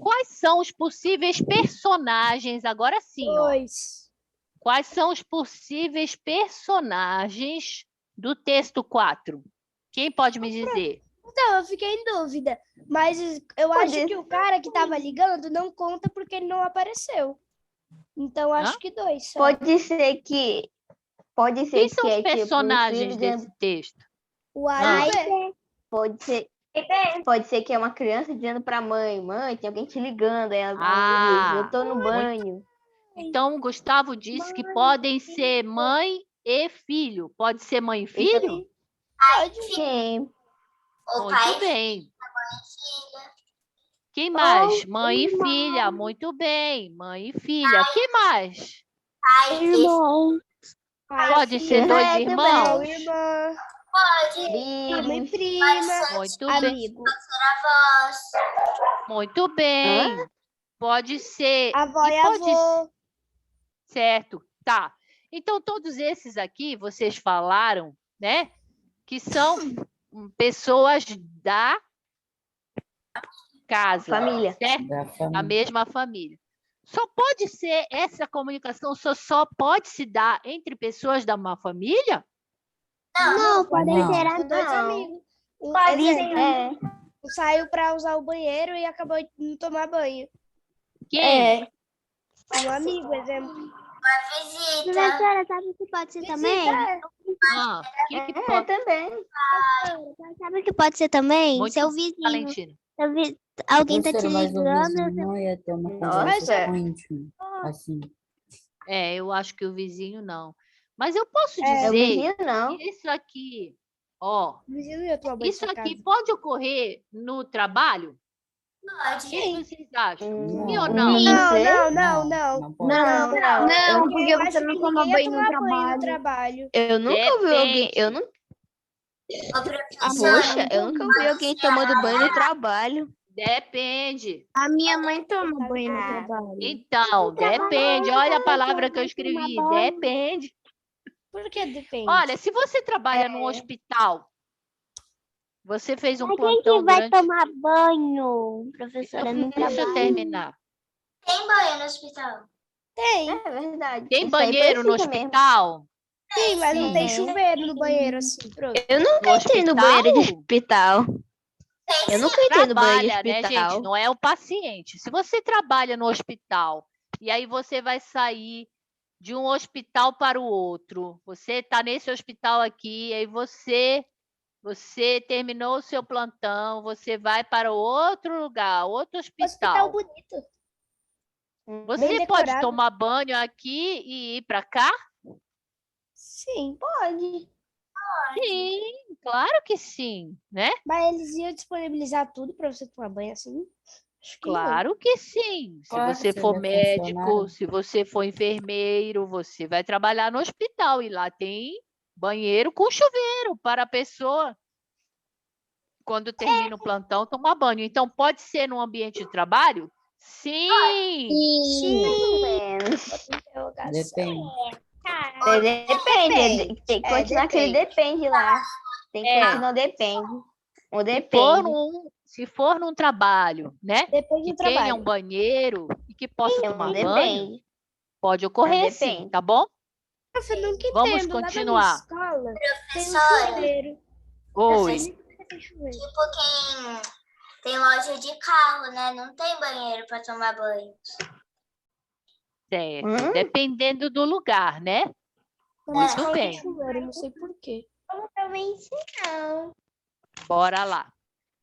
S1: Quais são os possíveis personagens? Agora sim, ó. Quais são os possíveis personagens do texto 4? Quem pode me dizer?
S2: Então, eu fiquei em dúvida. Mas eu acho que o cara que estava ligando não conta porque ele não apareceu. Então, acho que 2 só.
S3: Pode ser que
S1: Quem são os
S3: é
S1: personagens desse texto?
S2: O A e o B.
S3: Pode ser que é uma criança dizendo para a mãe, tem alguém te ligando, ela
S1: Ah,
S3: eu tô no banho.
S1: Então, o Gustavo disse que podem ser mãe e filho. Pode ser mãe e filho?
S3: Sim.
S1: Muito bem. Quem mais? Mãe e filha. Muito bem. Mãe e filha. Quem mais?
S7: Irmão.
S1: Pode ser 2 irmãos?
S2: Irmã.
S10: Pode.
S2: E prima.
S1: Muito bem.
S2: Amigo.
S10: Avós.
S1: Muito bem. Pode ser.
S2: Avó e avô.
S1: Certo. Tá. Então, todos esses aqui, vocês falaram, né? Que são pessoas da casa.
S3: Família.
S1: Certo?
S11: Da
S1: A
S11: família.
S1: mesma família. Só pode ser, essa comunicação só pode se dar entre pessoas da uma família?
S7: Não, podem
S11: Não.
S7: ser
S2: Dois
S7: amigos.
S2: amigos. Exemplo, saiu para usar o banheiro e acabou de não tomar banho.
S1: Quem?
S2: Um amigo, exemplo.
S10: Uma visita.
S7: Professora, sabe o que pode ser também?
S1: Ah, que pode...
S3: também.
S7: Sabe o que pode ser também?
S1: Muito
S7: Seu
S1: bom,
S7: vizinho.
S1: Valentina.
S7: Alguém tá te
S11: Professora, mas o
S7: ligando.
S11: vizinho não ia ter uma
S3: Nossa.
S11: conversa com íntimo, assim.
S1: Eu acho que o vizinho não. Mas eu posso
S3: É, o
S1: dizer
S3: vizinho não.
S1: que isso aqui, ó,
S2: O vizinho não ia tomar banho
S1: isso
S2: na
S1: aqui
S2: casa.
S1: pode ocorrer no trabalho? O
S10: Pode.
S1: que vocês acham? Sim ou
S11: Não.
S1: não?
S2: Não.
S9: Não, porque
S2: Eu
S9: você
S2: acho
S9: não
S2: que
S9: toma
S2: ninguém ia
S9: banho no
S2: tomar banho no
S9: trabalho.
S2: trabalho.
S3: Eu nunca ouvi alguém.
S1: Depende.
S3: Eu não...
S10: Ô, professora,
S3: Poxa, eu nunca ouvi alguém tomando banho no trabalho.
S1: Depende.
S9: A minha mãe toma banho no
S3: Ah.
S9: trabalho.
S1: Então, depende. Olha a palavra que eu escrevi. Depende.
S2: Por que depende?
S1: Olha, se você trabalha num hospital, você fez um
S7: Quem
S1: plantão
S7: que vai
S1: durante...
S7: tomar banho, professora? Não
S1: Deixa eu
S7: trabalha.
S1: terminar.
S10: tem banho no hospital?
S2: Tem,
S3: É verdade.
S1: Tem
S3: Isso aí
S1: banheiro no
S3: precisa mesmo.
S1: hospital?
S2: sim, mas não tem
S3: Sim.
S2: chuveiro no banheiro assim, pronto.
S3: Eu nunca entrei no banheiro de hospital. Eu nunca entrei no banheiro de
S1: Trabalha, né,
S3: hospital.
S1: gente? Não é o paciente. Se você trabalha no hospital e aí você vai sair de um hospital para o outro, você está nesse hospital aqui, e aí você terminou o seu plantão, você vai para outro lugar, outro
S2: Hospital
S1: hospital.
S2: bonito.
S1: Você
S2: bem
S1: pode
S2: decorado.
S1: tomar banho aqui e ir para cá?
S2: Sim,
S3: Pode.
S1: Sim, claro que sim, né?
S2: mas eles iam disponibilizar tudo para você tomar banho assim? Acho que não.
S1: Claro que sim. Se
S11: Claro,
S1: você
S11: se
S1: for
S11: ele é
S1: médico,
S11: funcionário.
S1: se você for enfermeiro, você vai trabalhar no hospital e lá tem banheiro com chuveiro para a pessoa, quando termina o plantão, tomar banho. Então, pode ser no ambiente de trabalho? Sim!
S3: Mais ou menos.
S2: Interrogação.
S11: Depende.
S3: Depende. Tem que continuar aquele depende lá. Tem que continuar depende. O
S1: Se for,
S3: depende.
S1: se for num trabalho, né?
S2: Depende
S1: Que
S2: do
S1: tenha
S2: trabalho.
S1: um banheiro e que possa
S3: É um
S1: tomar banho,
S3: depende.
S1: pode ocorrer sim,
S3: depende.
S1: tá bom?
S2: Nossa, eu nunca
S1: Vamos
S2: entendo. Lá na minha
S1: continuar.
S2: escola tem um
S10: Professora,
S2: chuveiro.
S1: Oi.
S2: Tem chuveiro.
S10: tipo quem tem loja de carro, né? Não tem banheiro para tomar banho.
S1: Certo. Dependendo do lugar, né?
S2: Na minha
S1: Muito
S2: escola tem
S1: bem.
S2: chuveiro, não sei por quê.
S7: Provavelmente não.
S1: Bora lá.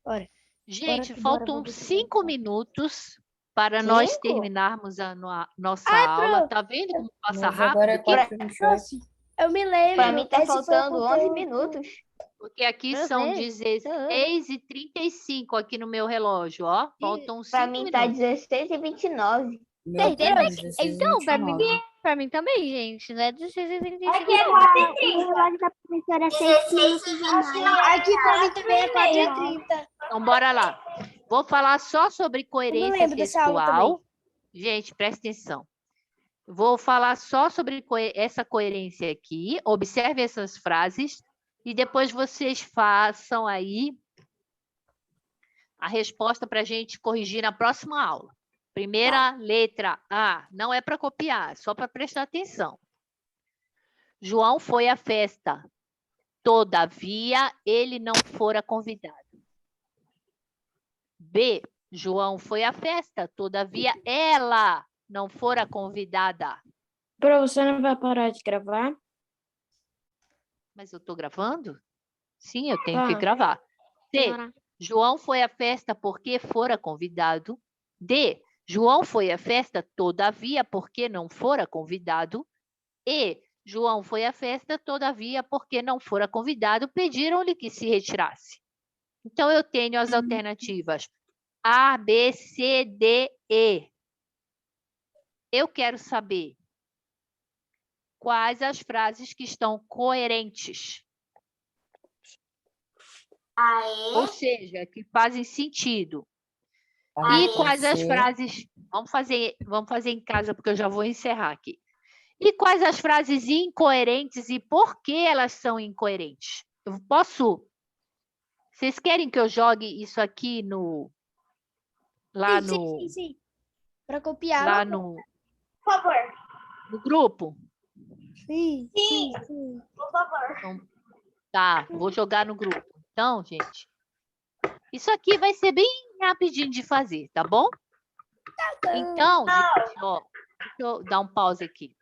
S2: Bora.
S1: Gente,
S2: Bora,
S1: faltam
S2: vou ver se
S1: 5 minutos para nós
S3: 5?
S1: terminarmos a nossa aula.
S2: Pro,
S1: Tá vendo como passa
S11: Mas agora é
S1: rápido?
S11: 4h28.
S2: eu me lembro.
S3: Pra mim tá
S2: esse foi o
S3: faltando 11
S2: conteúdo.
S3: minutos.
S1: Porque aqui
S3: Meu
S1: são
S3: Deus.
S1: 16h35 aqui no meu relógio, ó. Faltam 5
S3: Pra mim tá
S1: minutos.
S3: 16h29.
S11: Meu
S6: Certeza?
S11: também, 16
S6: Então, pra mim,
S11: 29.
S6: pra mim também, gente. Não é 16h35.
S10: Aqui é
S7: O
S10: 4h30.
S7: relógio da professora é 6 minutos a mais.
S2: Aqui pra mim também é 4h30.
S1: Então, bora lá. Vou falar só sobre coerência
S2: lembro dessa aula
S1: textual. Gente, presta atenção. Vou falar só sobre essa coerência aqui. Observe essas frases e depois vocês façam aí a resposta para a gente corrigir na próxima aula. Primeira letra A. Não é para copiar, é só para prestar atenção. João foi à festa. Todavia, ele não fora convidado. B. João foi à festa. Todavia, ela não fora convidada.
S9: Você não vai parar de gravar?
S1: Mas eu estou gravando? Sim, eu tenho que
S9: Tá.
S1: gravar. C.
S6: Senhora.
S1: João foi à festa porque fora convidado. D. João foi à festa, todavia, porque não fora convidado. E. João foi à festa, todavia, porque não fora convidado, pediram-lhe que se retirasse. Então, eu tenho as alternativas A, B, C, D, E. Eu quero saber quais as frases que estão coerentes. Ou seja, que fazem sentido. E quais as frases... Vamos fazer em casa, porque eu já vou encerrar aqui. E quais as frases incoerentes e por que elas são incoerentes? Eu posso... Vocês querem que eu jogue isso aqui lá no...
S2: Sim. Para copiar.
S1: Lá no...
S10: Por favor.
S1: No grupo?
S2: Sim.
S10: Por favor.
S1: Então, tá, vou jogar no grupo. Então, gente, isso aqui vai ser bem rapidinho de fazer, tá bom? Então, gente, ó, deixa eu dar um pause aqui.